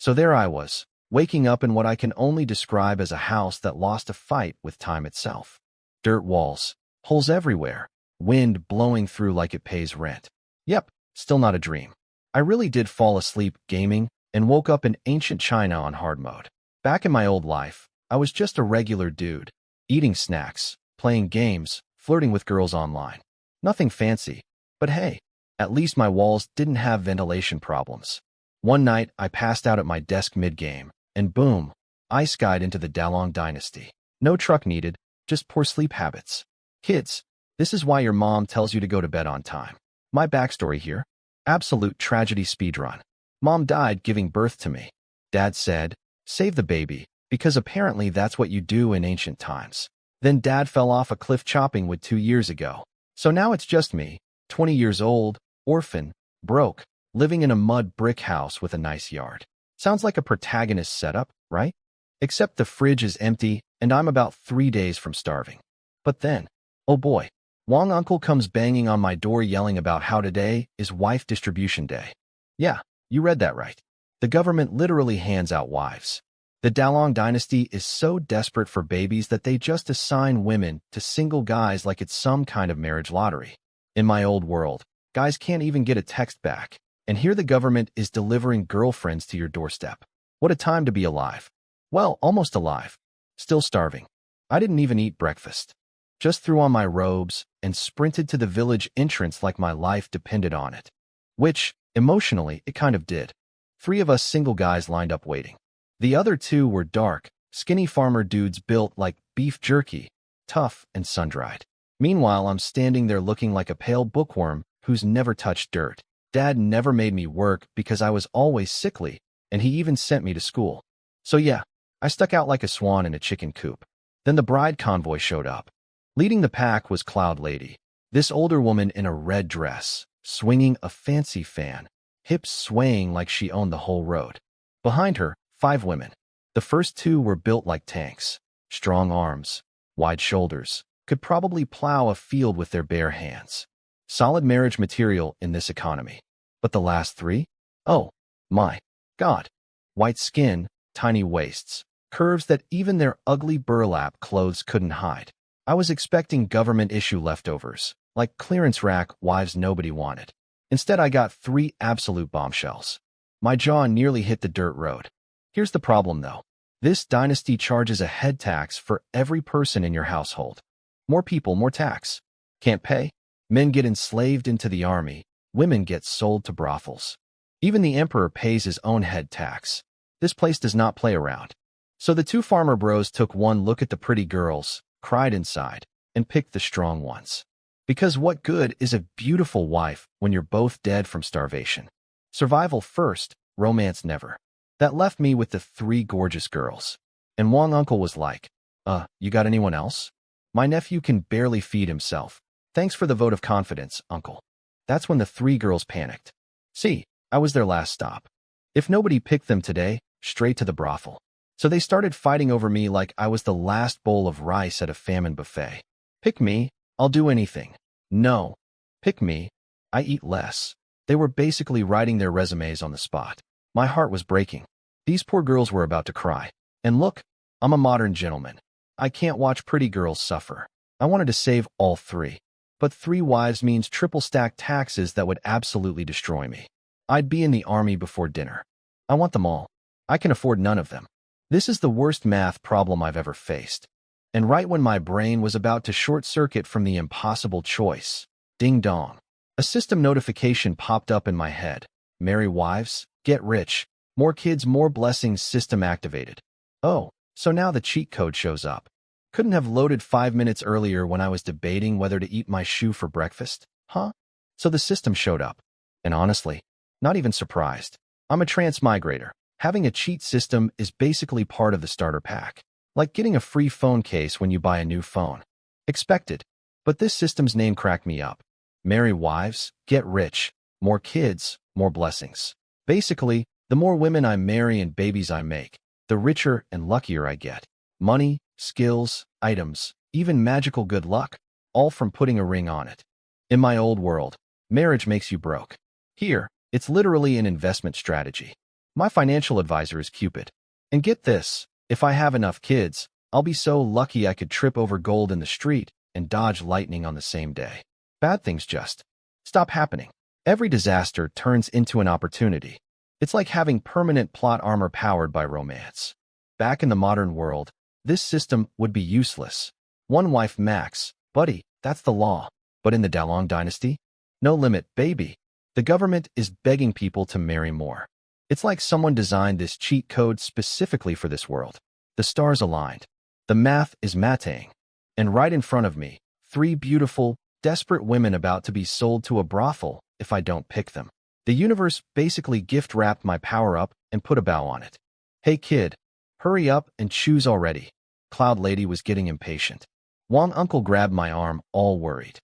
So there I was, waking up in what I can only describe as a house that lost a fight with time itself. Dirt walls, holes everywhere, wind blowing through like it pays rent. Yep, still not a dream. I really did fall asleep gaming and woke up in ancient China on hard mode. Back in my old life, I was just a regular dude, eating snacks, playing games, flirting with girls online. Nothing fancy, but hey, at least my walls didn't have ventilation problems. One night, I passed out at my desk mid-game, and boom, I skied into the Dalong dynasty. No truck needed, just poor sleep habits. Kids, this is why your mom tells you to go to bed on time. My backstory here: absolute tragedy speedrun. Mom died giving birth to me. Dad said, save the baby, because apparently that's what you do in ancient times. Then Dad fell off a cliff chopping wood 2 years ago. So now it's just me, 20 years old, orphan, broke, living in a mud brick house with a nice yard. Sounds like a protagonist setup, right? Except the fridge is empty and I'm about 3 days from starving. But then, oh boy, Wong Uncle comes banging on my door yelling about how today is wife distribution day. Yeah, you read that right. The government literally hands out wives. The Dalong dynasty is so desperate for babies that they just assign women to single guys like it's some kind of marriage lottery. In my old world, guys can't even get a text back, and here the government is delivering girlfriends to your doorstep. What a time to be alive. Well, almost alive. Still starving. I didn't even eat breakfast. Just threw on my robes and sprinted to the village entrance like my life depended on it. Which, emotionally, it kind of did. 3 of us single guys lined up waiting. The other 2 were dark, skinny farmer dudes built like beef jerky, tough and sun-dried. Meanwhile, I'm standing there looking like a pale bookworm who's never touched dirt. Dad never made me work because I was always sickly, and he even sent me to school. So yeah, I stuck out like a swan in a chicken coop. Then the bride convoy showed up. Leading the pack was Cloud Lady, this older woman in a red dress, swinging a fancy fan, hips swaying like she owned the whole road. Behind her, 5 women. The first 2 were built like tanks, strong arms, wide shoulders, could probably plow a field with their bare hands. Solid marriage material in this economy. But the last 3? Oh, my God. White skin, tiny waists, curves that even their ugly burlap clothes couldn't hide. I was expecting government-issue leftovers, like clearance rack wives nobody wanted. Instead, I got 3 absolute bombshells. My jaw nearly hit the dirt road. Here's the problem, though. This dynasty charges a head tax for every person in your household. More people, more tax. Can't pay? Men get enslaved into the army. Women get sold to brothels. Even the emperor pays his own head tax. This place does not play around. So the 2 farmer bros took one look at the pretty girls, cried inside, and picked the strong ones. Because what good is a beautiful wife when you're both dead from starvation? Survival first, romance never. That left me with the 3 gorgeous girls. And Wong Uncle was like, you got anyone else? My nephew can barely feed himself. Thanks for the vote of confidence, Uncle. That's when the 3 girls panicked. See, I was their last stop. If nobody picked them today, straight to the brothel. So they started fighting over me like I was the last bowl of rice at a famine buffet. Pick me, I'll do anything. No. Pick me, I eat less. They were basically writing their resumes on the spot. My heart was breaking. These poor girls were about to cry. And look, I'm a modern gentleman. I can't watch pretty girls suffer. I wanted to save all 3. But 3 wives means triple-stacked taxes that would absolutely destroy me. I'd be in the army before dinner. I want them all. I can afford none of them. This is the worst math problem I've ever faced. And right when my brain was about to short-circuit from the impossible choice, ding dong, a system notification popped up in my head. Marry wives, get rich, more kids, more blessings, system activated. Oh, so now the cheat code shows up. Couldn't have loaded 5 minutes earlier when I was debating whether to eat my shoe for breakfast, huh? So the system showed up. And honestly, not even surprised. I'm a transmigrator. Having a cheat system is basically part of the starter pack. Like getting a free phone case when you buy a new phone. Expected. But this system's name cracked me up. Marry wives, get rich, more kids, more blessings. Basically, the more women I marry and babies I make, the richer and luckier I get. Money, skills, items, even magical good luck, all from putting a ring on it. In my old world, marriage makes you broke. Here, it's literally an investment strategy. My financial advisor is Cupid. And get this, if I have enough kids, I'll be so lucky I could trip over gold in the street and dodge lightning on the same day. Bad things just stop happening. Every disaster turns into an opportunity. It's like having permanent plot armor powered by romance. Back in the modern world, this system would be useless. One wife max, buddy, that's the law. But in the Dalong dynasty, no limit, baby. The government is begging people to marry more. It's like someone designed this cheat code specifically for this world. The stars aligned. The math is mateing. And right in front of me, 3 beautiful, desperate women about to be sold to a brothel if I don't pick them. The universe basically gift-wrapped my power-up and put a bow on it. Hey kid, hurry up and choose already. Cloud Lady was getting impatient. Wong Uncle grabbed my arm, all worried.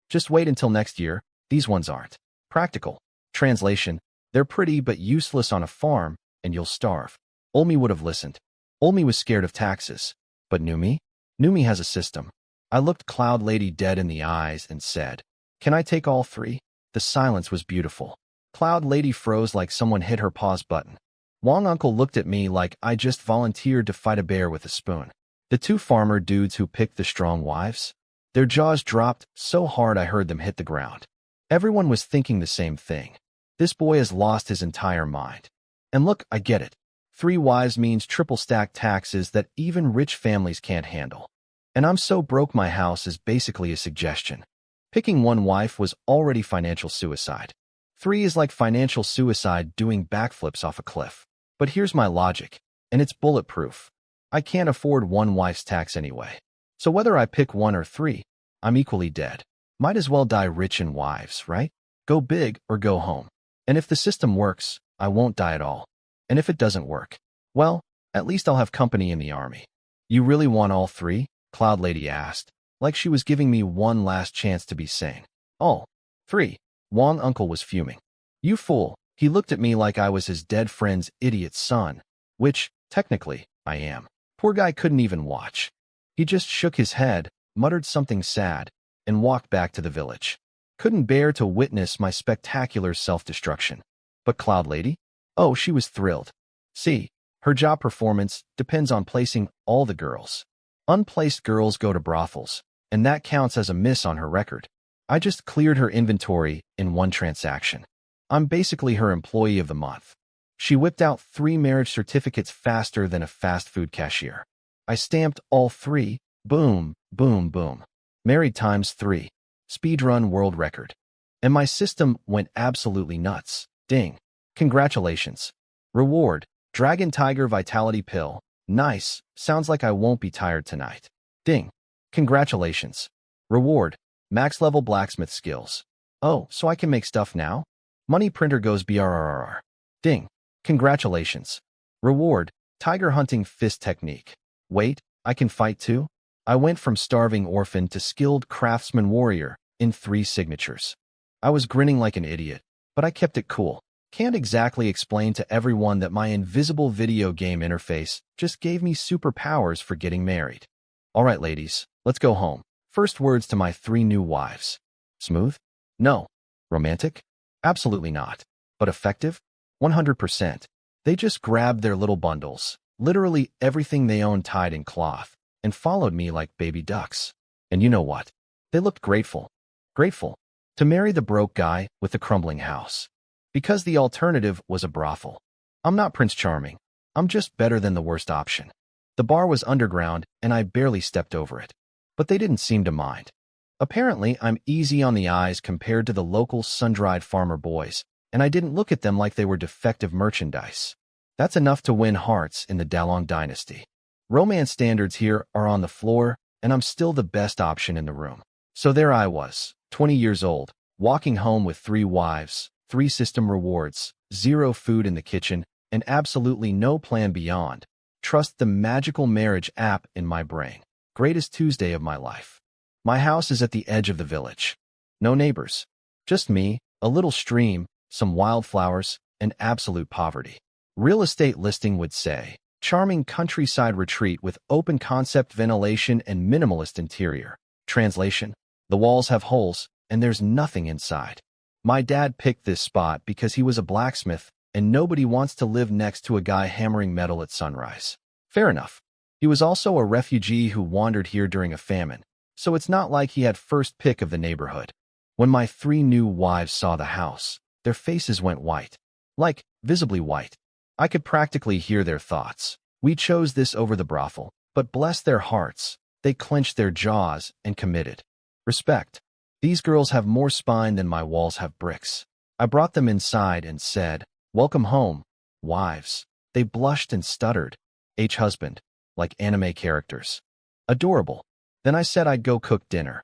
Just wait until next year, these ones aren't practical. Translation, they're pretty but useless on a farm, and you'll starve. Olmi would have listened. Olmi was scared of taxes. But Numi? Numi has a system. I looked Cloud Lady dead in the eyes and said, "Can I take all 3? The silence was beautiful. Cloud Lady froze like someone hit her pause button. Wong Uncle looked at me like I just volunteered to fight a bear with a spoon. The 2 farmer dudes who picked the strong wives? Their jaws dropped so hard I heard them hit the ground. Everyone was thinking the same thing. This boy has lost his entire mind. And look, I get it. 3 wives means triple-stacked taxes that even rich families can't handle. And I'm so broke my house is basically a suggestion. Picking 1 wife was already financial suicide. 3 is like financial suicide doing backflips off a cliff. But here's my logic, and it's bulletproof. I can't afford 1 wife's tax anyway. So whether I pick 1 or 3, I'm equally dead. Might as well die rich in wives, right? Go big or go home. And if the system works, I won't die at all. And if it doesn't work, well, at least I'll have company in the army. You really want all 3? Cloud Lady asked, like she was giving me one last chance to be sane. All 3. Wong Uncle was fuming. You fool. He looked at me like I was his dead friend's idiot son, which, technically, I am. Poor guy couldn't even watch. He just shook his head, muttered something sad, and walked back to the village. Couldn't bear to witness my spectacular self-destruction. But Cloud Lady? Oh, she was thrilled. See, her job performance depends on placing all the girls. Unplaced girls go to brothels, and that counts as a miss on her record. I just cleared her inventory in 1 transaction. I'm basically her employee of the month. She whipped out 3 marriage certificates faster than a fast food cashier. I stamped all 3. Boom, boom, boom. Married times 3. Speedrun world record. And my system went absolutely nuts. Ding. Congratulations. Reward. Dragon Tiger Vitality Pill. Nice. Sounds like I won't be tired tonight. Ding. Congratulations. Reward. Max level blacksmith skills. Oh, so I can make stuff now? Money printer goes BRRR. Ding. Congratulations. Reward. Tiger hunting fist technique. Wait, I can fight too? I went from starving orphan to skilled craftsman warrior in 3 signatures. I was grinning like an idiot, but I kept it cool. Can't exactly explain to everyone that my invisible video game interface just gave me superpowers for getting married. All right, ladies, let's go home. First words to my 3 new wives. Smooth? No. Romantic? Absolutely not. But effective? 100%. They just grabbed their little bundles, literally everything they owned tied in cloth, and followed me like baby ducks. And you know what? They looked grateful. Grateful. To marry the broke guy with the crumbling house. Because the alternative was a brothel. I'm not Prince Charming. I'm just better than the worst option. The bar was underground, and I barely stepped over it. But they didn't seem to mind. Apparently, I'm easy on the eyes compared to the local sun-dried farmer boys, and I didn't look at them like they were defective merchandise. That's enough to win hearts in the Dalong dynasty. Romance standards here are on the floor, and I'm still the best option in the room. So there I was, 20 years old, walking home with 3 wives, 3 system rewards, 0 food in the kitchen, and absolutely no plan beyond. Trust the magical marriage app in my brain. Greatest Tuesday of my life. My house is at the edge of the village. No neighbors. Just me, a little stream, some wildflowers, and absolute poverty. Real estate listing would say, charming countryside retreat with open concept ventilation and minimalist interior. Translation, the walls have holes, and there's nothing inside. My dad picked this spot because he was a blacksmith and nobody wants to live next to a guy hammering metal at sunrise. Fair enough. He was also a refugee who wandered here during a famine, so it's not like he had first pick of the neighborhood. When my 3 new wives saw the house, their faces went white. Like, visibly white. I could practically hear their thoughts. We chose this over the brothel, but bless their hearts, they clenched their jaws and committed. Respect. These girls have more spine than my walls have bricks. I brought them inside and said, "Welcome home, wives." They blushed and stuttered. Husband. Like anime characters. Adorable. Then I said I'd go cook dinner.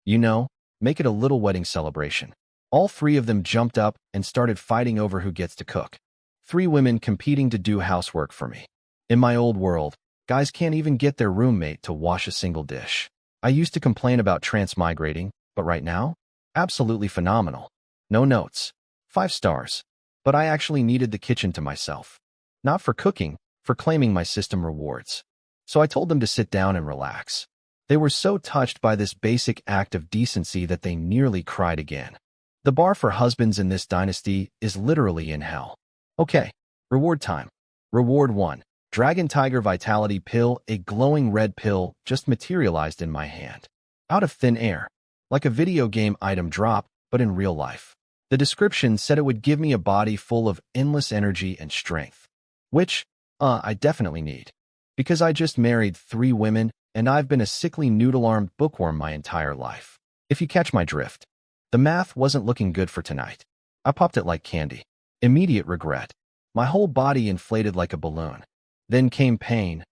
You know, make it a little wedding celebration. All 3 of them jumped up and started fighting over who gets to cook. 3 women competing to do housework for me. In my old world, guys can't even get their roommate to wash a single dish. I used to complain about transmigrating, but right now? Absolutely phenomenal. No notes. 5 stars. But I actually needed the kitchen to myself. Not for cooking, for claiming my system rewards. So I told them to sit down and relax. They were so touched by this basic act of decency that they nearly cried again. The bar for husbands in this dynasty is literally in hell. Okay, reward time. Reward 1. Dragon Tiger Vitality Pill. A glowing red pill just materialized in my hand. Out of thin air. Like a video game item drop, but in real life. The description said it would give me a body full of endless energy and strength. Which, I definitely need. Because I just married 3 women, and I've been a sickly noodle-armed bookworm my entire life. If you catch my drift. The math wasn't looking good for tonight. I popped it like candy. Immediate regret. My whole body inflated like a balloon. Then came pain.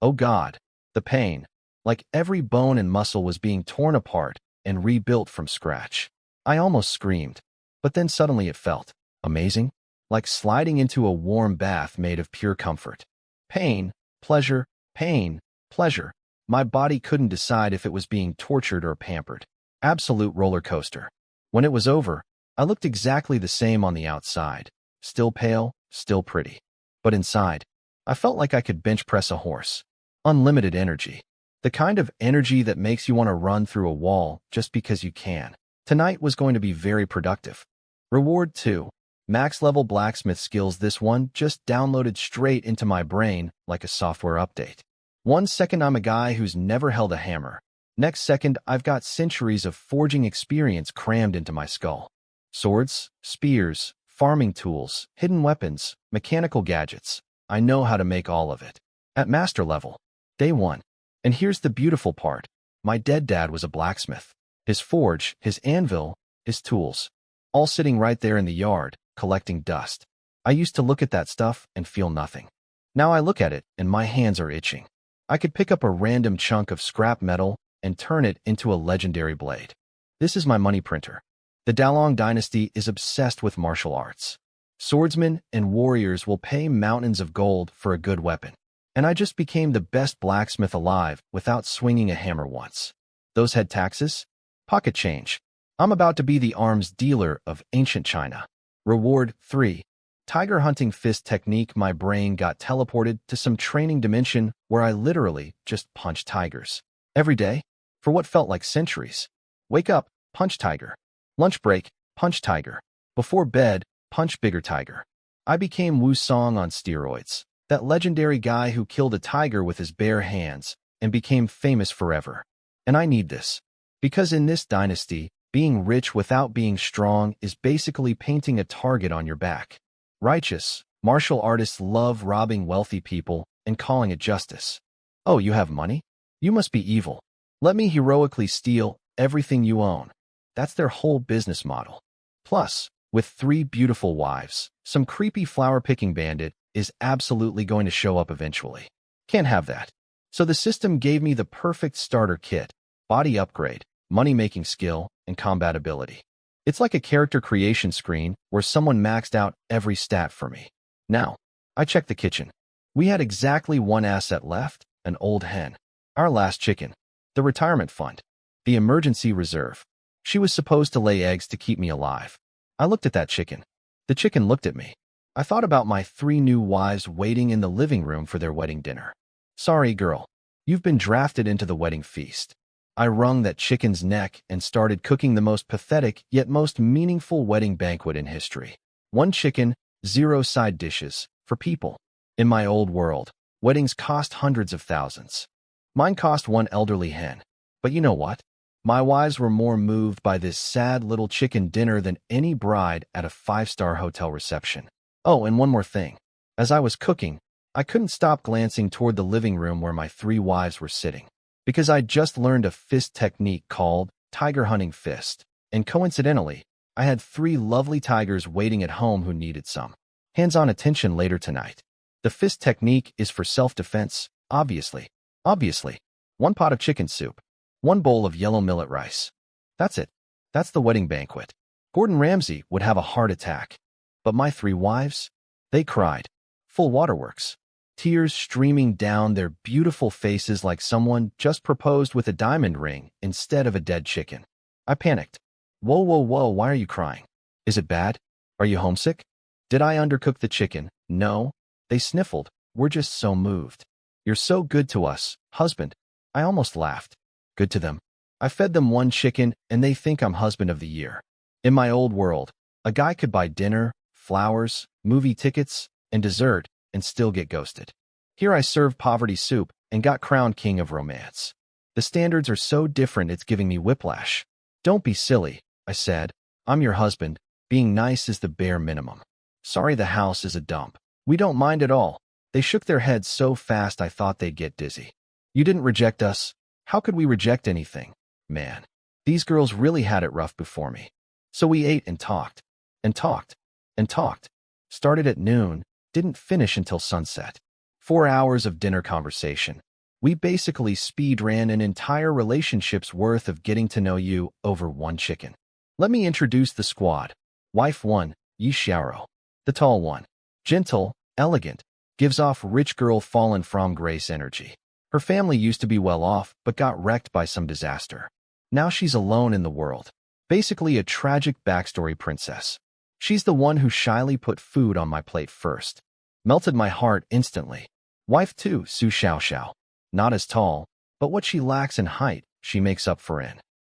Oh God, the pain. Like every bone and muscle was being torn apart and rebuilt from scratch. I almost screamed. But then suddenly it felt amazing. Like sliding into a warm bath made of pure comfort. Pain, pleasure, pain, pleasure. My body couldn't decide if it was being tortured or pampered. Absolute roller coaster. When it was over, I looked exactly the same on the outside. Still pale, still pretty. But inside, I felt like I could bench press a horse. Unlimited energy. The kind of energy that makes you want to run through a wall just because you can. Tonight was going to be very productive. Reward 2. Max level blacksmith skills. This one just downloaded straight into my brain like a software update. 1 second I'm a guy who's never held a hammer. Next second I've got centuries of forging experience crammed into my skull. Swords, spears, farming tools, hidden weapons, mechanical gadgets. I know how to make all of it. At master level. Day 1. And here's the beautiful part. My dead dad was a blacksmith. His forge, his anvil, his tools. All sitting right there in the yard, collecting dust. I used to look at that stuff and feel nothing. Now I look at it and my hands are itching. I could pick up a random chunk of scrap metal and turn it into a legendary blade. This is my money printer. The Dalong dynasty is obsessed with martial arts. Swordsmen and warriors will pay mountains of gold for a good weapon. And I just became the best blacksmith alive without swinging a hammer once. Those head taxes? Pocket change. I'm about to be the arms dealer of ancient China. Reward 3. Tiger hunting fist technique. My brain got teleported to some training dimension where I literally just punch tigers. Every day, for what felt like centuries. Wake up, punch tiger. Lunch break, punch tiger. Before bed, punch bigger tiger. I became Wu Song on steroids, that legendary guy who killed a tiger with his bare hands and became famous forever. And I need this. Because in this dynasty, being rich without being strong is basically painting a target on your back. Righteous, martial artists love robbing wealthy people and calling it justice. Oh, you have money? You must be evil. Let me heroically steal everything you own. That's their whole business model. Plus, with 3 beautiful wives, some creepy flower-picking bandit is absolutely going to show up eventually. Can't have that. So the system gave me the perfect starter kit, body upgrade, money-making skill, and combat ability. It's like a character creation screen where someone maxed out every stat for me. Now, I checked the kitchen. We had exactly 1 asset left, an old hen. Our last chicken. The retirement fund. The emergency reserve. She was supposed to lay eggs to keep me alive. I looked at that chicken. The chicken looked at me. I thought about my 3 new wives waiting in the living room for their wedding dinner. Sorry, girl. You've been drafted into the wedding feast. I wrung that chicken's neck and started cooking the most pathetic yet most meaningful wedding banquet in history. 1 chicken, Zero side dishes, for people. In my old world, weddings cost hundreds of thousands. Mine cost one elderly hen. But you know what? My wives were more moved by this sad little chicken dinner than any bride at a five-star hotel reception. Oh, and one more thing. As I was cooking, I couldn't stop glancing toward the living room where my three wives were sitting, because I'd just learned a fist technique called tiger hunting fist, and coincidentally, I had three lovely tigers waiting at home who needed some hands-on attention later tonight. The fist technique is for self-defense, obviously. Obviously. One pot of chicken soup. One bowl of yellow millet rice. That's it. That's the wedding banquet. Gordon Ramsay would have a heart attack. But my three wives? They cried. Full waterworks. Tears streaming down their beautiful faces like someone just proposed with a diamond ring instead of a dead chicken. I panicked. Whoa, whoa, whoa, why are you crying? Is it bad? Are you homesick? Did I undercook the chicken? No. They sniffled. We're just so moved. You're so good to us, husband. I almost laughed. Good to them. I fed them one chicken and they think I'm husband of the year. In my old world, a guy could buy dinner, flowers, movie tickets, and dessert and still get ghosted. Here I served poverty soup and got crowned king of romance. The standards are so different it's giving me whiplash. Don't be silly, I said. I'm your husband. Being nice is the bare minimum. Sorry the house is a dump. We don't mind at all. They shook their heads so fast I thought they'd get dizzy. You didn't reject us. How could we reject anything? Man, these girls really had it rough before me. So we ate and talked, and talked, and talked. Started at noon, didn't finish until sunset. 4 hours of dinner conversation. We basically speed ran an entire relationship's worth of getting to know you over one chicken. Let me introduce the squad. Wife 1, Yi Xiaoro. The tall one. Gentle, elegant, gives off rich girl fallen from grace energy. Her family used to be well off, but got wrecked by some disaster. Now she's alone in the world. Basically a tragic backstory princess. She's the one who shyly put food on my plate first. Melted my heart instantly. Wife 2, Su Xiaoxiao. Not as tall, but what she lacks in height, she makes up for in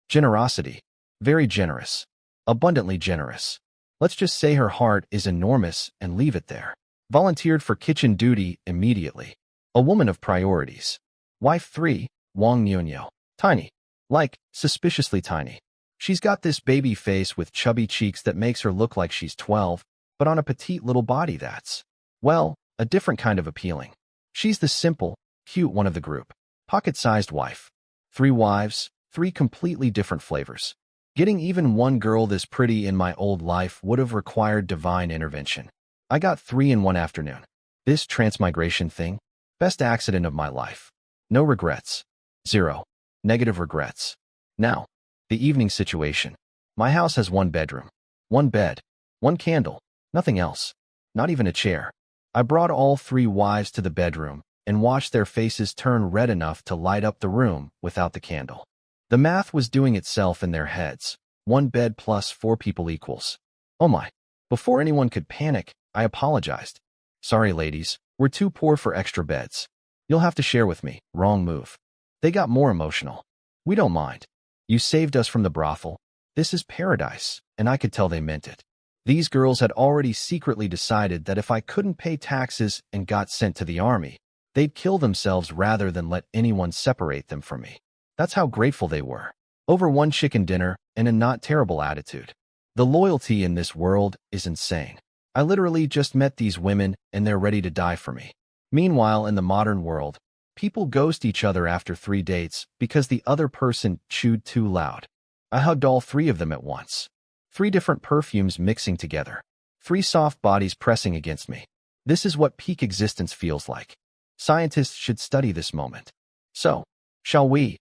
generosity. Very generous. Abundantly generous. Let's just say her heart is enormous and leave it there. Volunteered for kitchen duty immediately. A woman of priorities. Wife 3, Wang Nyunyo. Tiny. Like, suspiciously tiny. She's got this baby face with chubby cheeks that makes her look like she's 12, but on a petite little body that's, well, a different kind of appealing. She's the simple, cute one of the group. Pocket-sized wife. 3 wives, 3 completely different flavors. Getting even one girl this pretty in my old life would have required divine intervention. I got 3 in one afternoon. This transmigration thing, best accident of my life. No regrets. 0. Negative regrets. Now, the evening situation. My house has 1 bedroom. 1 bed. 1 candle. Nothing else. Not even a chair. I brought all 3 wives to the bedroom and watched their faces turn red enough to light up the room without the candle. The math was doing itself in their heads. 1 bed plus 4 people equals. Oh my. Before anyone could panic, I apologized. Sorry, ladies. We're too poor for extra beds. You'll have to share with me. Wrong move. They got more emotional. We don't mind. You saved us from the brothel. This is paradise, and I could tell they meant it. These girls had already secretly decided that if I couldn't pay taxes and got sent to the army, they'd kill themselves rather than let anyone separate them from me. That's how grateful they were. Over 1 chicken dinner and a not terrible attitude. The loyalty in this world is insane. I literally just met these women and they're ready to die for me. Meanwhile, in the modern world, people ghost each other after 3 dates because the other person chewed too loud. I hugged all 3 of them at once. 3 different perfumes mixing together. 3 soft bodies pressing against me. This is what peak existence feels like. Scientists should study this moment. So, shall we,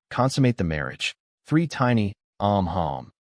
consummate the marriage? 3 tiny,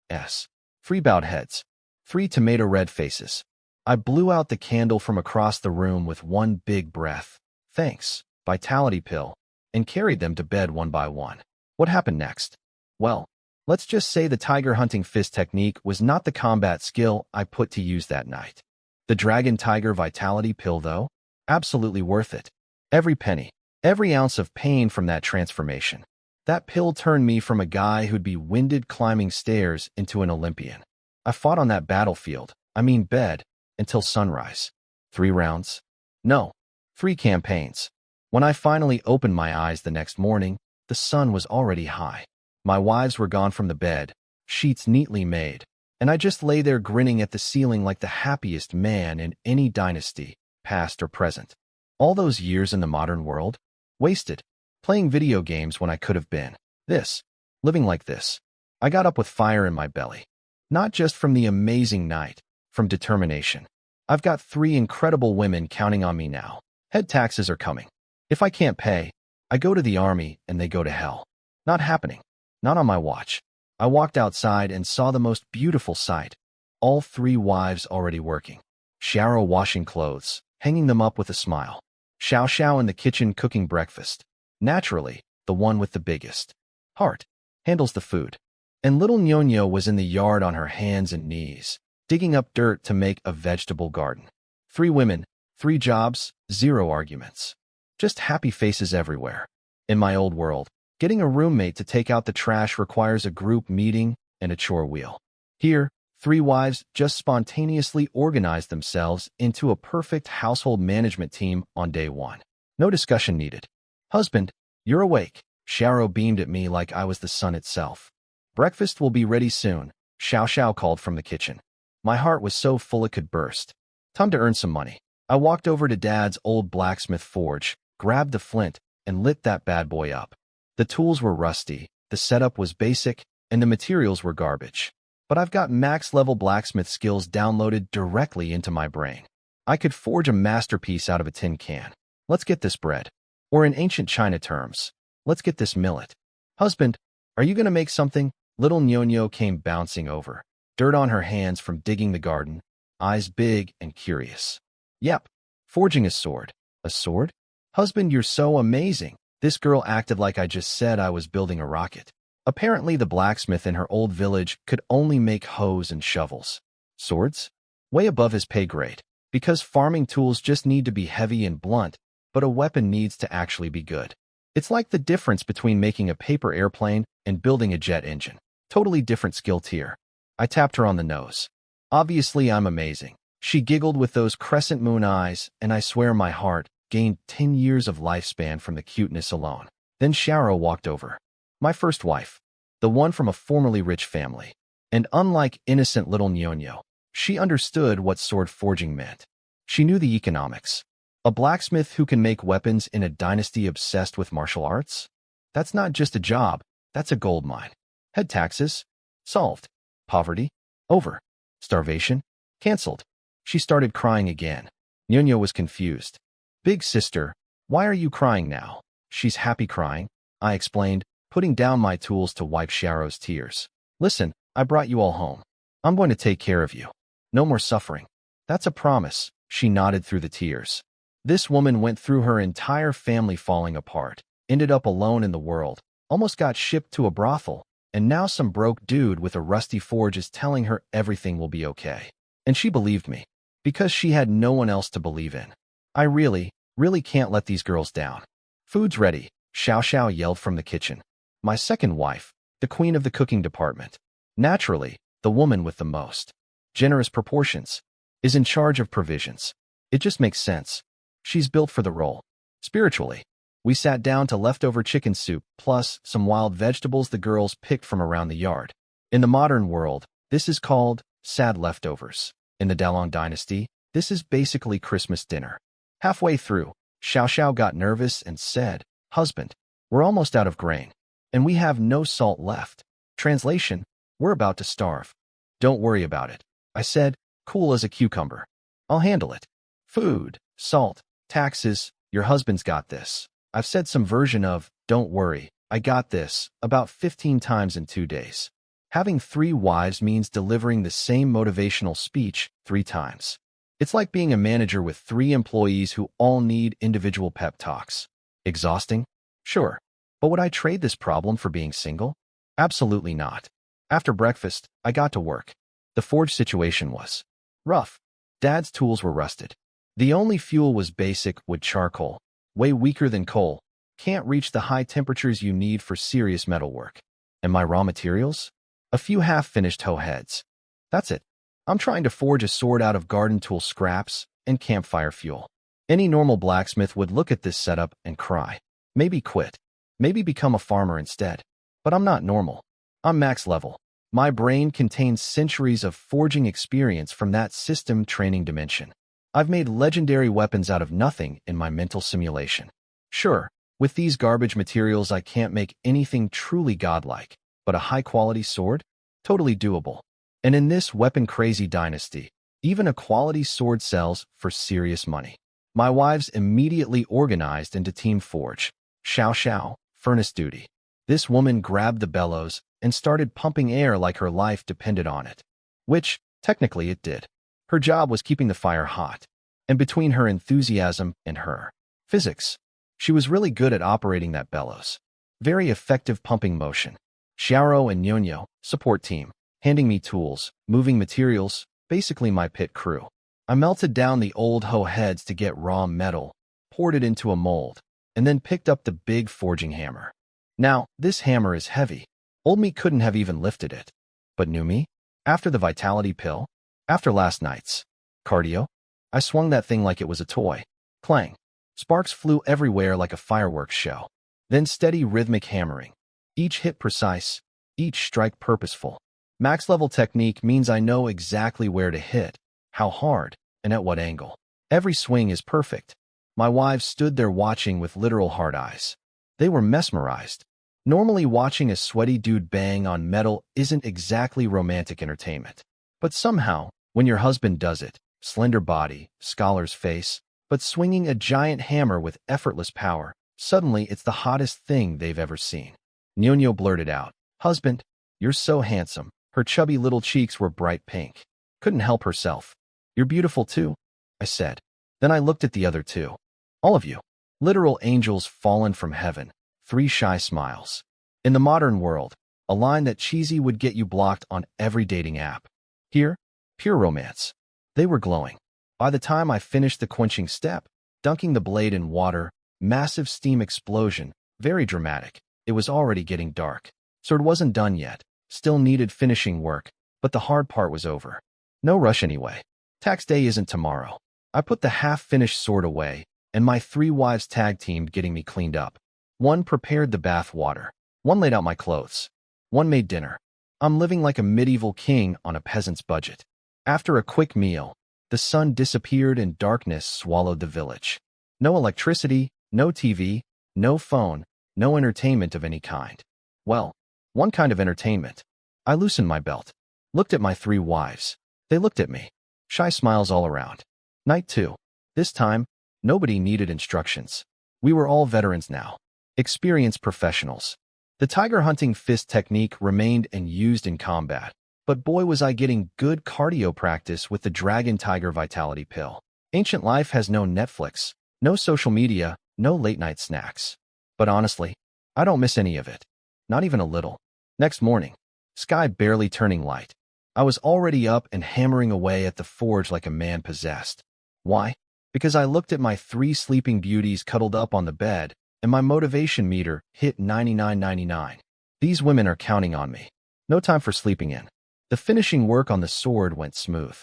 s. 3 bowed heads. 3 tomato red faces. I blew out the candle from across the room with 1 big breath. Thanks, vitality pill, and carried them to bed one by one. What happened next? Well, let's just say the tiger hunting fist technique was not the combat skill I put to use that night. The dragon tiger vitality pill, though, absolutely worth it. Every penny, every ounce of pain from that transformation. That pill turned me from a guy who'd be winded climbing stairs into an Olympian. I fought on that battlefield, bed, until sunrise. 3 rounds? No, 3 campaigns. When I finally opened my eyes the next morning, the sun was already high. My wives were gone from the bed, sheets neatly made, and I just lay there grinning at the ceiling like the happiest man in any dynasty, past or present. All those years in the modern world? Wasted. Playing video games when I could have been. Living like this. I got up with fire in my belly. Not just from the amazing night, from determination. I've got 3 incredible women counting on me now. Head taxes are coming. If I can't pay, I go to the army and they go to hell. Not happening. Not on my watch. I walked outside and saw the most beautiful sight. All 3 wives already working. Xiao washing clothes, hanging them up with a smile. Xiao Xiao in the kitchen cooking breakfast. Naturally, the one with the biggest heart handles the food. And little Ñoño was in the yard on her hands and knees, digging up dirt to make a vegetable garden. 3 women, 3 jobs, 0 arguments. Just happy faces everywhere. In my old world, getting a roommate to take out the trash requires a group meeting and a chore wheel. Here, 3 wives just spontaneously organized themselves into a perfect household management team on day 1. No discussion needed. Husband, you're awake. Xiao beamed at me like I was the sun itself. Breakfast will be ready soon, Xiao Xiao called from the kitchen. My heart was so full it could burst. Time to earn some money. I walked over to Dad's old blacksmith forge, grabbed the flint, and lit that bad boy up. The tools were rusty, the setup was basic, and the materials were garbage. But I've got max-level blacksmith skills downloaded directly into my brain. I could forge a masterpiece out of a tin can. Let's get this bread. Or in ancient China terms, let's get this millet. Husband, are you going to make something? Little Ñoño came bouncing over, dirt on her hands from digging the garden, eyes big and curious. Yep, forging a sword. A sword? Husband, you're so amazing. This girl acted like I just said I was building a rocket. Apparently the blacksmith in her old village could only make hoes and shovels. Swords? Way above his pay grade, because farming tools just need to be heavy and blunt, but a weapon needs to actually be good. It's like the difference between making a paper airplane and building a jet engine. Totally different skill tier. I tapped her on the nose. Obviously I'm amazing. She giggled with those crescent moon eyes, and I swear my heart gained 10 years of lifespan from the cuteness alone. Then Xiao walked over. My first wife. The one from a formerly rich family. And unlike innocent little Ñoño, she understood what sword forging meant. She knew the economics. A blacksmith who can make weapons in a dynasty obsessed with martial arts? That's not just a job, that's a gold mine. Head taxes? Solved. Poverty? Over. Starvation? Cancelled. She started crying again. Ñoño was confused. Big sister, why are you crying now? She's happy crying, I explained, putting down my tools to wipe Xiao's tears. Listen, I brought you all home. I'm going to take care of you. No more suffering. That's a promise, she nodded through the tears. This woman went through her entire family falling apart, ended up alone in the world, almost got shipped to a brothel, and now some broke dude with a rusty forge is telling her everything will be okay. And she believed me, because she had no one else to believe in. I really can't let these girls down. Food's ready, Xiao yelled from the kitchen. My second wife, the queen of the cooking department. Naturally, the woman with the most generous proportions, is in charge of provisions. It just makes sense. She's built for the role. Spiritually, we sat down to leftover chicken soup plus some wild vegetables the girls picked from around the yard. In the modern world, this is called sad leftovers. In the Dalong dynasty, this is basically Christmas dinner. Halfway through, Xiao got nervous and said, Husband, we're almost out of grain, and we have no salt left. Translation, we're about to starve. Don't worry about it, I said, cool as a cucumber. I'll handle it. Food, salt, taxes, your husband's got this. I've said some version of, don't worry, I got this, about 15 times in 2 days. Having 3 wives means delivering the same motivational speech 3 times. It's like being a manager with 3 employees who all need individual pep talks. Exhausting? Sure. But would I trade this problem for being single? Absolutely not. After breakfast, I got to work. The forge situation was rough. Dad's tools were rusted. The only fuel was basic wood charcoal, way weaker than coal, can't reach the high temperatures you need for serious metalwork. And my raw materials? A few half-finished hoe heads. That's it. I'm trying to forge a sword out of garden tool scraps and campfire fuel. Any normal blacksmith would look at this setup and cry. Maybe quit. Maybe become a farmer instead. But I'm not normal. I'm max level. My brain contains centuries of forging experience from that system training dimension. I've made legendary weapons out of nothing in my mental simulation. Sure, with these garbage materials I can't make anything truly godlike, but a high-quality sword? Totally doable. And in this weapon-crazy dynasty, even a quality sword sells for serious money. My wives immediately organized into Team Forge. Xiao Xiao, furnace duty. This woman grabbed the bellows and started pumping air like her life depended on it. Which, technically, it did. Her job was keeping the fire hot. And between her enthusiasm and her physics, she was really good at operating that bellows. Very effective pumping motion. Xiaoro and Nyonyo, support team, handing me tools, moving materials, basically my pit crew. I melted down the old hoe heads to get raw metal, poured it into a mold, and then picked up the big forging hammer. Now, this hammer is heavy. Old me couldn't have even lifted it. But new me? After the vitality pill? After last night's cardio? I swung that thing like it was a toy. Clang. Sparks flew everywhere like a fireworks show. Then steady rhythmic hammering. Each hit precise, each strike purposeful. Max-level technique means I know exactly where to hit, how hard, and at what angle. Every swing is perfect. My wives stood there watching with literal hard eyes. They were mesmerized. Normally watching a sweaty dude bang on metal isn't exactly romantic entertainment. But somehow, when your husband does it, slender body, scholar's face, but swinging a giant hammer with effortless power, suddenly it's the hottest thing they've ever seen. Nyonyo blurted out, "Husband, you're so handsome." Her chubby little cheeks were bright pink. Couldn't help herself. "You're beautiful too," I said. Then I looked at the other two. "All of you. Literal angels fallen from heaven." 3 shy smiles. In the modern world, a line that cheesy would get you blocked on every dating app. Here, pure romance. They were glowing. By the time I finished the quenching step, dunking the blade in water, massive steam explosion, very dramatic. It was already getting dark. Sword wasn't done yet. Still needed finishing work, but the hard part was over. No rush anyway. Tax day isn't tomorrow. I put the half-finished sword away, and my 3 wives tag-teamed getting me cleaned up. One prepared the bath water. One laid out my clothes. One made dinner. I'm living like a medieval king on a peasant's budget. After a quick meal, the sun disappeared and darkness swallowed the village. No electricity, no TV, no phone, no entertainment of any kind. Well, one kind of entertainment. I loosened my belt, looked at my 3 wives. They looked at me. Shy smiles all around. Night 2. This time, nobody needed instructions. We were all veterans now. Experienced professionals. The tiger hunting fist technique remained and used in combat, but boy was I getting good cardio practice with the Dragon Tiger Vitality Pill. Ancient life has no Netflix, no social media, no late-night snacks. But honestly, I don't miss any of it. Not even a little. Next morning, sky barely turning light. I was already up and hammering away at the forge like a man possessed. Why? Because I looked at my 3 sleeping beauties cuddled up on the bed, and my motivation meter hit 99.99. These women are counting on me. No time for sleeping in. The finishing work on the sword went smooth.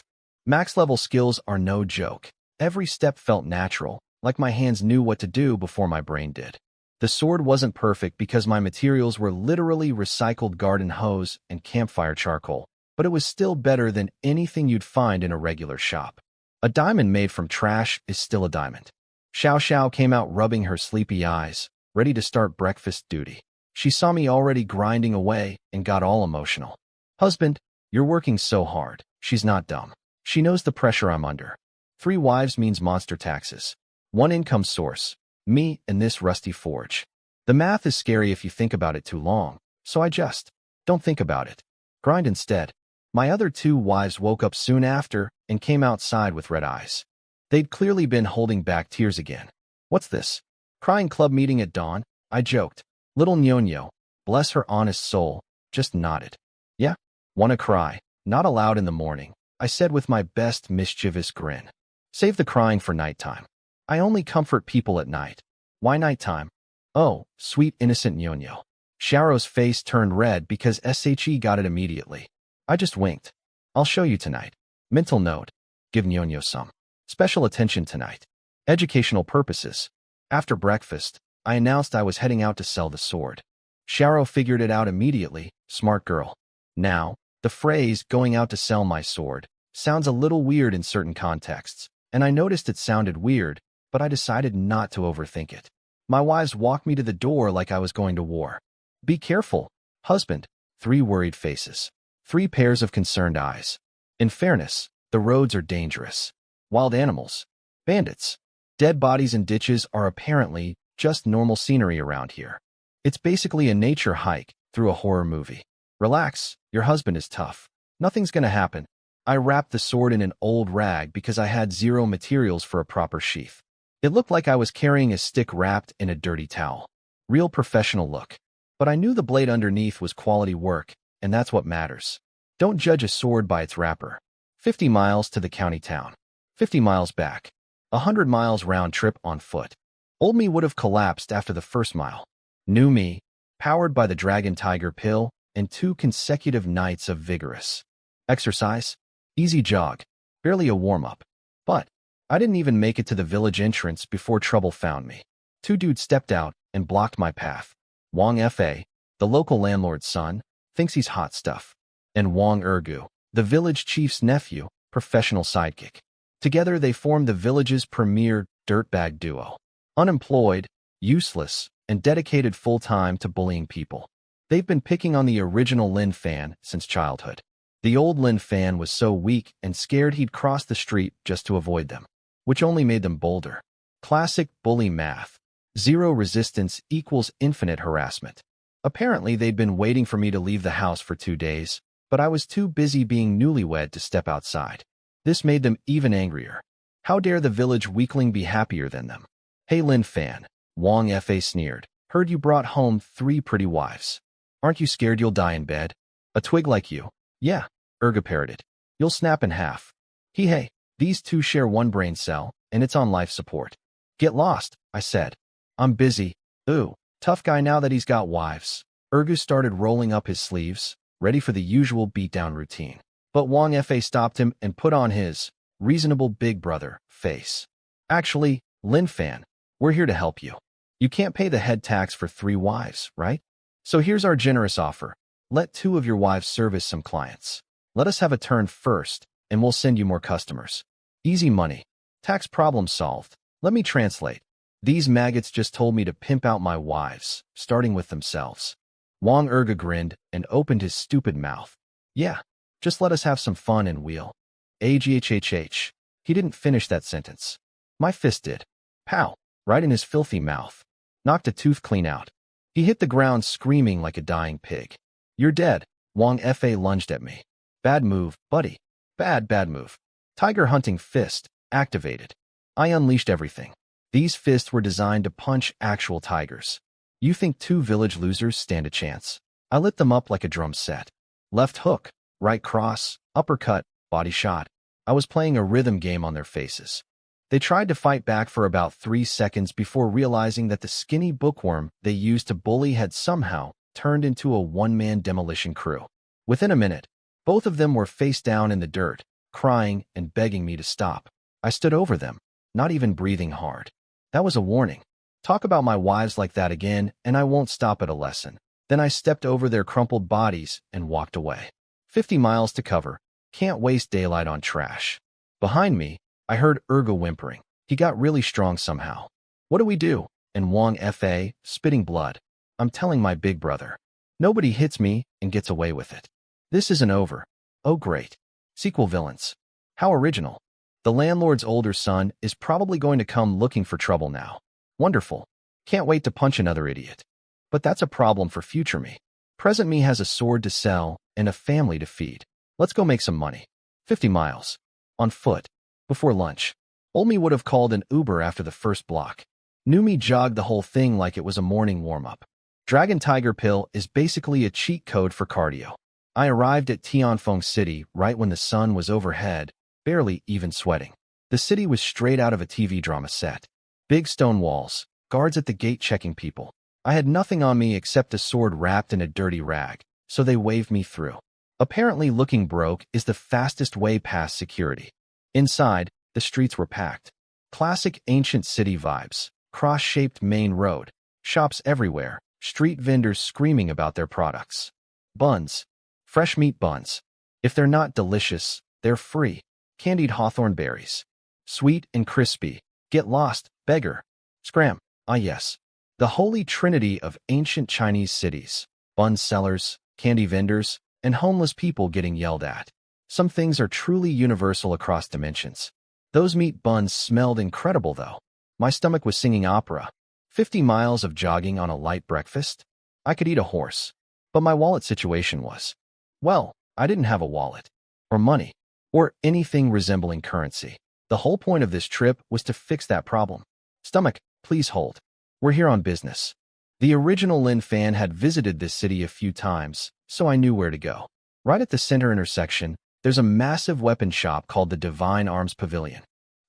Max-level skills are no joke. Every step felt natural, like my hands knew what to do before my brain did. The sword wasn't perfect because my materials were literally recycled garden hose and campfire charcoal, but it was still better than anything you'd find in a regular shop. A diamond made from trash is still a diamond. Xiao Xiao came out rubbing her sleepy eyes, ready to start breakfast duty. She saw me already grinding away and got all emotional. "Husband, you're working so hard." She's not dumb. She knows the pressure I'm under. 3 wives means monster taxes. 1 income source, me and this rusty forge. The math is scary if you think about it too long, so I just don't think about it. Grind instead. My other 2 wives woke up soon after and came outside with red eyes. They'd clearly been holding back tears again. "What's this? Crying club meeting at dawn?" I joked. Little Nyonyo, bless her honest soul, just nodded. "Yeah, wanna cry. Not allowed in the morning," I said with my best mischievous grin. "Save the crying for nighttime. I only comfort people at night." "Why nighttime?" "Oh, sweet innocent Nyonyo." Xiaoro's face turned red because SHE got it immediately. I just winked. "I'll show you tonight." Mental note. Give Nyonyo some special attention tonight. Educational purposes. After breakfast, I announced I was heading out to sell the sword. Sharo figured it out immediately. Smart girl. Now, the phrase, going out to sell my sword, sounds a little weird in certain contexts, and I noticed it sounded weird, but I decided not to overthink it. My wives walked me to the door like I was going to war. Be careful, husband. 3 worried faces. 3 pairs of concerned eyes. In fairness, the roads are dangerous. Wild animals. Bandits. Dead bodies and ditches are apparently just normal scenery around here. It's basically a nature hike through a horror movie. Relax, your husband is tough. Nothing's gonna happen. I wrapped the sword in an old rag because I had 0 materials for a proper sheath. It looked like I was carrying a stick wrapped in a dirty towel. Real professional look. But I knew the blade underneath was quality work, and that's what matters. Don't judge a sword by its wrapper. 50 miles to the county town. 50 miles back. 100 miles round trip on foot. Old me would have collapsed after the first mile. New me, powered by the Dragon Tiger pill and 2 consecutive nights of vigorous exercise. Easy jog, barely a warm-up. But I didn't even make it to the village entrance before trouble found me. 2 dudes stepped out and blocked my path. Wang Fa, the local landlord's son, thinks he's hot stuff. And Wang Ergu, the village chief's nephew, professional sidekick. Together they formed the village's premier dirtbag duo. Unemployed, useless, and dedicated full-time to bullying people. They've been picking on the original Lin Fan since childhood. The old Lin Fan was so weak and scared he'd cross the street just to avoid them, which only made them bolder. Classic bully math. 0 resistance equals infinite harassment. Apparently they'd been waiting for me to leave the house for 2 days, but I was too busy being newlywed to step outside. This made them even angrier. How dare the village weakling be happier than them? Hey Lin Fan, Wang Fa sneered. Heard you brought home 3 pretty wives. Aren't you scared you'll die in bed? A twig like you. Yeah, Erga parroted. You'll snap in half. Hey, these 2 share 1 brain cell, and it's on life support. Get lost, I said. I'm busy. Ooh, tough guy now that he's got wives. Ergu started rolling up his sleeves, ready for the usual beatdown routine. But Wang Fa stopped him and put on his reasonable big brother face. Actually, Lin Fan, we're here to help you. You can't pay the head tax for 3 wives, right? So here's our generous offer. Let 2 of your wives service some clients. Let us have a turn first, and we'll send you more customers. Easy money. Tax problem solved. Let me translate. These maggots just told me to pimp out my wives, starting with themselves. Wang Erga grinned and opened his stupid mouth. Yeah, just let us have some fun and wheel. Aghhhh. He didn't finish that sentence. My fist did. Pow, right in his filthy mouth. Knocked a tooth clean out. He hit the ground screaming like a dying pig. You're dead. Wang Fa lunged at me. Bad move, buddy. Bad move. Tiger hunting fist, activated. I unleashed everything. These fists were designed to punch actual tigers. You think 2 village losers stand a chance? I lit them up like a drum set. Left hook, right cross, uppercut, body shot. I was playing a rhythm game on their faces. They tried to fight back for about 3 seconds before realizing that the skinny bookworm they used to bully had somehow turned into a one-man demolition crew. Within a minute, both of them were face down in the dirt, crying and begging me to stop. I stood over them, not even breathing hard. That was a warning. Talk about my wives like that again, and I won't stop at a lesson. Then I stepped over their crumpled bodies and walked away. 50 miles to cover. Can't waste daylight on trash. Behind me, I heard Erga whimpering. He got really strong somehow. What do we do? And Wang Fa, spitting blood. I'm telling my big brother. Nobody hits me and gets away with it. This isn't over. Oh great. Sequel villains. How original. The landlord's older son is probably going to come looking for trouble now. Wonderful. Can't wait to punch another idiot. But that's a problem for future me. Present me has a sword to sell and a family to feed. Let's go make some money. 50 miles. On foot. Before lunch. Old me would have called an Uber after the first block. New me jogged the whole thing like it was a morning warm-up. Dragon Tiger Pill is basically a cheat code for cardio. I arrived at Tianfeng City right when the sun was overhead, barely even sweating. The city was straight out of a TV drama set. Big stone walls, guards at the gate checking people. I had nothing on me except a sword wrapped in a dirty rag, so they waved me through. Apparently, looking broke is the fastest way past security. Inside, the streets were packed. Classic ancient city vibes, cross-shaped main road, shops everywhere, street vendors screaming about their products. Buns. Fresh meat buns. If they're not delicious, they're free. Candied hawthorn berries. Sweet and crispy. Get lost, beggar. Scram. Ah yes. The holy trinity of ancient Chinese cities. Bun sellers, candy vendors, and homeless people getting yelled at. Some things are truly universal across dimensions. Those meat buns smelled incredible, though. My stomach was singing opera. 50 miles of jogging on a light breakfast? I could eat a horse. But my wallet situation was, well, I didn't have a wallet, or money, or anything resembling currency. The whole point of this trip was to fix that problem. Stomach, please hold. We're here on business. The original Lin Fan had visited this city a few times, so I knew where to go. Right at the center intersection, there's a massive weapon shop called the Divine Arms Pavilion.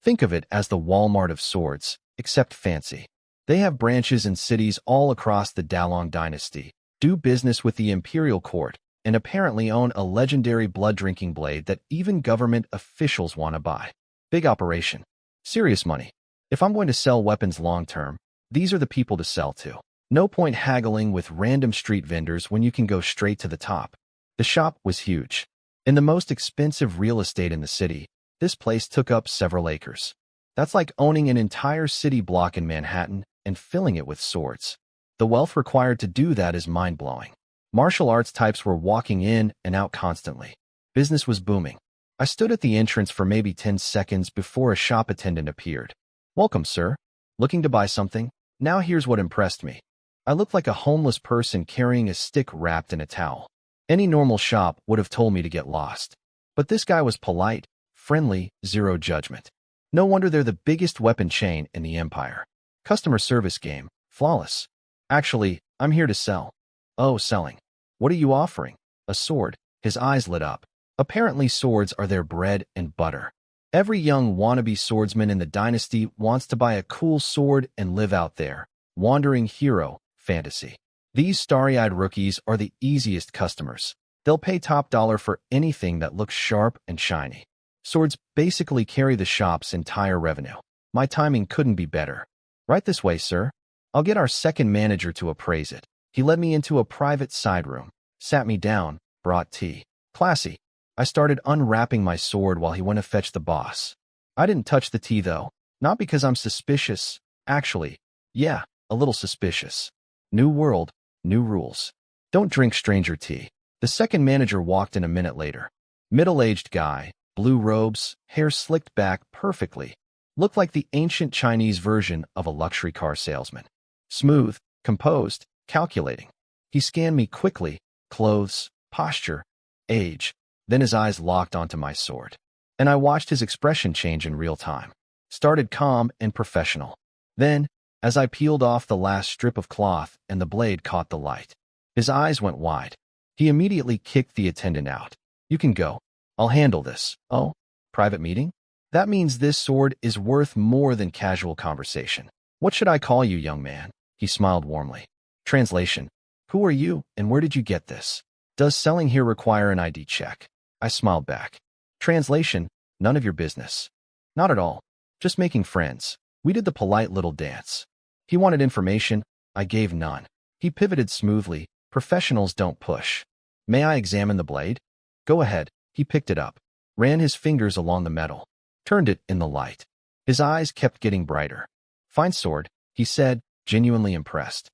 Think of it as the Walmart of swords, except fancy. They have branches in cities all across the Dalong dynasty, do business with the imperial court, and apparently own a legendary blood-drinking blade that even government officials want to buy. Big operation. Serious money. If I'm going to sell weapons long-term, these are the people to sell to. No point haggling with random street vendors when you can go straight to the top. The shop was huge. In the most expensive real estate in the city, this place took up several acres. That's like owning an entire city block in Manhattan and filling it with swords. The wealth required to do that is mind-blowing. Martial arts types were walking in and out constantly. Business was booming. I stood at the entrance for maybe 10 seconds before a shop attendant appeared. Welcome, sir. Looking to buy something? Now here's what impressed me. I looked like a homeless person carrying a stick wrapped in a towel. Any normal shop would have told me to get lost. But this guy was polite, friendly, zero judgment. No wonder they're the biggest weapon chain in the empire. Customer service game, flawless. Actually, I'm here to sell. Oh, selling. What are you offering? A sword. His eyes lit up. Apparently swords are their bread and butter. Every young wannabe swordsman in the dynasty wants to buy a cool sword and live out there. Wandering hero, fantasy. These starry-eyed rookies are the easiest customers. They'll pay top dollar for anything that looks sharp and shiny. Swords basically carry the shop's entire revenue. My timing couldn't be better. Right this way, sir. I'll get our second manager to appraise it. He led me into a private side room, sat me down, brought tea. Classy. I started unwrapping my sword while he went to fetch the boss. I didn't touch the tea, though. Not because I'm suspicious. Actually, yeah, a little suspicious. New world, new rules. Don't drink stranger tea. The second manager walked in a minute later. Middle-aged guy, blue robes, hair slicked back perfectly. Looked like the ancient Chinese version of a luxury car salesman. Smooth, composed, calculating. He scanned me quickly, clothes, posture, age. Then his eyes locked onto my sword. And I watched his expression change in real time. Started calm and professional. Then, as I peeled off the last strip of cloth and the blade caught the light, his eyes went wide. He immediately kicked the attendant out. You can go. I'll handle this. Oh, private meeting? That means this sword is worth more than casual conversation. What should I call you, young man? He smiled warmly. Translation. Who are you and where did you get this? Does selling here require an ID check? I smiled back. Translation. None of your business. Not at all. Just making friends. We did the polite little dance. He wanted information. I gave none. He pivoted smoothly. Professionals don't push. May I examine the blade? Go ahead. He picked it up. Ran his fingers along the metal. Turned it in the light. His eyes kept getting brighter. Fine sword, he said, genuinely impressed.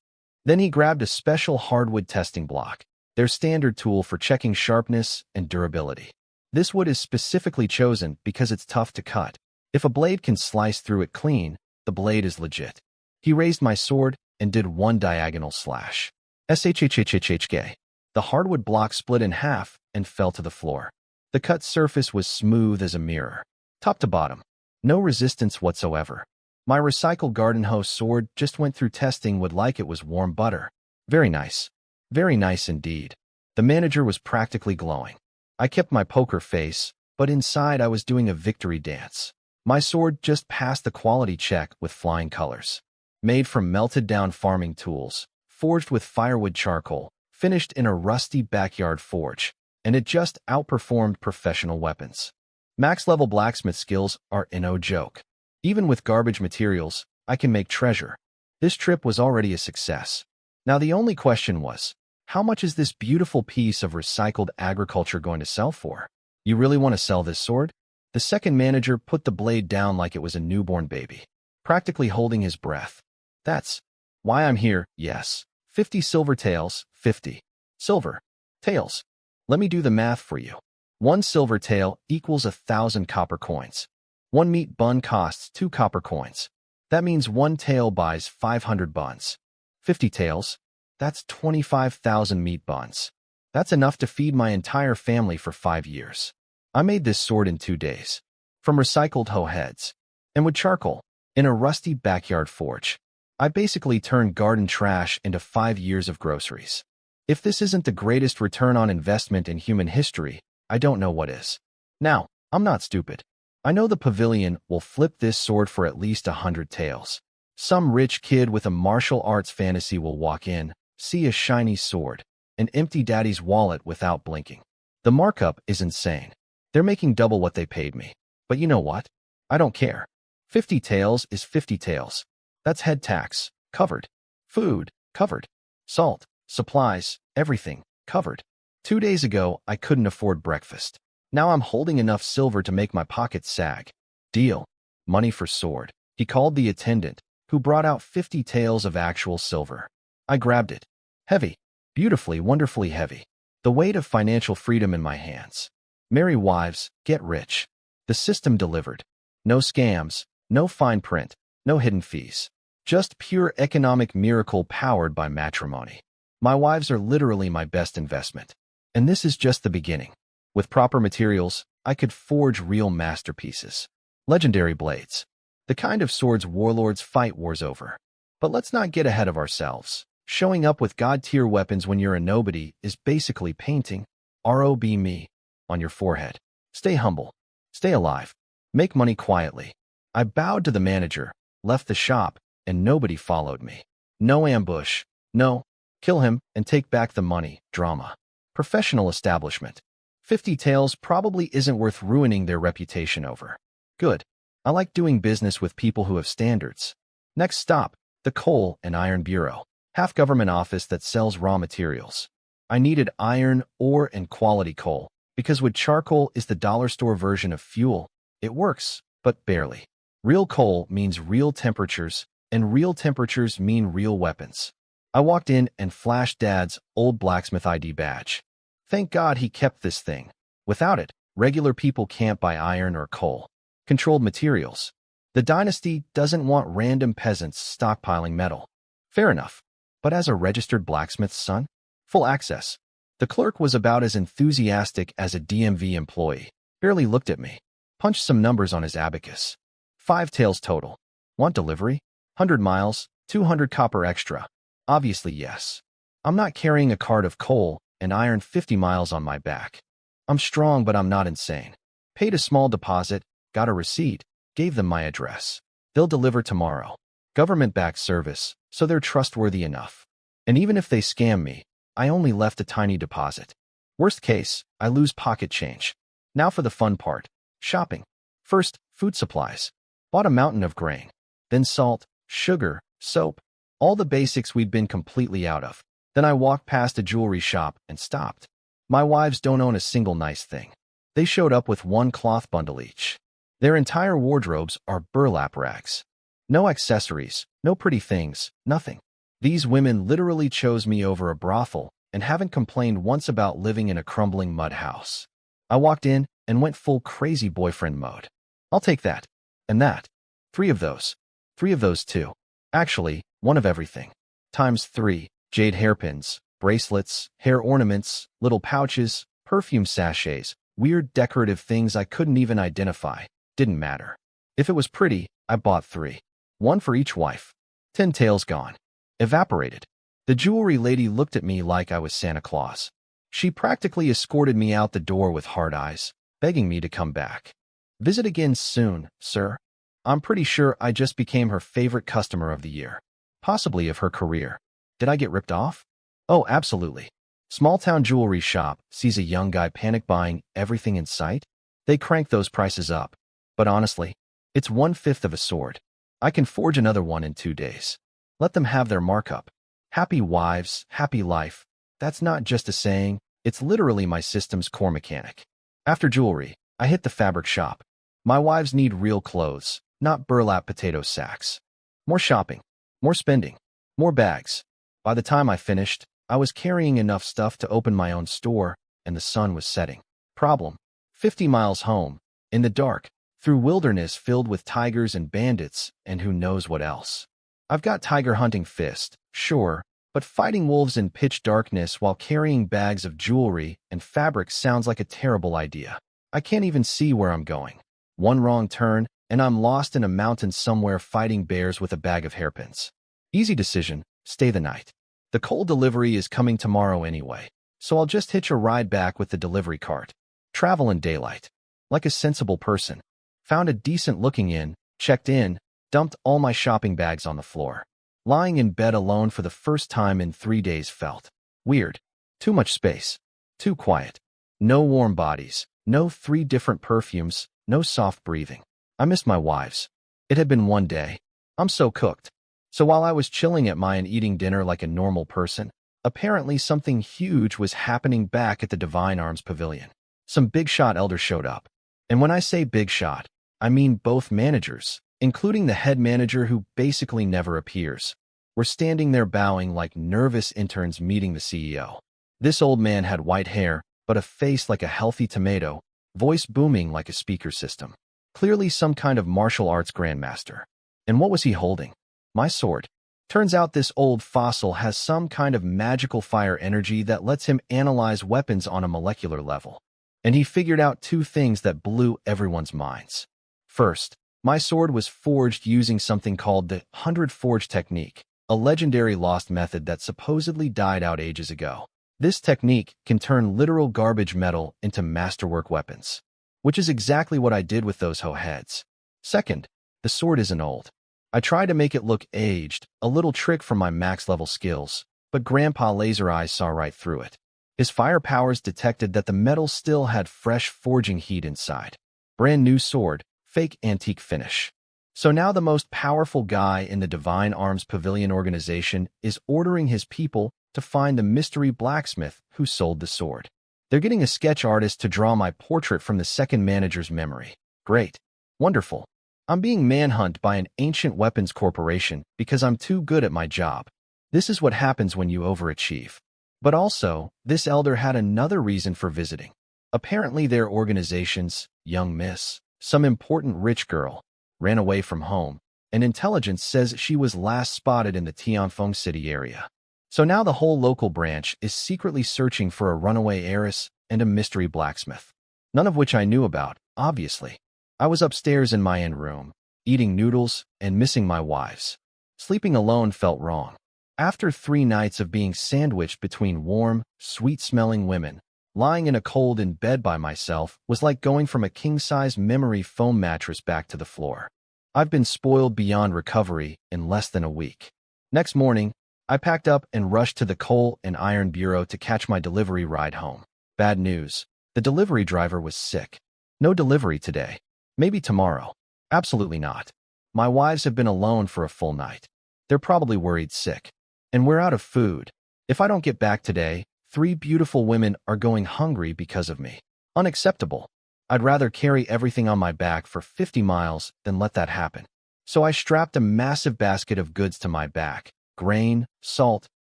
Then he grabbed a special hardwood testing block, their standard tool for checking sharpness and durability. This wood is specifically chosen because it's tough to cut. If a blade can slice through it clean, the blade is legit. He raised my sword and did one diagonal slash. SHHHHHK. The hardwood block split in half and fell to the floor. The cut surface was smooth as a mirror. Top to bottom. No resistance whatsoever. My recycled garden hose sword just went through testing would like it was warm butter. Very nice. Very nice indeed. The manager was practically glowing. I kept my poker face, but inside I was doing a victory dance. My sword just passed the quality check with flying colors. Made from melted-down farming tools, forged with firewood charcoal, finished in a rusty backyard forge. and it just outperformed professional weapons. Max-level blacksmith skills are no joke. Even with garbage materials, I can make treasure. This trip was already a success. Now the only question was, how much is this beautiful piece of recycled agriculture going to sell for? You really want to sell this sword? The second manager put the blade down like it was a newborn baby, practically holding his breath. That's why I'm here, yes. 50 silver taels, 50 silver taels. Let me do the math for you. 1 silver tael equals 1,000 copper coins. 1 meat bun costs 2 copper coins. That means 1 tael buys 500 buns. 50 taels, that's 25,000 meat buns. That's enough to feed my entire family for 5 years. I made this sword in 2 days, from recycled hoe heads, and with charcoal, in a rusty backyard forge. I basically turned garden trash into 5 years of groceries. If this isn't the greatest return on investment in human history, I don't know what is. Now, I'm not stupid. I know the pavilion will flip this sword for at least 100 taels. Some rich kid with a martial arts fantasy will walk in, see a shiny sword, and empty daddy's wallet without blinking. The markup is insane. They're making double what they paid me. But you know what? I don't care. 50 taels is 50 taels. That's head tax, covered. Food, covered. Salt, supplies, everything, covered. 2 days ago, I couldn't afford breakfast. Now I'm holding enough silver to make my pockets sag. Deal. Money for sword. He called the attendant, who brought out 50 taels of actual silver. I grabbed it. Heavy. Beautifully, wonderfully heavy. The weight of financial freedom in my hands. Marry wives, get rich. The system delivered. No scams, no fine print, no hidden fees. Just pure economic miracle powered by matrimony. My wives are literally my best investment. And this is just the beginning. With proper materials, I could forge real masterpieces. Legendary blades. The kind of swords warlords fight wars over. But let's not get ahead of ourselves. Showing up with god-tier weapons when you're a nobody is basically painting "ROB me" on your forehead. Stay humble. Stay alive. Make money quietly. I bowed to the manager, left the shop, and nobody followed me. No ambush. No, kill him and take back the money, drama. Professional establishment. 50 taels probably isn't worth ruining their reputation over. Good. I like doing business with people who have standards. Next stop, the Coal and Iron Bureau. Half-government office that sells raw materials. I needed iron, ore, and quality coal, because with charcoal is the dollar store version of fuel. It works, but barely. Real coal means real temperatures, and real temperatures mean real weapons. I walked in and flashed Dad's old blacksmith ID badge. Thank God he kept this thing. Without it, regular people can't buy iron or coal. Controlled materials. The dynasty doesn't want random peasants stockpiling metal. Fair enough. But as a registered blacksmith's son, full access. The clerk was about as enthusiastic as a DMV employee. Barely looked at me. Punched some numbers on his abacus. 5 taels total. Want delivery? 100 miles, 200 copper extra. Obviously yes. I'm not carrying a cart of coal and iron 50 miles on my back. I'm strong, but I'm not insane. Paid a small deposit, got a receipt, gave them my address. They'll deliver tomorrow. Government-backed service, so they're trustworthy enough. And even if they scam me, I only left a tiny deposit. Worst case, I lose pocket change. Now for the fun part. Shopping. First, food supplies. Bought a mountain of grain. Then salt, sugar, soap. All the basics we'd been completely out of. Then I walked past a jewelry shop and stopped. My wives don't own a single nice thing. They showed up with 1 cloth bundle each. Their entire wardrobes are burlap rags. No accessories, no pretty things, nothing. These women literally chose me over a brothel and haven't complained once about living in a crumbling mud house. I walked in and went full crazy boyfriend mode. I'll take that. And that. 3 of those. 3 of those too. Actually, 1 of everything. Times 3. Jade hairpins, bracelets, hair ornaments, little pouches, perfume sachets, weird decorative things I couldn't even identify. Didn't matter. If it was pretty, I bought 3. 1 for each wife. 10 taels gone. Evaporated. The jewelry lady looked at me like I was Santa Claus. She practically escorted me out the door with hard eyes, begging me to come back. Visit again soon, sir. I'm pretty sure I just became her favorite customer of the year. Possibly of her career. Did I get ripped off? Oh, absolutely. Small-town jewelry shop sees a young guy panic buying everything in sight. They crank those prices up. But honestly, it's 1/5 of a sword. I can forge another one in 2 days. Let them have their markup. Happy wives, happy life. That's not just a saying, it's literally my system's core mechanic. After jewelry, I hit the fabric shop. My wives need real clothes, not burlap potato sacks. More shopping, more spending, more bags. By the time I finished, I was carrying enough stuff to open my own store, and the sun was setting. Problem: 50 miles home, in the dark, through wilderness filled with tigers and bandits, and who knows what else. I've got tiger hunting fist, sure, but fighting wolves in pitch darkness while carrying bags of jewelry and fabric sounds like a terrible idea. I can't even see where I'm going. One wrong turn, and I'm lost in a mountain somewhere fighting bears with a bag of hairpins. Easy decision, stay the night. The coal delivery is coming tomorrow anyway, so I'll just hitch a ride back with the delivery cart. Travel in daylight. Like a sensible person. Found a decent-looking inn, checked in, dumped all my shopping bags on the floor. Lying in bed alone for the first time in 3 days felt weird. Too much space. Too quiet. No warm bodies. No 3 different perfumes. No soft breathing. I missed my wives. It had been 1 day. I'm so cooked. So while I was chilling at mine eating dinner like a normal person, apparently something huge was happening back at the Divine Arms Pavilion. Some big shot elders showed up. And when I say big shot, I mean both managers, including the head manager who basically never appears, were standing there bowing like nervous interns meeting the CEO. This old man had white hair, but a face like a healthy tomato, voice booming like a speaker system. Clearly some kind of martial arts grandmaster. And what was he holding? My sword. Turns out this old fossil has some kind of magical fire energy that lets him analyze weapons on a molecular level. And he figured out 2 things that blew everyone's minds. First, my sword was forged using something called the 100 Forge technique, a legendary lost method that supposedly died out ages ago. This technique can turn literal garbage metal into masterwork weapons, which is exactly what I did with those hoe heads. Second, the sword isn't old. I tried to make it look aged, a little trick from my max-level skills, but Grandpa Laser Eyes saw right through it. His fire powers detected that the metal still had fresh forging heat inside. Brand new sword, fake antique finish. So now the most powerful guy in the Divine Arms Pavilion organization is ordering his people to find the mystery blacksmith who sold the sword. They're getting a sketch artist to draw my portrait from the second manager's memory. Great. Wonderful. I'm being manhunted by an ancient weapons corporation because I'm too good at my job. This is what happens when you overachieve. But also, this elder had another reason for visiting. Apparently their organization's young miss, some important rich girl, ran away from home, and intelligence says she was last spotted in the Tianfeng City area. So now the whole local branch is secretly searching for a runaway heiress and a mystery blacksmith. None of which I knew about, obviously. I was upstairs in my inn room, eating noodles and missing my wives. Sleeping alone felt wrong. After 3 nights of being sandwiched between warm, sweet-smelling women, lying in a cold in bed by myself was like going from a king-size memory foam mattress back to the floor. I've been spoiled beyond recovery in less than a week. Next morning, I packed up and rushed to the coal and iron bureau to catch my delivery ride home. Bad news. The delivery driver was sick. No delivery today. Maybe tomorrow. Absolutely not. My wives have been alone for a full night. They're probably worried sick. And we're out of food. If I don't get back today, 3 beautiful women are going hungry because of me. Unacceptable. I'd rather carry everything on my back for 50 miles than let that happen. So I strapped a massive basket of goods to my back. Grain, salt,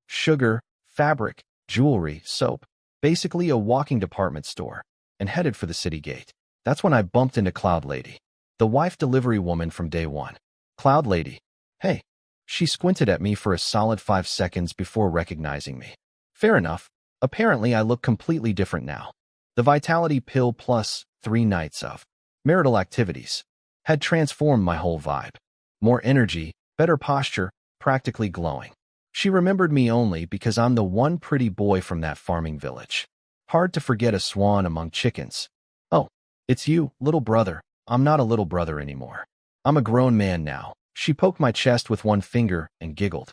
sugar, fabric, jewelry, soap. Basically a walking department store. And headed for the city gate. That's when I bumped into Cloud Lady, the wife delivery woman from day one. Cloud Lady. Hey. She squinted at me for a solid 5 seconds before recognizing me. Fair enough. Apparently I look completely different now. The vitality pill plus 3 nights of marital activities had transformed my whole vibe. More energy, better posture, practically glowing. She remembered me only because I'm the one pretty boy from that farming village. Hard to forget a swan among chickens. Oh, it's you, little brother. I'm not a little brother anymore. I'm a grown man now. She poked my chest with one finger and giggled.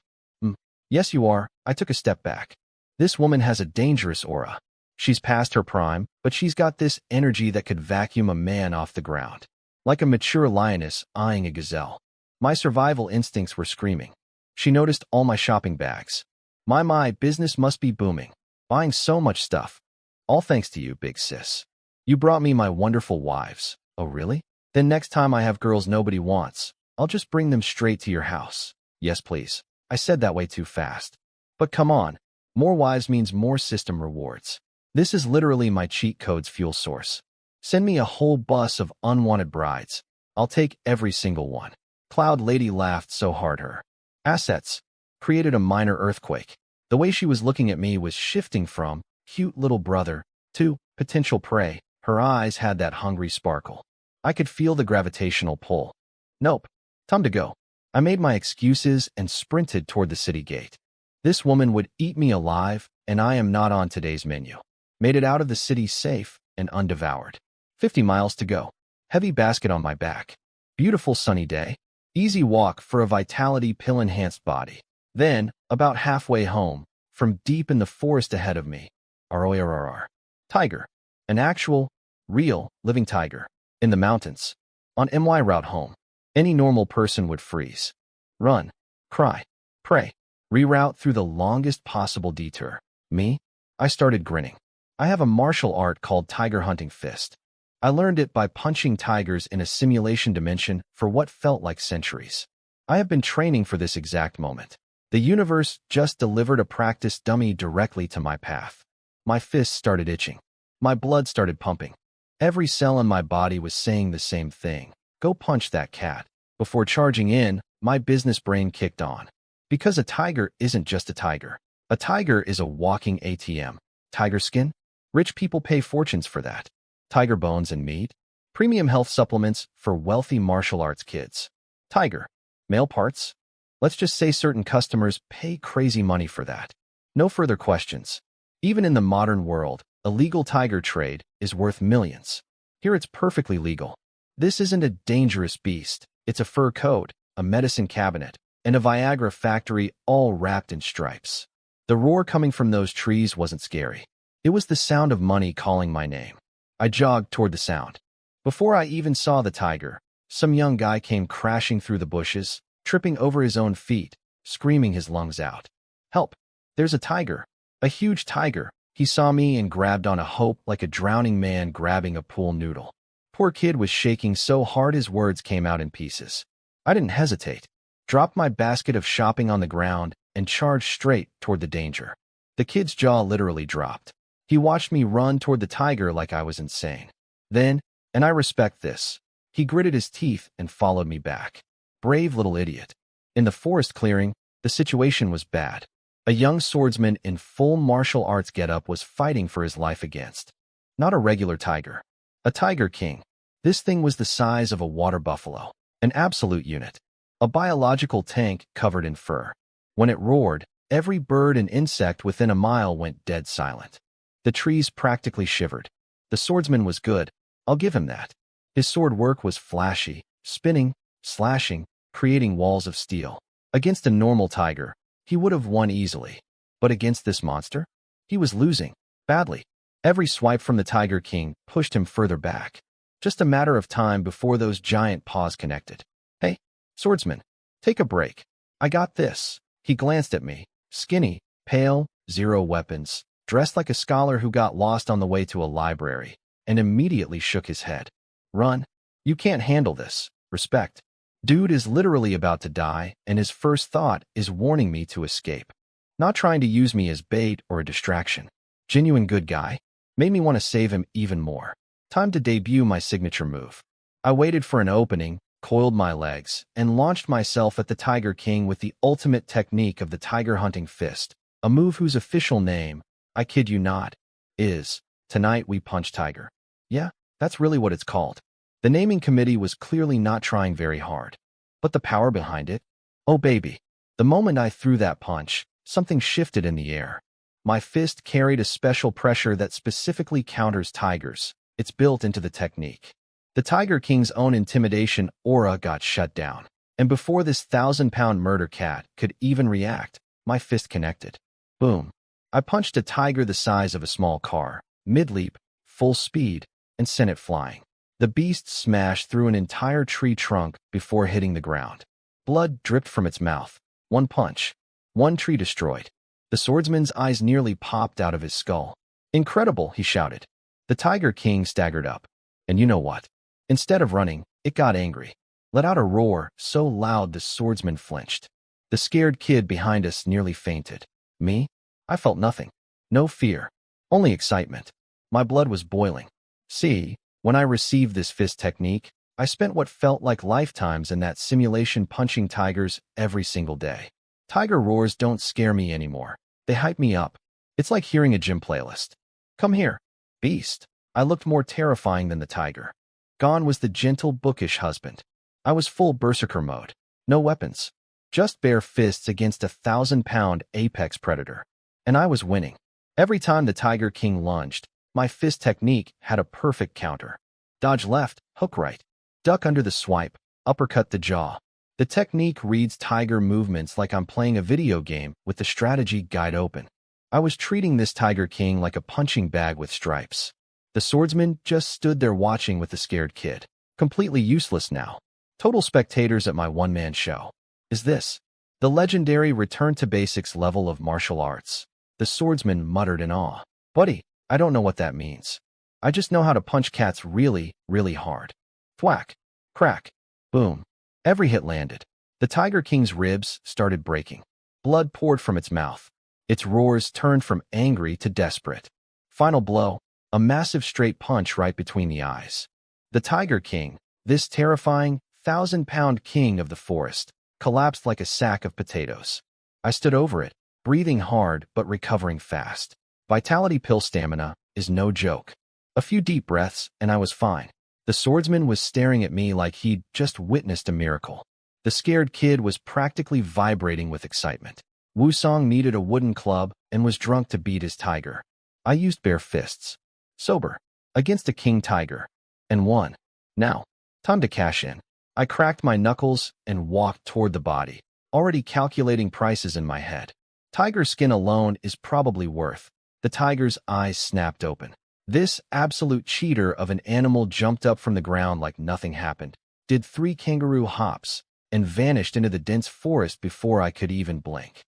Yes, you are. I took a step back. This woman has a dangerous aura. She's past her prime, but she's got this energy that could vacuum a man off the ground. Like a mature lioness eyeing a gazelle. My survival instincts were screaming. She noticed all my shopping bags. My, business must be booming. Buying so much stuff. All thanks to you, big sis. You brought me my wonderful wives. Oh, really? Then next time I have girls nobody wants, I'll just bring them straight to your house. Yes, please. I said that way too fast. But come on. More wives means more system rewards. This is literally my cheat code's fuel source. Send me a whole bus of unwanted brides. I'll take every single one. Cloud Lady laughed so hard her assets created a minor earthquake. The way she was looking at me was shifting from cute little brother to potential prey. Her eyes had that hungry sparkle. I could feel the gravitational pull. Nope. Time to go. I made my excuses and sprinted toward the city gate. This woman would eat me alive, and I am not on today's menu. Made it out of the city safe and undevoured. 50 miles to go. Heavy basket on my back. Beautiful sunny day. Easy walk for a vitality pill-enhanced body. Then, about halfway home, from deep in the forest ahead of me, RORR. Tiger. An actual, real, living tiger. In the mountains. On my route home. Any normal person would freeze. Run. Cry. Pray. Reroute through the longest possible detour. Me? I started grinning. I have a martial art called tiger hunting fist. I learned it by punching tigers in a simulation dimension for what felt like centuries. I have been training for this exact moment. The universe just delivered a practice dummy directly to my path. My fists started itching. My blood started pumping. Every cell in my body was saying the same thing. Go punch that cat. Before charging in, my business brain kicked on. Because a tiger isn't just a tiger. A tiger is a walking ATM. Tiger skin? Rich people pay fortunes for that. Tiger bones and meat? Premium health supplements for wealthy martial arts kids. Tiger. Male parts? Let's just say certain customers pay crazy money for that. No further questions. Even in the modern world, a legal tiger trade is worth millions. Here it's perfectly legal. This isn't a dangerous beast. It's a fur coat, a medicine cabinet, and a Viagra factory all wrapped in stripes. The roar coming from those trees wasn't scary. It was the sound of money calling my name. I jogged toward the sound. Before I even saw the tiger, some young guy came crashing through the bushes, tripping over his own feet, screaming his lungs out. Help! There's a tiger. A huge tiger. He saw me and grabbed on a hope like a drowning man grabbing a pool noodle. Poor kid was shaking so hard his words came out in pieces. I didn't hesitate. Dropped my basket of shopping on the ground and charged straight toward the danger. The kid's jaw literally dropped. He watched me run toward the tiger like I was insane. Then, and I respect this, he gritted his teeth and followed me back. Brave little idiot. In the forest clearing, the situation was bad. A young swordsman in full martial arts getup was fighting for his life against. Not a regular tiger. A tiger king. This thing was the size of a water buffalo. An absolute unit. A biological tank covered in fur. When it roared, every bird and insect within a mile went dead silent. The trees practically shivered. The swordsman was good. I'll give him that. His sword work was flashy, spinning, slashing, creating walls of steel. Against a normal tiger, he would have won easily. But against this monster? He was losing. Badly. Every swipe from the Tiger King pushed him further back. Just a matter of time before those giant paws connected. Hey, swordsman, take a break. I got this. He glanced at me. Skinny, pale, zero weapons, dressed like a scholar who got lost on the way to a library, and immediately shook his head. Run. You can't handle this. Respect. Dude is literally about to die, and his first thought is warning me to escape. Not trying to use me as bait or a distraction. Genuine good guy. Made me want to save him even more. Time to debut my signature move. I waited for an opening, coiled my legs, and launched myself at the Tiger King with the ultimate technique of the tiger hunting fist, a move whose official name, I kid you not, is Tonight We Punch Tiger. Yeah, that's really what it's called. The naming committee was clearly not trying very hard. But the power behind it? Oh baby. The moment I threw that punch, something shifted in the air. My fist carried a special pressure that specifically counters tigers. It's built into the technique. The Tiger King's own intimidation aura got shut down. And before this 1,000-pound murder cat could even react, my fist connected. Boom. I punched a tiger the size of a small car, mid-leap, full speed, and sent it flying. The beast smashed through an entire tree trunk before hitting the ground. Blood dripped from its mouth. One punch. One tree destroyed. The swordsman's eyes nearly popped out of his skull. Incredible, he shouted. The Tiger King staggered up. And you know what? Instead of running, it got angry. Let out a roar so loud the swordsman flinched. The scared kid behind us nearly fainted. Me? I felt nothing. No fear. Only excitement. My blood was boiling. See, when I received this fist technique, I spent what felt like lifetimes in that simulation punching tigers every single day. Tiger roars don't scare me anymore. They hype me up. It's like hearing a gym playlist. Come here, beast. I looked more terrifying than the tiger. Gone was the gentle, bookish husband. I was full berserker mode. No weapons. Just bare fists against a 1,000-pound apex predator. And I was winning. Every time the Tiger King lunged, my fist technique had a perfect counter. Dodge left, hook right. Duck under the swipe, uppercut the jaw. The technique reads tiger movements like I'm playing a video game with the strategy guide open. I was treating this Tiger King like a punching bag with stripes. The swordsman just stood there watching with the scared kid. Completely useless now. Total spectators at my one-man show. Is this the legendary return to basics level of martial arts? The swordsman muttered in awe. Buddy, I don't know what that means. I just know how to punch cats really, really hard. Thwack, crack, boom. Every hit landed. The Tiger King's ribs started breaking. Blood poured from its mouth. Its roars turned from angry to desperate. Final blow, a massive straight punch right between the eyes. The Tiger King, this terrifying, 1,000-pound king of the forest, collapsed like a sack of potatoes. I stood over it, breathing hard but recovering fast. Vitality pill stamina is no joke. A few deep breaths, and I was fine. The swordsman was staring at me like he'd just witnessed a miracle. The scared kid was practically vibrating with excitement. Wusong needed a wooden club and was drunk to beat his tiger. I used bare fists. Sober. Against a king tiger. And won. Now, time to cash in. I cracked my knuckles and walked toward the body, already calculating prices in my head. Tiger skin alone is probably worth. The tiger's eyes snapped open. This absolute cheater of an animal jumped up from the ground like nothing happened, did 3 kangaroo hops, and vanished into the dense forest before I could even blink.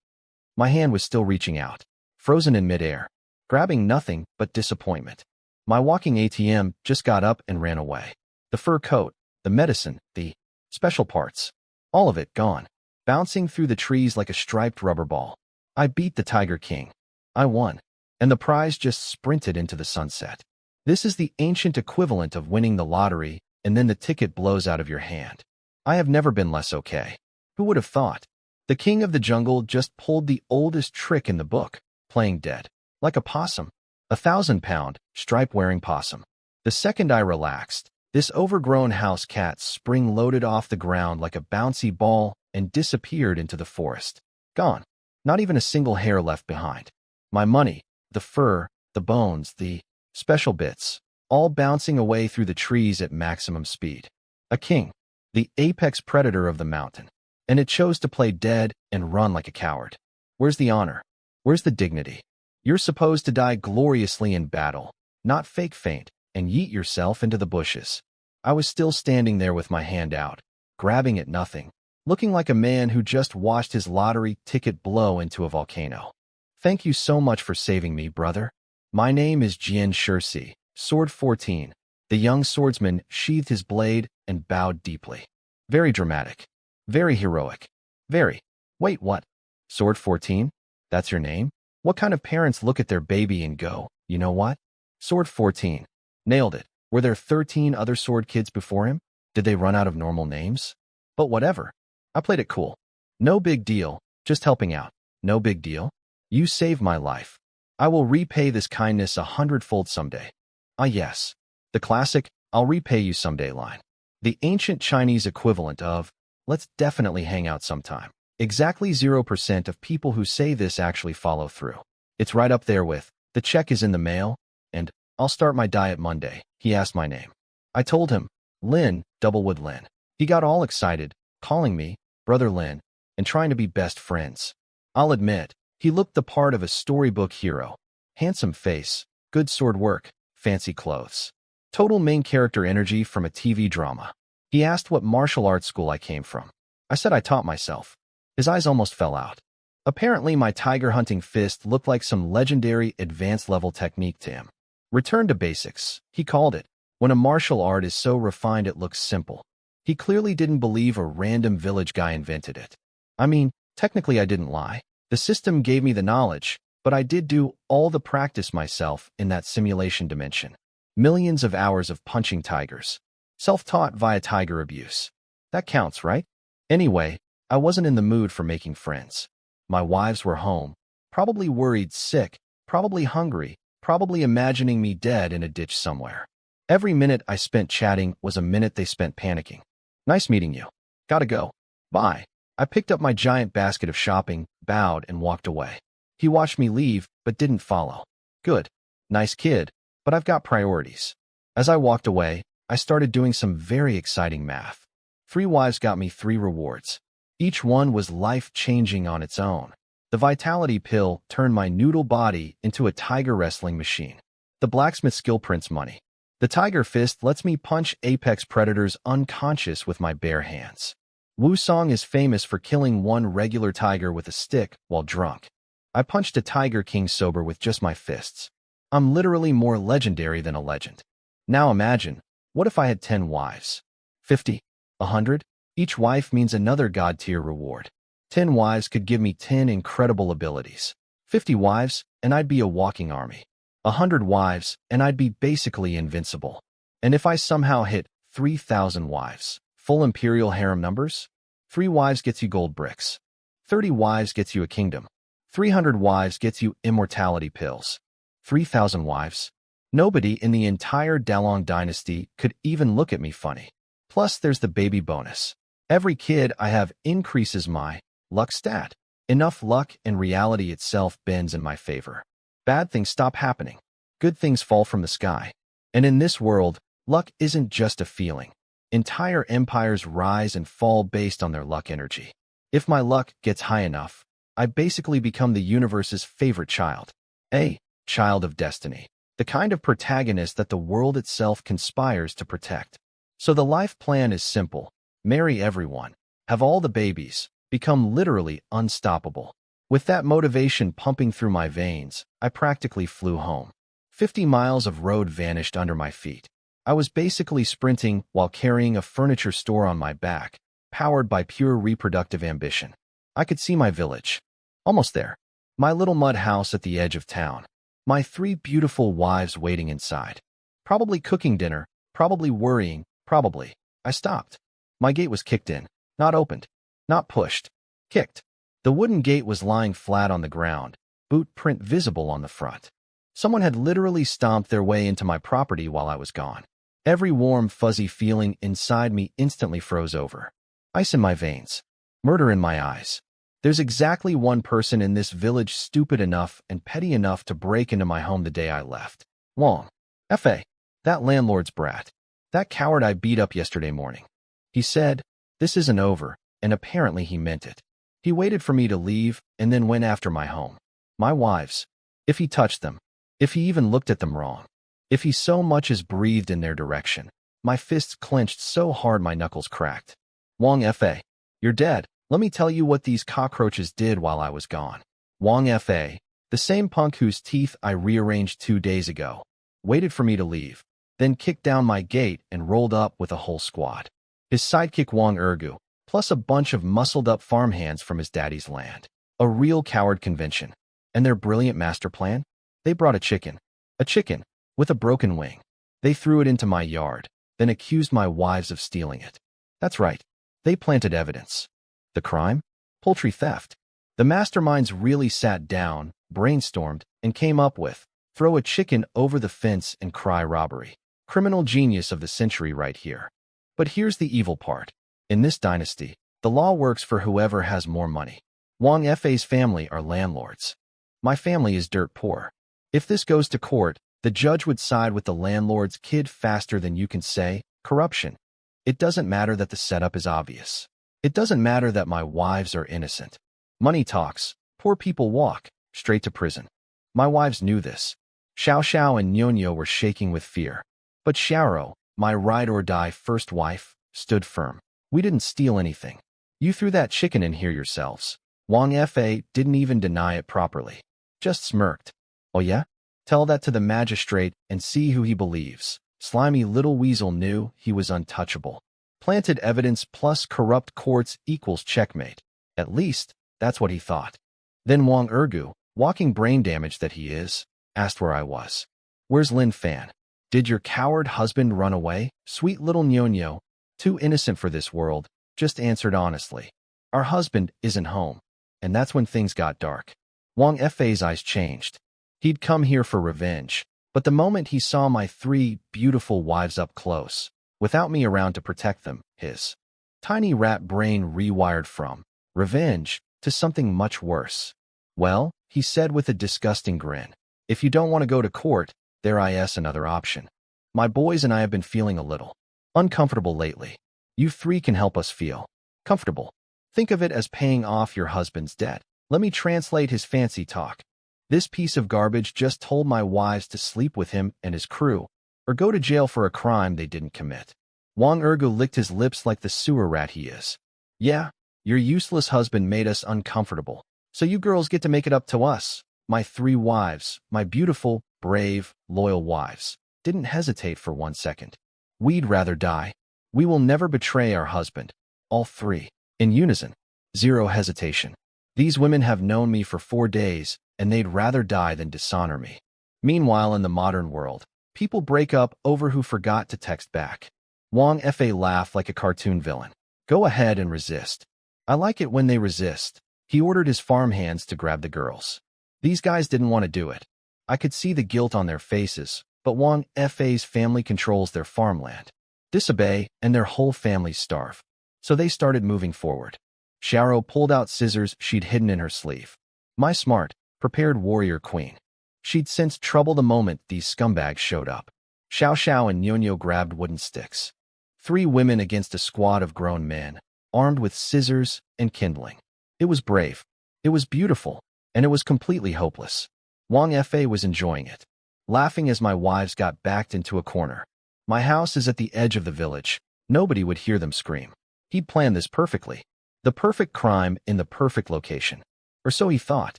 My hand was still reaching out, frozen in midair, grabbing nothing but disappointment. My walking ATM just got up and ran away. The fur coat, the medicine, the special parts, all of it gone, bouncing through the trees like a striped rubber ball. I beat the Tiger King. I won. And the prize just sprinted into the sunset. This is the ancient equivalent of winning the lottery, and then the ticket blows out of your hand. I have never been less okay. Who would have thought? The king of the jungle just pulled the oldest trick in the book, playing dead. Like a possum. 1,000-pound, stripe-wearing possum. The second I relaxed, this overgrown house cat spring-loaded off the ground like a bouncy ball and disappeared into the forest. Gone. Not even a single hair left behind. My money, the fur, the bones, the special bits, all bouncing away through the trees at maximum speed. A king, the apex predator of the mountain, and it chose to play dead and run like a coward. Where's the honor? Where's the dignity? You're supposed to die gloriously in battle, not fake faint, and yeet yourself into the bushes. I was still standing there with my hand out, grabbing at nothing, looking like a man who just watched his lottery ticket blow into a volcano. Thank you so much for saving me, brother. My name is Jian Shirsi, Sword 14. The young swordsman sheathed his blade and bowed deeply. Very dramatic. Very heroic. Very. Wait, what? Sword 14? That's your name? What kind of parents look at their baby and go, you know what? Sword 14. Nailed it. Were there 13 other sword kids before him? Did they run out of normal names? But whatever. I played it cool. No big deal. Just helping out. No big deal. You saved my life. I will repay this kindness 100-fold someday. Ah yes. The classic, I'll repay you someday line. The ancient Chinese equivalent of, let's definitely hang out sometime. Exactly 0% of people who say this actually follow through. It's right up there with, the check is in the mail, and, I'll start my diet Monday. He asked my name. I told him, Lin, Doublewood Lin. He got all excited, calling me, Brother Lin, and trying to be best friends. I'll admit, He looked the part of a storybook hero. Handsome face, good sword work, fancy clothes. Total main character energy from a TV drama. He asked what martial arts school I came from. I said I taught myself. His eyes almost fell out. Apparently, my tiger hunting fist looked like some legendary advanced level technique to him. Return to basics, he called it. When a martial art is so refined it looks simple. He clearly didn't believe a random village guy invented it. I mean, technically I didn't lie. The system gave me the knowledge, but I did do all the practice myself in that simulation dimension. Millions of hours of punching tigers. Self-taught via tiger abuse. That counts, right? Anyway, I wasn't in the mood for making friends. My wives were home, probably worried, sick, probably hungry, probably imagining me dead in a ditch somewhere. Every minute I spent chatting was a minute they spent panicking. Nice meeting you. Gotta go. Bye. I picked up my giant basket of shopping, bowed, and walked away. He watched me leave, but didn't follow. Good. Nice kid, but I've got priorities. As I walked away, I started doing some very exciting math. 3 wives got me 3 rewards. Each one was life-changing on its own. The vitality pill turned my noodle body into a tiger wrestling machine. The blacksmith skill prints money. The tiger fist lets me punch apex predators unconscious with my bare hands. Wusong is famous for killing one regular tiger with a stick while drunk. I punched a tiger king sober with just my fists. I'm literally more legendary than a legend. Now imagine, what if I had 10 wives? 50? 100? Each wife means another god-tier reward. 10 wives could give me 10 incredible abilities. 50 wives, and I'd be a walking army. 100 wives, and I'd be basically invincible. And if I somehow hit 3,000 wives, full imperial harem numbers? 3 wives gets you gold bricks. 30 wives gets you a kingdom. 300 wives gets you immortality pills. 3,000 wives? Nobody in the entire Dalong dynasty could even look at me funny. Plus, there's the baby bonus. Every kid I have increases my luck stat. Enough luck and reality itself bends in my favor. Bad things stop happening. Good things fall from the sky. And in this world, luck isn't just a feeling. Entire empires rise and fall based on their luck energy. If my luck gets high enough, I basically become the universe's favorite child. A child of destiny. The kind of protagonist that the world itself conspires to protect. So the life plan is simple. Marry everyone. Have all the babies. Become literally unstoppable. With that motivation pumping through my veins, I practically flew home. 50 miles of road vanished under my feet. I was basically sprinting while carrying a furniture store on my back, powered by pure reproductive ambition. I could see my village. Almost there. My little mud house at the edge of town. My 3 beautiful wives waiting inside. Probably cooking dinner, probably worrying, probably. I stopped. My gate was kicked in, not opened, not pushed, kicked. The wooden gate was lying flat on the ground, boot print visible on the front. Someone had literally stomped their way into my property while I was gone. Every warm, fuzzy feeling inside me instantly froze over. Ice in my veins. Murder in my eyes. There's exactly one person in this village stupid enough and petty enough to break into my home the day I left. Wong. F.A. That landlord's brat. That coward I beat up yesterday morning. He said, "This isn't over," and apparently he meant it. He waited for me to leave and then went after my home. My wives. If he touched them. If he even looked at them wrong. If he so much as breathed in their direction. My fists clenched so hard my knuckles cracked. Wong F.A. You're dead. Let me tell you what these cockroaches did while I was gone. Wong F.A. The same punk whose teeth I rearranged 2 days ago. Waited for me to leave. Then kicked down my gate and rolled up with a whole squad. His sidekick Wong Ergu. Plus a bunch of muscled-up farmhands from his daddy's land. A real coward convention. And their brilliant master plan? They brought a chicken. A chicken, with a broken wing. They threw it into my yard, then accused my wives of stealing it. That's right. They planted evidence. The crime? Poultry theft. The masterminds really sat down, brainstormed, and came up with, throw a chicken over the fence and cry robbery. Criminal genius of the century right here. But here's the evil part. In this dynasty, the law works for whoever has more money. Wong F.A.'s family are landlords. My family is dirt poor. If this goes to court, the judge would side with the landlord's kid faster than you can say, corruption. It doesn't matter that the setup is obvious. It doesn't matter that my wives are innocent. Money talks, Poor people walk straight to prison. My wives knew this. Xiao Xiao and Nyonyo were shaking with fear. But Xiao, my ride-or-die first wife, stood firm. We didn't steal anything. You threw that chicken in here yourselves. Wang Fa didn't even deny it properly. Just smirked. Oh yeah? Tell that to the magistrate and see who he believes. Slimy little weasel knew he was untouchable. Planted evidence plus corrupt courts equals checkmate. At least, that's what he thought. Then Wang Ergu, walking brain damage that he is, asked where I was. Where's Lin Fan? Did your coward husband run away? Sweet little Nyonyo, too innocent for this world, just answered honestly. Our husband isn't home. And that's when things got dark. Wang Fa's eyes changed. He'd come here for revenge. But the moment he saw my 3 beautiful wives up close, without me around to protect them, his tiny rat brain rewired from revenge to something much worse. Well, he said with a disgusting grin, if you don't want to go to court, there is another option. My boys and I have been feeling a little uncomfortable lately. You 3 can help us feel comfortable. Think of it as paying off your husband's debt. Let me translate his fancy talk. This piece of garbage just told my wives to sleep with him and his crew, or go to jail for a crime they didn't commit. Wang Ergu licked his lips like the sewer rat he is. Yeah, your useless husband made us uncomfortable, so you girls get to make it up to us. My 3 wives, my beautiful, brave, loyal wives, didn't hesitate for 1 second. We'd rather die. We will never betray our husband. All 3, in unison. Zero hesitation. These women have known me for 4 days, and they'd rather die than dishonor me. Meanwhile, in the modern world, people break up over who forgot to text back. Wang Fa laughed like a cartoon villain. Go ahead and resist. I like it when they resist. He ordered his farmhands to grab the girls. These guys didn't want to do it. I could see the guilt on their faces, but Wang Fa's family controls their farmland. Disobey, and their whole families starve. So they started moving forward. Xiao pulled out scissors she'd hidden in her sleeve. My smart, prepared warrior queen. She'd sensed trouble the moment these scumbags showed up. Xiao Xiao and Nyonyo grabbed wooden sticks. 3 women against a squad of grown men, armed with scissors and kindling. It was brave. It was beautiful. And it was completely hopeless. Wang Fa was enjoying it, laughing as my wives got backed into a corner. My house is at the edge of the village. Nobody would hear them scream. He'd planned this perfectly. The perfect crime in the perfect location. Or so he thought.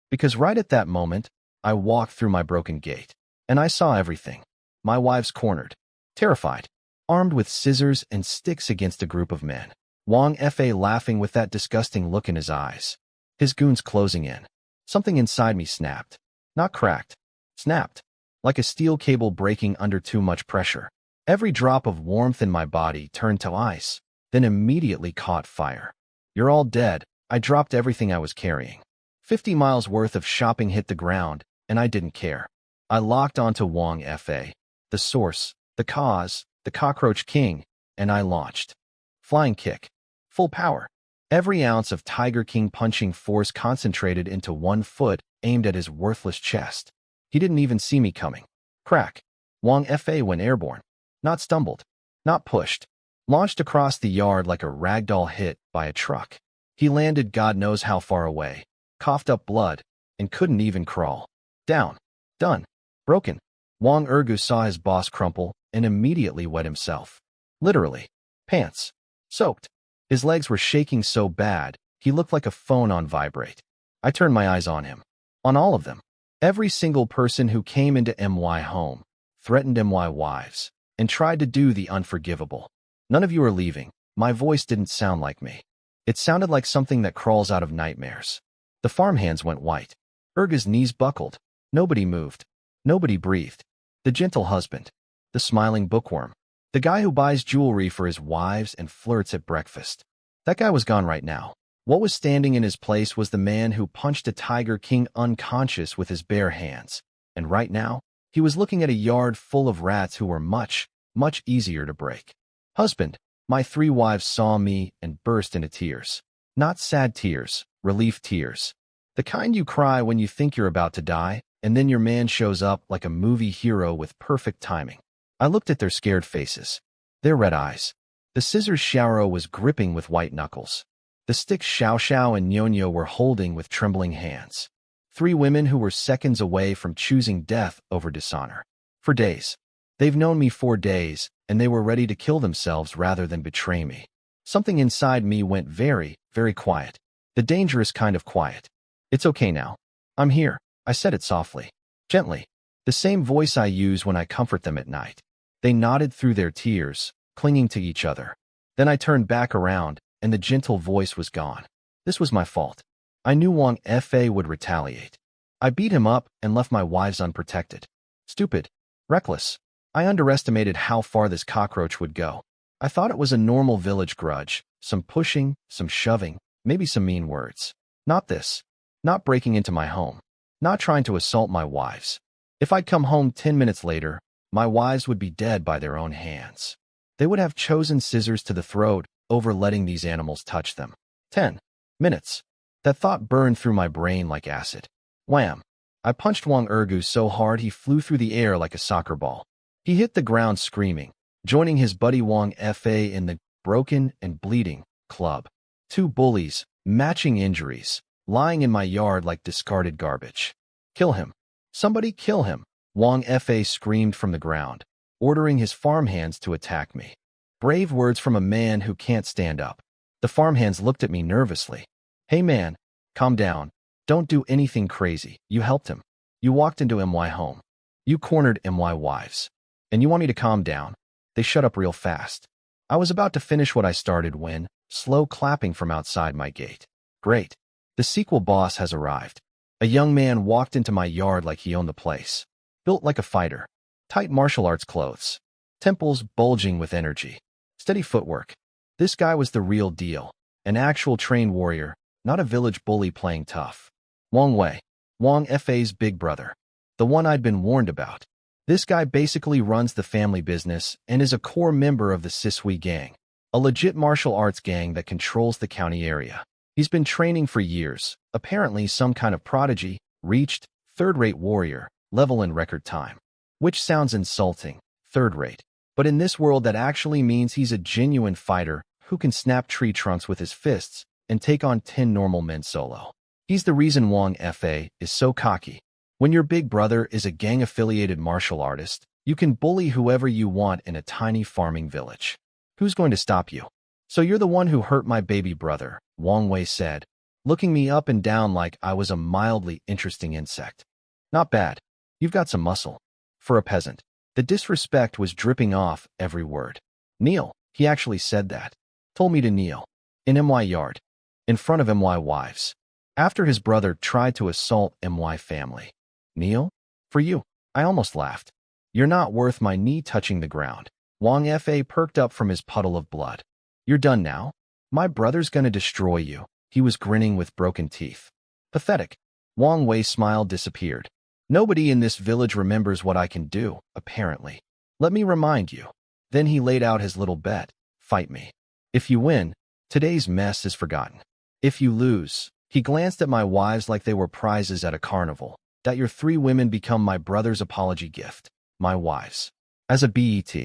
Because right at that moment, I walked through my broken gate. And I saw everything. My wives cornered. Terrified. Armed with scissors and sticks against a group of men. Wang Fa laughing with that disgusting look in his eyes. His goons closing in. Something inside me snapped. Not cracked. Snapped. Like a steel cable breaking under too much pressure. Every drop of warmth in my body turned to ice, then immediately caught fire. You're all dead. I dropped everything I was carrying. 50 miles worth of shopping hit the ground, and I didn't care. I locked onto Wang Fa, the source, the cause, the cockroach king, and I launched. Flying kick. Full power. Every ounce of Tiger King punching force concentrated into 1 foot, aimed at his worthless chest. He didn't even see me coming. Crack. Wang Fa went airborne. Not stumbled. Not pushed. Launched across the yard like a ragdoll hit by a truck. He landed God knows how far away, coughed up blood, and couldn't even crawl. Down. Done. Broken. Wang Ergu saw his boss crumple and immediately wet himself. Literally. Pants. Soaked. His legs were shaking so bad, he looked like a phone on vibrate. I turned my eyes on him. On all of them. Every single person who came into MY home, threatened MY wives, and tried to do the unforgivable. None of you are leaving. My voice didn't sound like me. It sounded like something that crawls out of nightmares. The farmhands went white. Erga's knees buckled. Nobody moved. Nobody breathed. The gentle husband. The smiling bookworm. The guy who buys jewelry for his wives and flirts at breakfast. That guy was gone right now. What was standing in his place was the man who punched a Tiger King unconscious with his bare hands. And right now, he was looking at a yard full of rats who were much, much easier to break. Husband, my 3 wives saw me and burst into tears. Not sad tears, relief tears. The kind you cry when you think you're about to die, and then your man shows up like a movie hero with perfect timing. I looked at their scared faces. Their red eyes. The scissors Xiao was gripping with white knuckles. The sticks Xiao Xiao and Nyonyo were holding with trembling hands. 3 women who were seconds away from choosing death over dishonor. For days. They've known me 4 days, and they were ready to kill themselves rather than betray me. Something inside me went very, very quiet. The dangerous kind of quiet. It's okay now. I'm here, I said it softly. Gently. The same voice I use when I comfort them at night. They nodded through their tears, clinging to each other. Then I turned back around, and the gentle voice was gone. This was my fault. I knew Wang Fa would retaliate. I beat him up and left my wives unprotected. Stupid. Reckless. I underestimated how far this cockroach would go. I thought it was a normal village grudge, some pushing, some shoving, maybe some mean words. Not this. Not breaking into my home. Not trying to assault my wives. If I'd come home 10 minutes later, my wives would be dead by their own hands. They would have chosen scissors to the throat over letting these animals touch them. 10 minutes. That thought burned through my brain like acid. Wham! I punched Wang Ergu so hard he flew through the air like a soccer ball. He hit the ground screaming, joining his buddy Wang Fa in the broken and bleeding club. 2 bullies, matching injuries, lying in my yard like discarded garbage. Kill him. Somebody kill him, Wang Fa screamed from the ground, ordering his farmhands to attack me. Brave words from a man who can't stand up. The farmhands looked at me nervously. Hey man, calm down. Don't do anything crazy. You helped him. You walked into MY home. You cornered MY wives. And you want me to calm down? They shut up real fast. I was about to finish what I started when, slow clapping from outside my gate. Great. The sequel boss has arrived. A young man walked into my yard like he owned the place. Built like a fighter. Tight martial arts clothes. Temples bulging with energy. Steady footwork. This guy was the real deal. An actual trained warrior, not a village bully playing tough. Wang Wei. Wang Fa's big brother. The one I'd been warned about. This guy basically runs the family business and is a core member of the Sisui gang. A legit martial arts gang that controls the county area. He's been training for years, apparently some kind of prodigy, reached, third-rate warrior, level in record time. Which sounds insulting, third-rate. But in this world that actually means he's a genuine fighter who can snap tree trunks with his fists and take on 10 normal men solo. He's the reason Wang Fa is so cocky. When your big brother is a gang-affiliated martial artist, you can bully whoever you want in a tiny farming village. Who's going to stop you? So you're the one who hurt my baby brother, Wang Wei said, looking me up and down like I was a mildly interesting insect. Not bad. You've got some muscle. For a peasant. The disrespect was dripping off every word. Kneel. He actually said that. Told me to kneel. In MY yard. In front of MY wives. After his brother tried to assault MY family. Kneel? For you. I almost laughed. You're not worth my knee touching the ground. Wang Fa perked up from his puddle of blood. You're done now? My brother's gonna destroy you. He was grinning with broken teeth. Pathetic. Wang Wei's smile disappeared. Nobody in this village remembers what I can do, apparently. Let me remind you. Then he laid out his little bet. Fight me. If you win, today's mess is forgotten. If you lose, he glanced at my wives like they were prizes at a carnival. That your 3 women become my brother's apology gift. My wives. As a BET.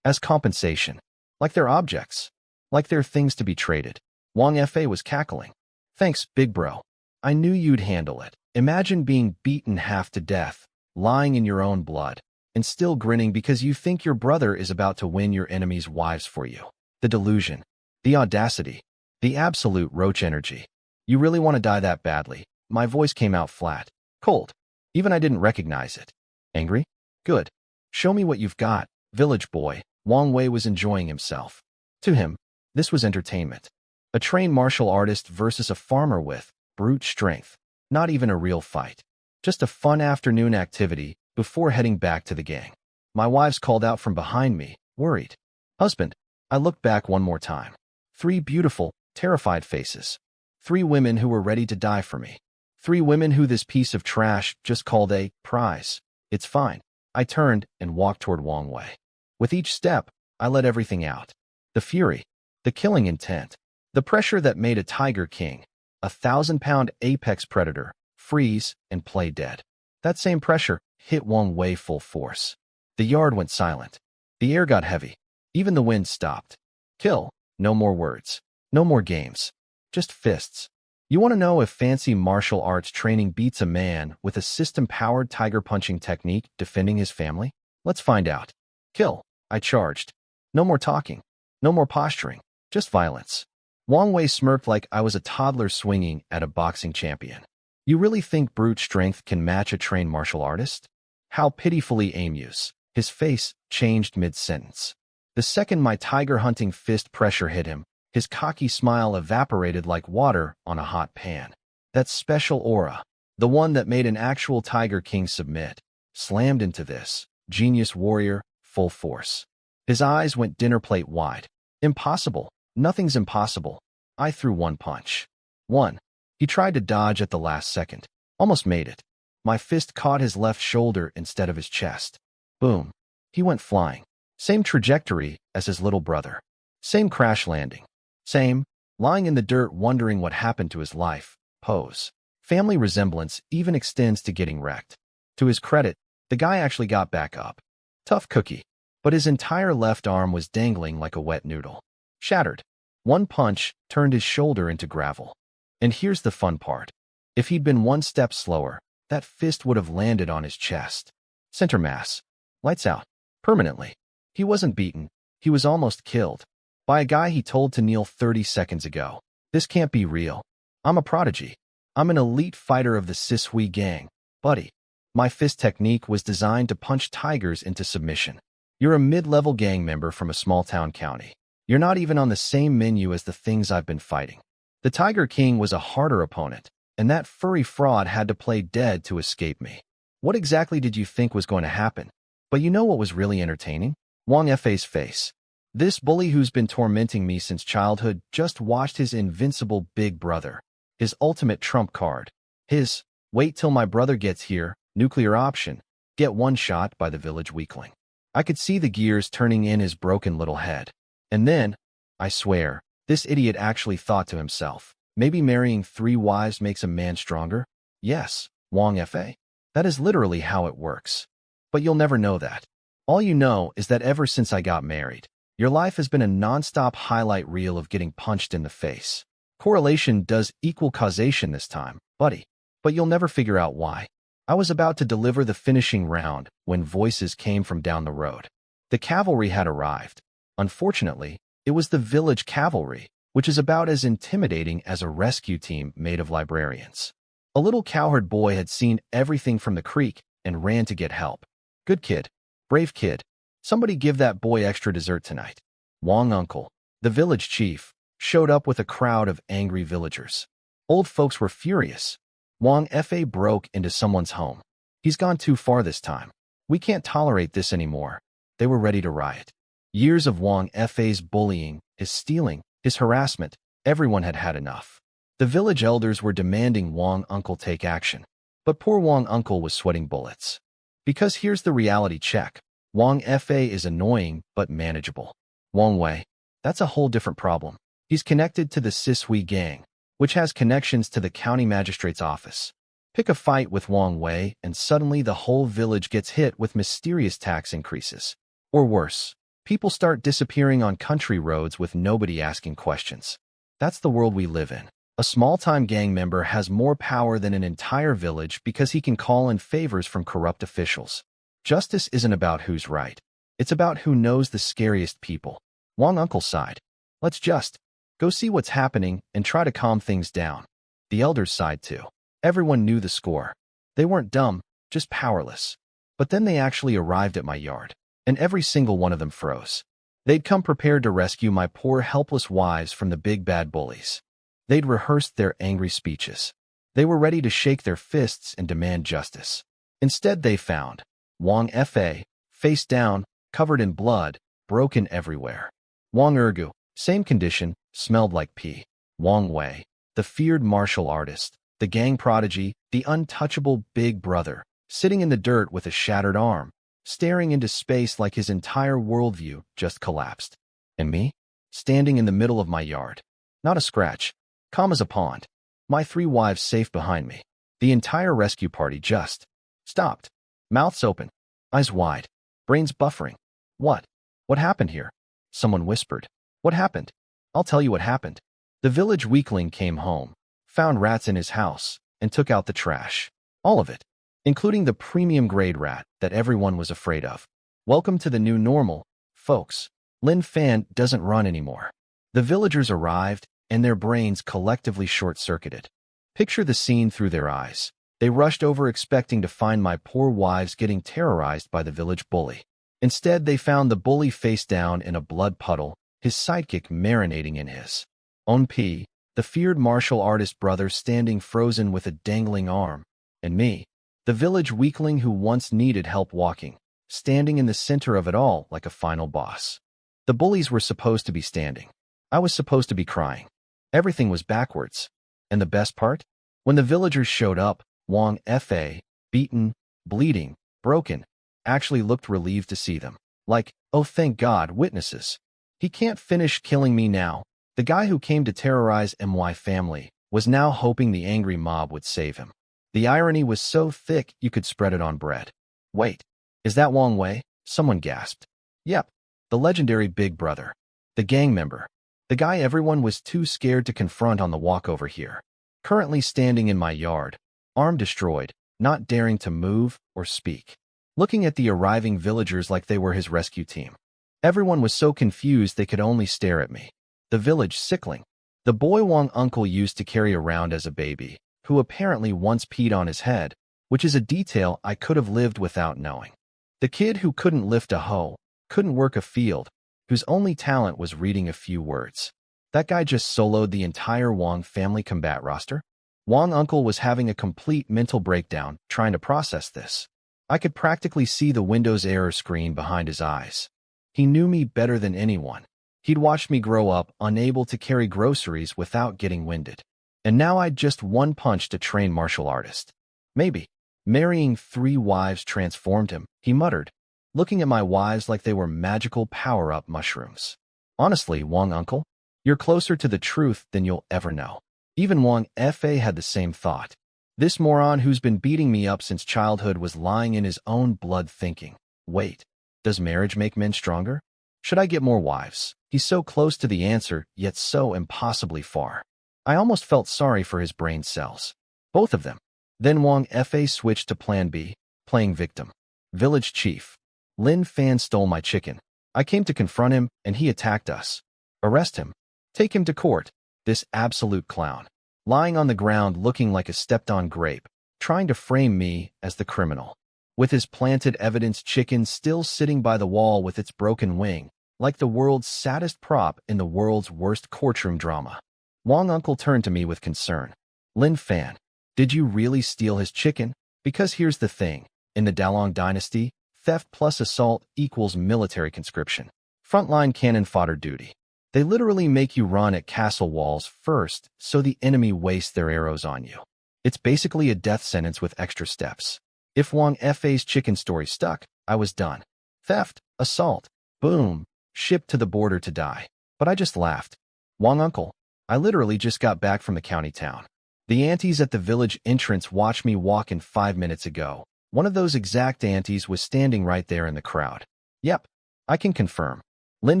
As compensation. Like they're objects. Like they're things to be traded. Wang Fa was cackling. Thanks, big bro. I knew you'd handle it. Imagine being beaten half to death, lying in your own blood, and still grinning because you think your brother is about to win your enemy's wives for you. The delusion. The audacity. The absolute roach energy. You really want to die that badly. My voice came out flat. Cold. Even I didn't recognize it. Angry? Good. Show me what you've got, village boy. Wang Wei was enjoying himself. To him, this was entertainment. A trained martial artist versus a farmer with brute strength. Not even a real fight. Just a fun afternoon activity before heading back to the gang. My wives called out from behind me, worried. Husband. I looked back one more time. 3 beautiful, terrified faces. 3 women who were ready to die for me. 3 women who this piece of trash just called a prize. It's fine. I turned and walked toward Wang Wei. With each step, I let everything out. The fury. The killing intent. The pressure that made a tiger king, a 1,000-pound apex predator, freeze and play dead. That same pressure hit Wang Wei full force. The yard went silent. The air got heavy. Even the wind stopped. Kill. No more words. No more games. just fists. You want to know if fancy martial arts training beats a man with a system-powered tiger punching technique defending his family? Let's find out. Kill, I charged. No more talking. No more posturing. Just violence. Wang Wei smirked like I was a toddler swinging at a boxing champion. You really think brute strength can match a trained martial artist? How pitifully amused. His face changed mid-sentence. The second my tiger-hunting fist pressure hit him, his cocky smile evaporated like water on a hot pan. That special aura, the one that made an actual Tiger King submit, slammed into this genius warrior full force. His eyes went dinner plate wide. Impossible. Nothing's impossible. I threw one punch. One. He tried to dodge at the last second. Almost made it. My fist caught his left shoulder instead of his chest. Boom. He went flying. Same trajectory as his little brother. Same crash landing. Same, lying in the dirt wondering what happened to his life, pose. Family resemblance even extends to getting wrecked. To his credit, the guy actually got back up. Tough cookie. But his entire left arm was dangling like a wet noodle. Shattered. One punch turned his shoulder into gravel. And here's the fun part. If he'd been one step slower, that fist would have landed on his chest. Center mass. Lights out. Permanently. He wasn't beaten. He was almost killed. By a guy he told to kneel 30 seconds ago. This can't be real. I'm a prodigy. I'm an elite fighter of the Sisui gang. Buddy. My fist technique was designed to punch tigers into submission. You're a mid-level gang member from a small-town county. You're not even on the same menu as the things I've been fighting. The Tiger King was a harder opponent, and that furry fraud had to play dead to escape me. What exactly did you think was going to happen? But you know what was really entertaining? Wang Fei's face. This bully who's been tormenting me since childhood just watched his invincible big brother. His ultimate trump card. His, wait till my brother gets here, nuclear option, get one shot by the village weakling. I could see the gears turning in his broken little head. And then, I swear, this idiot actually thought to himself, maybe marrying 3 wives makes a man stronger? Yes, Wang Fei. That is literally how it works. But you'll never know that. All you know is that ever since I got married, your life has been a non-stop highlight reel of getting punched in the face. Correlation does equal causation this time, buddy. But you'll never figure out why. I was about to deliver the finishing round when voices came from down the road. The cavalry had arrived. Unfortunately, it was the village cavalry, which is about as intimidating as a rescue team made of librarians. A little cowherd boy had seen everything from the creek and ran to get help. Good kid. Brave kid. Somebody give that boy extra dessert tonight. Wang Uncle, the village chief, showed up with a crowd of angry villagers. Old folks were furious. Wang Fei broke into someone's home. He's gone too far this time. We can't tolerate this anymore. They were ready to riot. Years of Wang Fei's bullying, his stealing, his harassment, everyone had had enough. The village elders were demanding Wang Uncle take action. But poor Wang Uncle was sweating bullets. Because here's the reality check. Wang Fei is annoying but manageable. Wang Wei, that's a whole different problem. He's connected to the Sisui gang, which has connections to the county magistrate's office. Pick a fight with Wang Wei and suddenly the whole village gets hit with mysterious tax increases. Or worse, people start disappearing on country roads with nobody asking questions. That's the world we live in. A small-time gang member has more power than an entire village because he can call in favors from corrupt officials. Justice isn't about who's right. It's about who knows the scariest people. Wang Uncle sighed. Let's just go see what's happening and try to calm things down. The elders sighed too. Everyone knew the score. They weren't dumb, just powerless. But then they actually arrived at my yard, and every single one of them froze. They'd come prepared to rescue my poor helpless wives from the big bad bullies. They'd rehearsed their angry speeches. They were ready to shake their fists and demand justice. Instead they found Wang Fei, face down, covered in blood, broken everywhere. Wang Ergu, same condition, smelled like pee. Wang Wei, the feared martial artist, the gang prodigy, the untouchable big brother, sitting in the dirt with a shattered arm, staring into space like his entire worldview just collapsed. And me? Standing in the middle of my yard. Not a scratch. Calm as a pond. My 3 wives safe behind me. The entire rescue party just stopped. Mouths open. Eyes wide. Brains buffering. What? What happened here? Someone whispered. What happened? I'll tell you what happened. The village weakling came home, found rats in his house, and took out the trash. All of it, including the premium-grade rat that everyone was afraid of. Welcome to the new normal, folks. Lin Fan doesn't run anymore. The villagers arrived, and their brains collectively short-circuited. Picture the scene through their eyes. They rushed over expecting to find my poor wives getting terrorized by the village bully. Instead, they found the bully face down in a blood puddle, his sidekick marinating in his own pee, the feared martial artist brother standing frozen with a dangling arm, and me, the village weakling who once needed help walking, standing in the center of it all like a final boss. The bullies were supposed to be standing. I was supposed to be crying. Everything was backwards. And the best part? When the villagers showed up, Wang Fa, beaten, bleeding, broken, actually looked relieved to see them. Like, oh thank God, witnesses. He can't finish killing me now. The guy who came to terrorize my family was now hoping the angry mob would save him. The irony was so thick you could spread it on bread. Wait, is that Wang Wei? Someone gasped. Yep, the legendary Big Brother. The gang member. The guy everyone was too scared to confront on the walk over here. Currently standing in my yard, arm destroyed, not daring to move or speak. Looking at the arriving villagers like they were his rescue team. Everyone was so confused they could only stare at me. The village sickling. The boy Wang uncle used to carry around as a baby, who apparently once peed on his head, which is a detail I could have lived without knowing. The kid who couldn't lift a hoe, couldn't work a field, whose only talent was reading a few words. That guy just soloed the entire Wang family combat roster? Wang uncle was having a complete mental breakdown trying to process this. I could practically see the Windows error screen behind his eyes. He knew me better than anyone. He'd watched me grow up unable to carry groceries without getting winded. And now I'd just one punched a trained martial artist. Maybe. Marrying 3 wives transformed him, he muttered, looking at my wives like they were magical power-up mushrooms. Honestly, Wang uncle, you're closer to the truth than you'll ever know. Even Wang Fa had the same thought. This moron who's been beating me up since childhood was lying in his own blood thinking, wait, does marriage make men stronger? Should I get more wives? He's so close to the answer, yet so impossibly far. I almost felt sorry for his brain cells. Both of them. Then Wang Fa switched to Plan B, playing victim. Village chief. Lin Fan stole my chicken. I came to confront him, and he attacked us. Arrest him. Take him to court. This absolute clown. Lying on the ground looking like a stepped-on grape, trying to frame me as the criminal. With his planted evidence chicken still sitting by the wall with its broken wing, like the world's saddest prop in the world's worst courtroom drama. Wang uncle turned to me with concern. Lin Fan, did you really steal his chicken? Because here's the thing. In the Dalong dynasty, theft plus assault equals military conscription. Frontline cannon fodder duty. They literally make you run at castle walls first so the enemy wastes their arrows on you. It's basically a death sentence with extra steps. If Wang Fa's chicken story stuck, I was done. Theft, assault, boom, shipped to the border to die. But I just laughed. Wang uncle, I literally just got back from the county town. The aunties at the village entrance watched me walk in 5 minutes ago. One of those exact aunties was standing right there in the crowd. Yep, I can confirm. Lin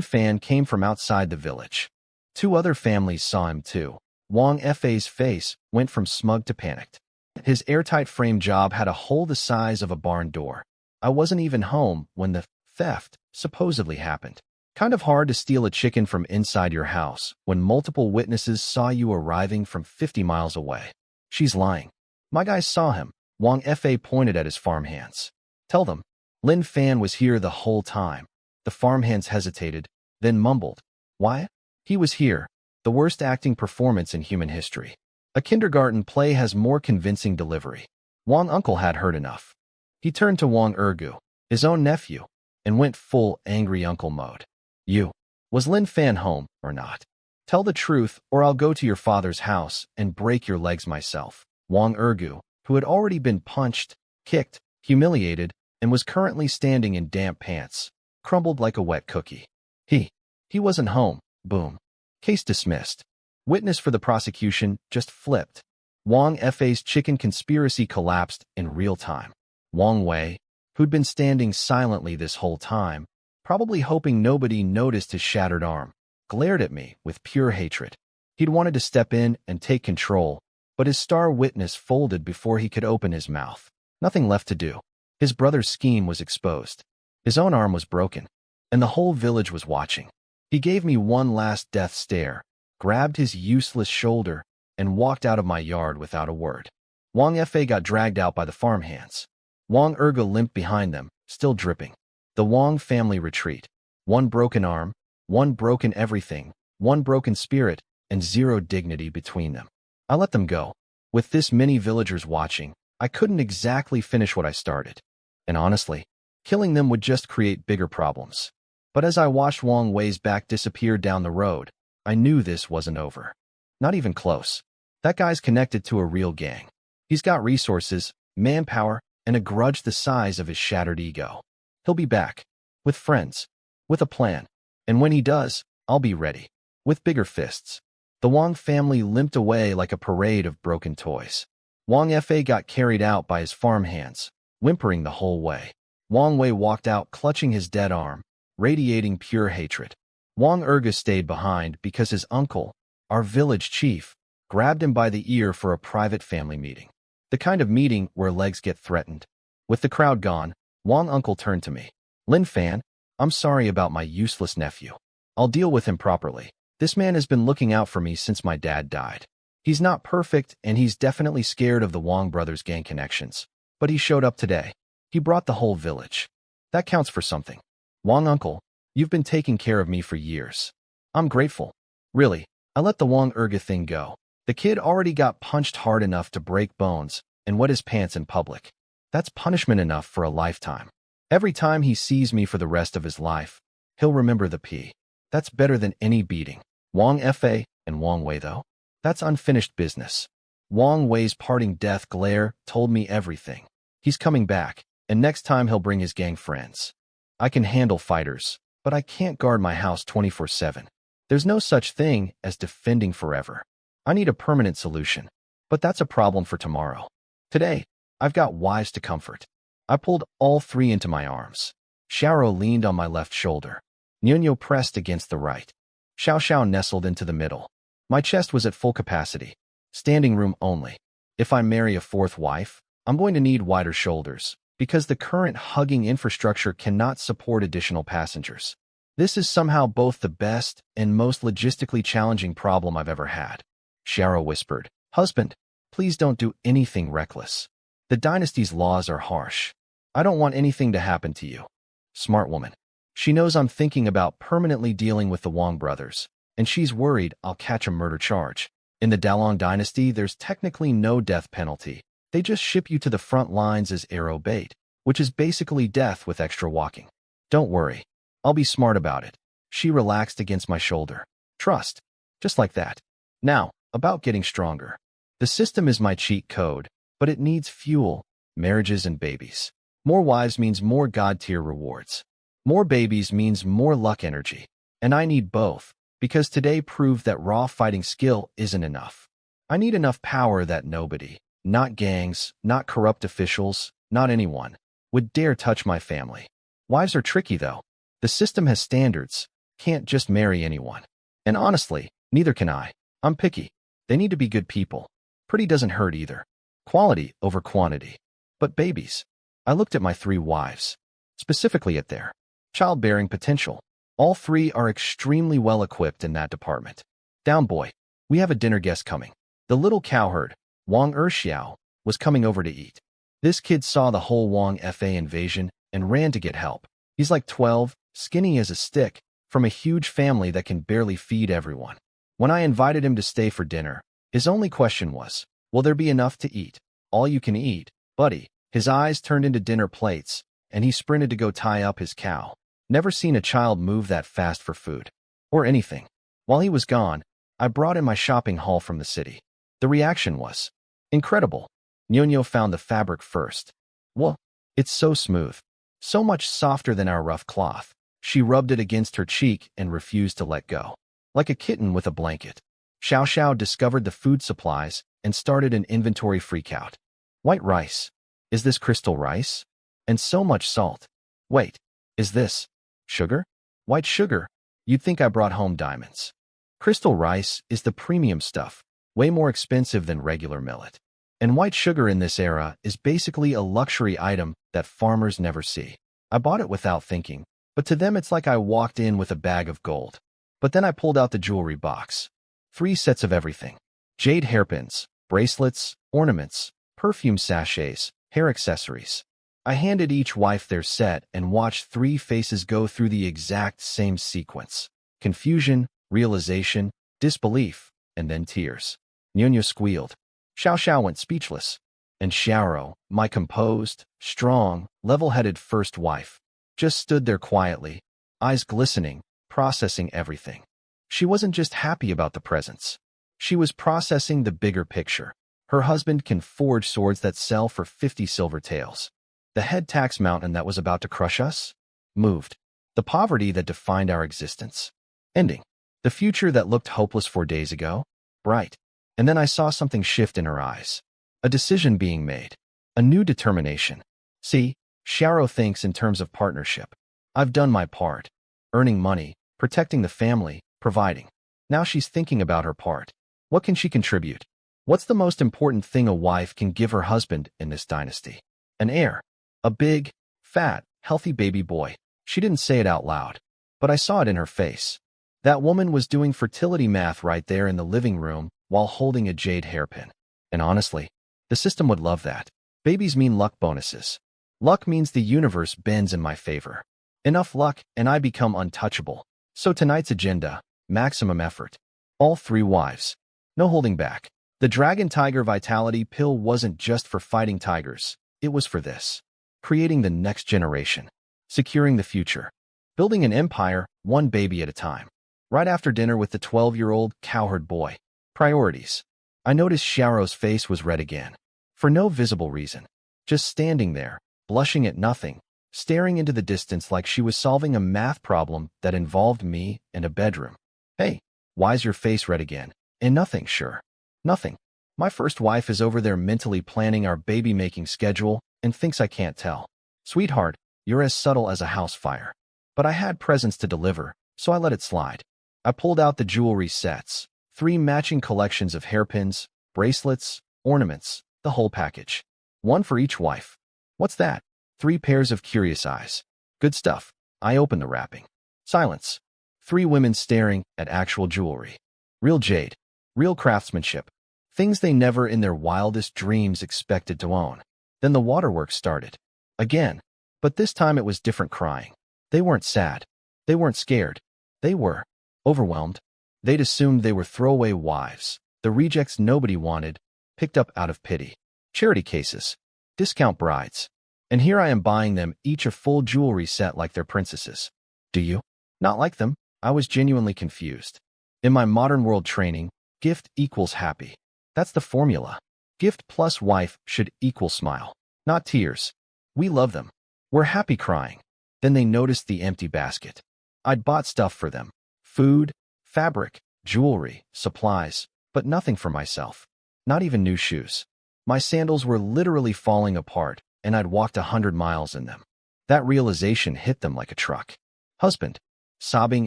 Fan came from outside the village. 2 other families saw him too. Wang Fa's face went from smug to panicked. His airtight frame job had a hole the size of a barn door. I wasn't even home when the theft supposedly happened. Kind of hard to steal a chicken from inside your house when multiple witnesses saw you arriving from 50 miles away. She's lying. My guys saw him. Wang Fa pointed at his farmhands. Tell them. Lin Fan was here the whole time. The farmhands hesitated, then mumbled. Why? He was here. The worst acting performance in human history. A kindergarten play has more convincing delivery. Wang uncle had heard enough. He turned to Wang Ergu, his own nephew, and went full angry uncle mode. You. Was Lin Fan home or not? Tell the truth or I'll go to your father's house and break your legs myself. Wang Ergu, who had already been punched, kicked, humiliated, and was currently standing in damp pants, crumbled like a wet cookie. He wasn't home. Boom. Case dismissed. Witness for the prosecution just flipped. Wang Fa's chicken conspiracy collapsed in real time. Wang Wei, who'd been standing silently this whole time, probably hoping nobody noticed his shattered arm, glared at me with pure hatred. He'd wanted to step in and take control, but his star witness folded before he could open his mouth. Nothing left to do. His brother's scheme was exposed. His own arm was broken, and the whole village was watching. He gave me one last death stare, grabbed his useless shoulder, and walked out of my yard without a word. Wang Fa got dragged out by the farmhands. Wang Erga limped behind them, still dripping. The Wang family retreat. One broken arm, one broken everything, one broken spirit, and zero dignity between them. I let them go. With this many villagers watching, I couldn't exactly finish what I started. And honestly, killing them would just create bigger problems. But as I watched Wang Wei's back disappear down the road, I knew this wasn't over. Not even close. That guy's connected to a real gang. He's got resources, manpower, and a grudge the size of his shattered ego. He'll be back. With friends. With a plan. And when he does, I'll be ready. With bigger fists. The Wang family limped away like a parade of broken toys. Wang Fa got carried out by his farmhands, whimpering the whole way. Wang Wei walked out clutching his dead arm, radiating pure hatred. Wang Erga stayed behind because his uncle, our village chief, grabbed him by the ear for a private family meeting. The kind of meeting where legs get threatened. With the crowd gone, Wang uncle turned to me. Lin Fan, I'm sorry about my useless nephew. I'll deal with him properly. This man has been looking out for me since my dad died. He's not perfect, and he's definitely scared of the Wang brothers' gang connections. But he showed up today. He brought the whole village. That counts for something. Wang uncle, you've been taking care of me for years. I'm grateful. Really, I let the Wang Erga thing go. The kid already got punched hard enough to break bones and wet his pants in public. That's punishment enough for a lifetime. Every time he sees me for the rest of his life, he'll remember the P. That's better than any beating. Wang Fa and Wang Wei, though? That's unfinished business. Wang Wei's parting death glare told me everything. He's coming back, and next time he'll bring his gang friends. I can handle fighters, but I can't guard my house 24/7. There's no such thing as defending forever. I need a permanent solution, but that's a problem for tomorrow. Today, I've got wives to comfort. I pulled all three into my arms. Xiaoro leaned on my left shoulder. Nyunyo pressed against the right. Xiao Xiao nestled into the middle. My chest was at full capacity. Standing room only. If I marry a fourth wife, I'm going to need wider shoulders, because the current hugging infrastructure cannot support additional passengers. This is somehow both the best and most logistically challenging problem I've ever had. Xiaoro whispered, "Husband, please don't do anything reckless. The dynasty's laws are harsh. I don't want anything to happen to you." Smart woman. She knows I'm thinking about permanently dealing with the Wang brothers, and she's worried I'll catch a murder charge. In the Dalong dynasty, there's technically no death penalty. They just ship you to the front lines as arrow bait, which is basically death with extra walking. Don't worry. I'll be smart about it. She relaxed against my shoulder. Trust. Just like that. Now, about getting stronger. The system is my cheat code, but it needs fuel, marriages and babies. More wives means more God-tier rewards. More babies means more luck energy. And I need both, because today proved that raw fighting skill isn't enough. I need enough power that nobody, not gangs, not corrupt officials, not anyone, would dare touch my family. Wives are tricky though. The system has standards. Can't just marry anyone. And honestly, neither can I. I'm picky. They need to be good people. Pretty doesn't hurt either. Quality over quantity. But babies. I looked at my 3 wives. Specifically at their childbearing potential. All 3 are extremely well equipped in that department. Down boy. We have a dinner guest coming. The little cowherd, Wang Erxiao, was coming over to eat. This kid saw the whole Wang Fa invasion and ran to get help. He's like 12, skinny as a stick, from a huge family that can barely feed everyone. When I invited him to stay for dinner, his only question was, will there be enough to eat? All you can eat, buddy. His eyes turned into dinner plates, and he sprinted to go tie up his cow. Never seen a child move that fast for food. Or anything. While he was gone, I brought in my shopping haul from the city. The reaction was incredible. Nyonyo found the fabric first. Well, it's so smooth. So much softer than our rough cloth. She rubbed it against her cheek and refused to let go. Like a kitten with a blanket. Xiao Xiao discovered the food supplies and started an inventory freakout. White rice. Is this crystal rice? And so much salt. Wait, is this sugar? White sugar? You'd think I brought home diamonds. Crystal rice is the premium stuff, way more expensive than regular millet. And white sugar in this era is basically a luxury item that farmers never see. I bought it without thinking, but to them it's like I walked in with a bag of gold. But then I pulled out the jewelry box. 3 sets of everything. Jade hairpins, bracelets, ornaments, perfume sachets, hair accessories. I handed each wife their set and watched 3 faces go through the exact same sequence. Confusion, realization, disbelief, and then tears. Nyonya squealed. Xiao Xiao went speechless. And Xiaoro, my composed, strong, level-headed first wife, just stood there quietly, eyes glistening, processing everything. She wasn't just happy about the presents. She was processing the bigger picture. Her husband can forge swords that sell for 50 silver taels. The head tax mountain that was about to crush us? Moved. The poverty that defined our existence? Ending. The future that looked hopeless 4 days ago? Bright. And then I saw something shift in her eyes. A decision being made. A new determination. See, Xiaoro thinks in terms of partnership. I've done my part. Earning money, protecting the family, providing. Now she's thinking about her part. What can she contribute? What's the most important thing a wife can give her husband in this dynasty? An heir. A big, fat, healthy baby boy. She didn't say it out loud, but I saw it in her face. That woman was doing fertility math right there in the living room while holding a jade hairpin. And honestly, the system would love that. Babies mean luck bonuses. Luck means the universe bends in my favor. Enough luck and I become untouchable. So tonight's agenda, maximum effort. All 3 wives. No holding back. The Dragon Tiger Vitality Pill wasn't just for fighting tigers. It was for this. Creating the next generation. Securing the future. Building an empire, one baby at a time. Right after dinner with the 12-year-old cowherd boy. Priorities. I noticed Xiaoro's face was red again. For no visible reason. Just standing there, blushing at nothing, staring into the distance like she was solving a math problem that involved me and a bedroom. Hey, why's your face red again? And nothing, sure. Nothing. My first wife is over there mentally planning our baby-making schedule and thinks I can't tell. Sweetheart, you're as subtle as a house fire. But I had presents to deliver, so I let it slide. I pulled out the jewelry sets, 3 matching collections of hairpins, bracelets, ornaments, the whole package. 1 for each wife. What's that? 3 pairs of curious eyes. Good stuff. I opened the wrapping. Silence. 3 women staring at actual jewelry. Real jade. Real craftsmanship. Things they never in their wildest dreams expected to own. Then the waterworks started. Again. But this time it was different crying. They weren't sad. They weren't scared. They were overwhelmed. They'd assumed they were throwaway wives, the rejects nobody wanted, picked up out of pity. Charity cases. Discount brides. And here I am buying them each a full jewelry set like they're princesses. Do you? Not like them? I was genuinely confused. In my modern world training, gift equals happy. That's the formula. Gift plus wife should equal smile, not tears. We love them. We're happy crying. Then they noticed the empty basket. I'd bought stuff for them. Food, fabric, jewelry, supplies, but nothing for myself. Not even new shoes. My sandals were literally falling apart, and I'd walked 100 miles in them. That realization hit them like a truck. Husband. Sobbing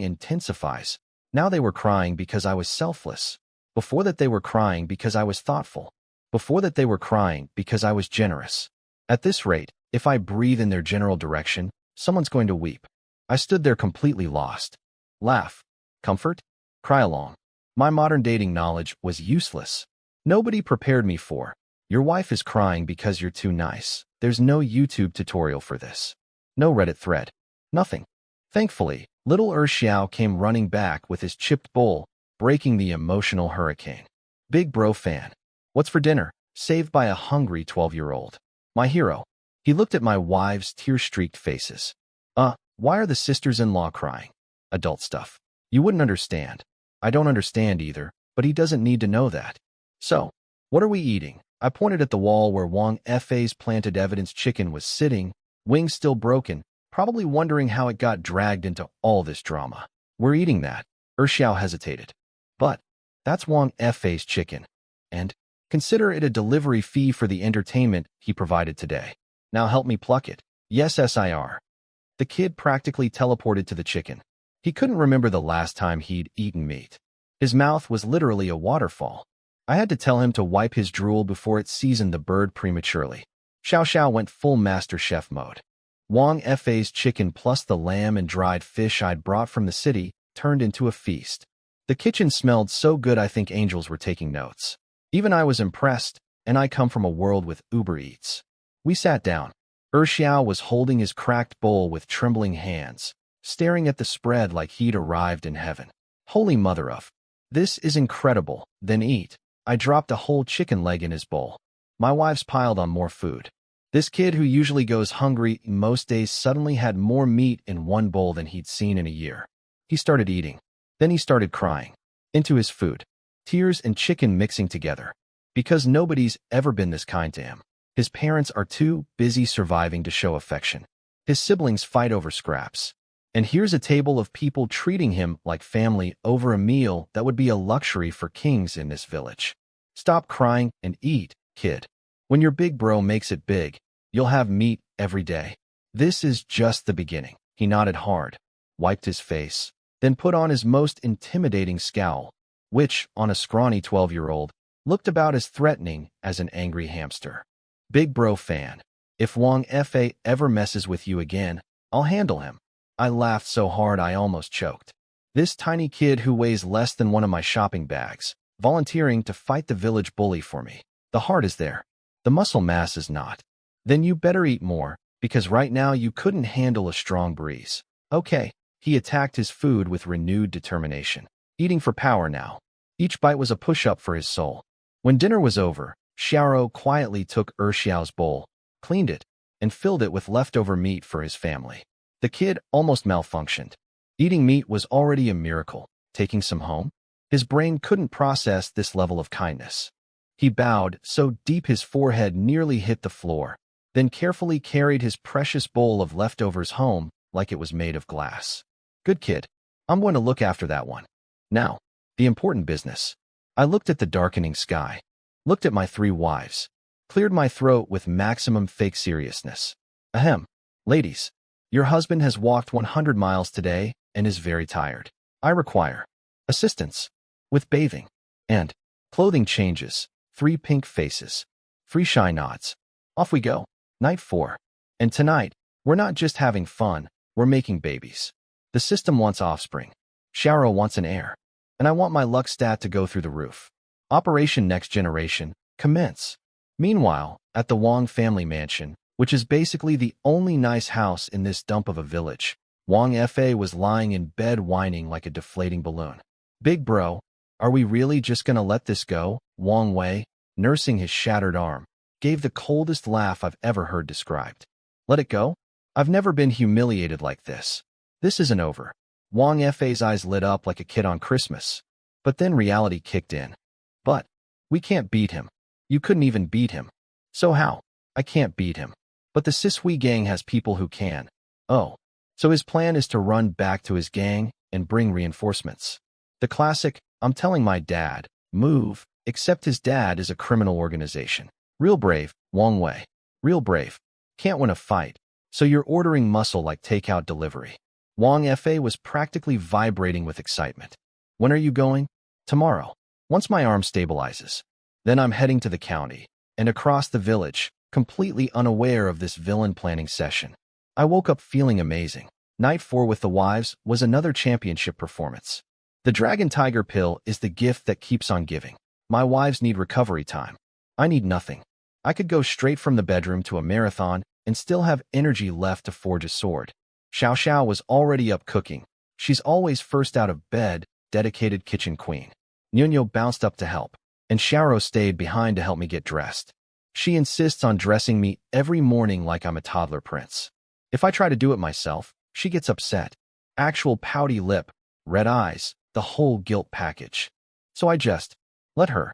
intensifies. Now they were crying because I was selfless. Before that they were crying because I was thoughtful. Before that they were crying because I was generous. At this rate, if I breathe in their general direction, someone's going to weep. I stood there completely lost. Laugh. Comfort. Cry along. My modern dating knowledge was useless. Nobody prepared me for. Your wife is crying because you're too nice. There's no YouTube tutorial for this. No Reddit thread. Nothing. Thankfully, little Xiao came running back with his chipped bowl, breaking the emotional hurricane. Big bro fan. What's for dinner? Saved by a hungry 12-year-old. My hero. He looked at my wives' tear-streaked faces. Why are the sisters-in-law crying? Adult stuff. You wouldn't understand. I don't understand either, but he doesn't need to know that. So, what are we eating? I pointed at the wall where Wang Fa's planted evidence chicken was sitting, wings still broken, probably wondering how it got dragged into all this drama. We're eating that. Xiao hesitated. But, that's Wang Fa's chicken. And, consider it a delivery fee for the entertainment he provided today. Now help me pluck it. Yes, sir. The kid practically teleported to the chicken. He couldn't remember the last time he'd eaten meat. His mouth was literally a waterfall. I had to tell him to wipe his drool before it seasoned the bird prematurely. Xiao Xiao went full master chef mode. Wang Fei's chicken plus the lamb and dried fish I'd brought from the city turned into a feast. The kitchen smelled so good I think angels were taking notes. Even I was impressed, and I come from a world with Uber Eats. We sat down. Xiao was holding his cracked bowl with trembling hands, staring at the spread like he'd arrived in heaven. Holy mother of! This is incredible, then eat. I dropped a whole chicken leg in his bowl. My wife's piled on more food. This kid who usually goes hungry most days suddenly had more meat in one bowl than he'd seen in a year. He started eating. Then he started crying. Into his food. Tears and chicken mixing together. Because nobody's ever been this kind to him. His parents are too busy surviving to show affection. His siblings fight over scraps. And here's a table of people treating him like family over a meal that would be a luxury for kings in this village. Stop crying and eat, kid. When your big bro makes it big, you'll have meat every day. This is just the beginning. He nodded hard, wiped his face, then put on his most intimidating scowl, which, on a scrawny 12-year-old, looked about as threatening as an angry hamster. Big bro fan. If Wang Fei ever messes with you again, I'll handle him. I laughed so hard I almost choked. This tiny kid who weighs less than one of my shopping bags, volunteering to fight the village bully for me. The heart is there. The muscle mass is not. Then you better eat more, because right now you couldn't handle a strong breeze. Okay. He attacked his food with renewed determination. Eating for power now. Each bite was a push-up for his soul. When dinner was over, Xiao quietly took Xiao's bowl, cleaned it, and filled it with leftover meat for his family. The kid almost malfunctioned. Eating meat was already a miracle. Taking some home? His brain couldn't process this level of kindness. He bowed so deep his forehead nearly hit the floor, then carefully carried his precious bowl of leftovers home like it was made of glass. Good kid. I'm going to look after that one. Now, the important business. I looked at the darkening sky, looked at my 3 wives, cleared my throat with maximum fake seriousness. Ahem. Ladies, your husband has walked 100 miles today and is very tired. I require assistance with bathing and clothing changes, 3 pink faces, 3 shy nods. Off we go. Night 4. And tonight, we're not just having fun, we're making babies. The system wants offspring. Xiao wants an heir. And I want my luck stat to go through the roof. Operation Next Generation, commence. Meanwhile, at the Wang family mansion, which is basically the only nice house in this dump of a village, Wang Fei was lying in bed whining like a deflating balloon. Big bro, are we really just gonna let this go? Wang Wei, nursing his shattered arm, gave the coldest laugh I've ever heard described. Let it go? I've never been humiliated like this. This isn't over. Wang Fei's eyes lit up like a kid on Christmas. But then reality kicked in. But we can't beat him. You couldn't even beat him. So how? I can't beat him. But the Sisui gang has people who can. Oh. So his plan is to run back to his gang and bring reinforcements. The classic, I'm telling my dad, move, except his dad is a criminal organization. Real brave, Wang Wei. Real brave. Can't win a fight. So you're ordering muscle like takeout delivery. Wang Fei was practically vibrating with excitement. When are you going? Tomorrow. Once my arm stabilizes. Then I'm heading to the county and across the village, completely unaware of this villain planning session. I woke up feeling amazing. Night 4 with the wives was another championship performance. The Dragon Tiger pill is the gift that keeps on giving. My wives need recovery time. I need nothing. I could go straight from the bedroom to a marathon and still have energy left to forge a sword. Xiao was already up cooking. She's always first out of bed, dedicated kitchen queen. Nuno bounced up to help, and Xiao stayed behind to help me get dressed. She insists on dressing me every morning like I'm a toddler prince. If I try to do it myself, she gets upset. Actual pouty lip, red eyes, the whole guilt package. So I just let her.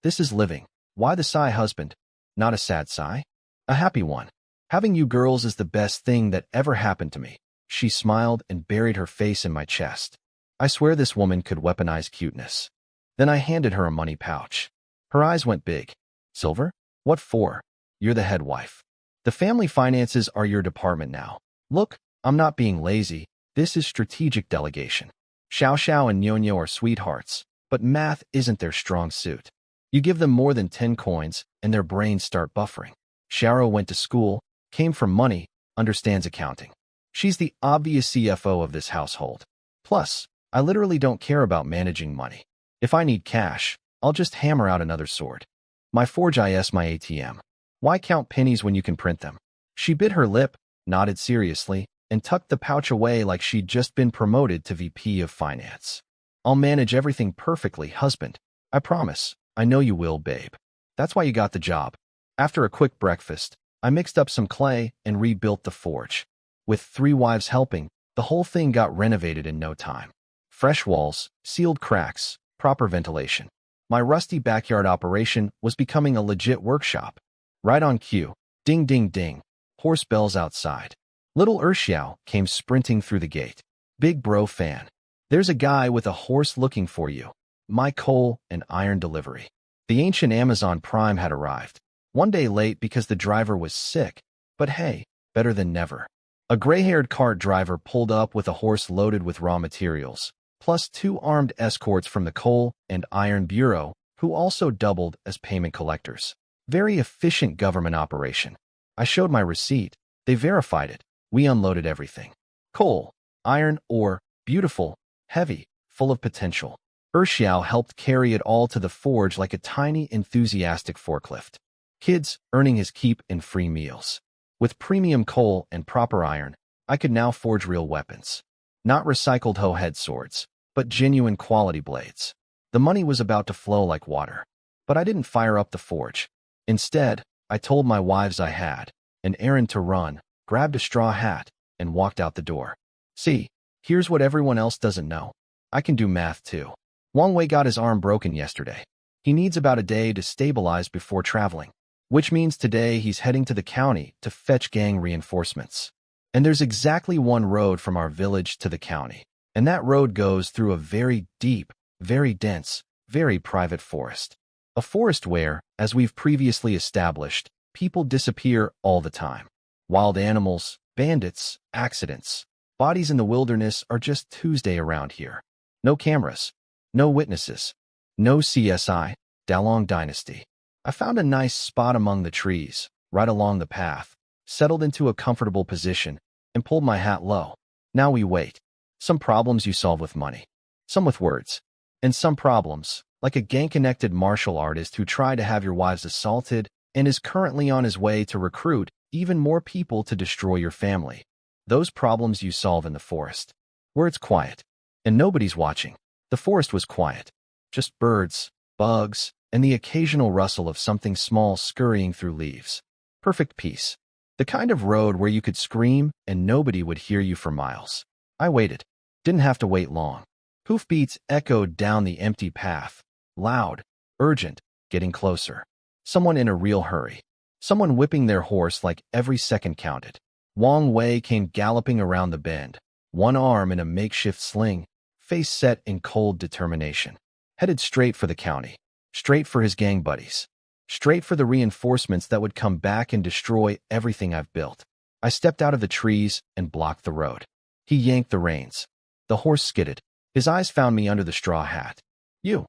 This is living. Why the sigh, husband? Not a sad sigh. A happy one. Having you girls is the best thing that ever happened to me. She smiled and buried her face in my chest. I swear this woman could weaponize cuteness. Then I handed her a money pouch. Her eyes went big. Silver? What for? You're the head wife. The family finances are your department now. Look, I'm not being lazy. This is strategic delegation. Xiao Xiao and Nyo are sweethearts, but math isn't their strong suit. You give them more than 10 coins, and their brains start buffering. Xiao went to school, came from money, understands accounting. She's the obvious CFO of this household. Plus, I literally don't care about managing money. If I need cash, I'll just hammer out another sword. My Forge is my ATM. Why count pennies when you can print them? She bit her lip, nodded seriously, and tucked the pouch away like she'd just been promoted to VP of Finance. I'll manage everything perfectly, husband. I promise. I know you will, babe. That's why you got the job. After a quick breakfast, I mixed up some clay and rebuilt the forge. With 3 wives helping, the whole thing got renovated in no time. Fresh walls, sealed cracks, proper ventilation. My rusty backyard operation was becoming a legit workshop. Right on cue. Ding ding ding. Horse bells outside. Little Xiao came sprinting through the gate. Big bro fan. There's a guy with a horse looking for you. My coal and iron delivery. The ancient Amazon Prime had arrived. 1 day late because the driver was sick, but hey, better than never. A gray-haired cart driver pulled up with a horse loaded with raw materials, plus 2 armed escorts from the Coal and Iron Bureau, who also doubled as payment collectors. Very efficient government operation. I showed my receipt. They verified it. We unloaded everything. Coal, iron, ore, beautiful, heavy, full of potential. Xiao helped carry it all to the forge like a tiny, enthusiastic forklift. Kids earning his keep in free meals. With premium coal and proper iron, I could now forge real weapons. Not recycled hoe-head swords, but genuine quality blades. The money was about to flow like water. But I didn't fire up the forge. Instead, I told my wives I had an errand to run, grabbed a straw hat, and walked out the door. See, here's what everyone else doesn't know. I can do math too. Wang Wei got his arm broken yesterday. He needs about a day to stabilize before traveling, which means today he's heading to the county to fetch gang reinforcements. And there's exactly 1 road from our village to the county, and that road goes through a very deep, very dense, very private forest. A forest where, as we've previously established, people disappear all the time. Wild animals, bandits, accidents. Bodies in the wilderness are just Tuesday around here. No cameras. No witnesses. No CSI. Dalong Dynasty. I found a nice spot among the trees, right along the path, settled into a comfortable position, and pulled my hat low. Now we wait. Some problems you solve with money. Some with words. And some problems, like a gang-connected martial artist who tried to have your wives assaulted and is currently on his way to recruit even more people to destroy your family. Those problems you solve in the forest, where it's quiet, and nobody's watching. The forest was quiet. Just birds, bugs, and the occasional rustle of something small scurrying through leaves. Perfect peace. The kind of road where you could scream and nobody would hear you for miles. I waited. Didn't have to wait long. Hoofbeats echoed down the empty path. Loud, urgent, getting closer. Someone in a real hurry. Someone whipping their horse like every second counted. Wang Wei came galloping around the bend, 1 arm in a makeshift sling, face set in cold determination. Headed straight for the county. Straight for his gang buddies. Straight for the reinforcements that would come back and destroy everything I've built. I stepped out of the trees and blocked the road. He yanked the reins. The horse skidded. His eyes found me under the straw hat. You.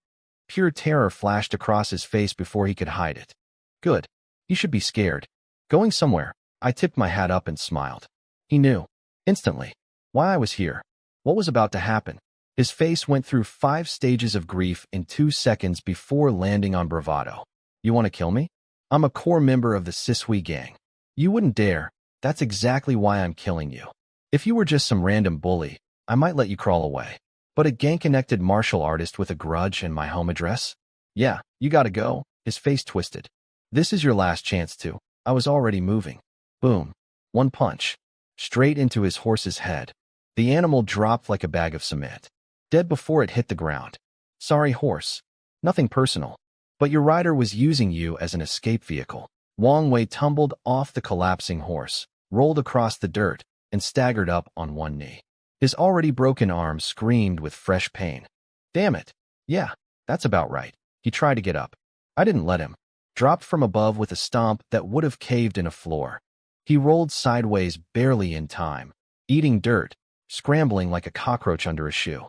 Pure terror flashed across his face before he could hide it. Good. He should be scared. Going somewhere. I tipped my hat up and smiled. He knew. Instantly. Why I was here. What was about to happen. His face went through 5 stages of grief in 2 seconds before landing on bravado. You want to kill me? I'm a core member of the Sisui gang. You wouldn't dare. That's exactly why I'm killing you. If you were just some random bully, I might let you crawl away. But a gang-connected martial artist with a grudge and my home address? Yeah, you gotta go. His face twisted. This is your last chance to. I was already moving. Boom. 1 punch. Straight into his horse's head. The animal dropped like a bag of cement. Dead before it hit the ground. Sorry, horse. Nothing personal. But your rider was using you as an escape vehicle. Wang Wei tumbled off the collapsing horse, rolled across the dirt, and staggered up on 1 knee. His already broken arm screamed with fresh pain. Damn it. Yeah, that's about right. He tried to get up. I didn't let him. Dropped from above with a stomp that would have caved in a floor. He rolled sideways barely in time, eating dirt, scrambling like a cockroach under a shoe.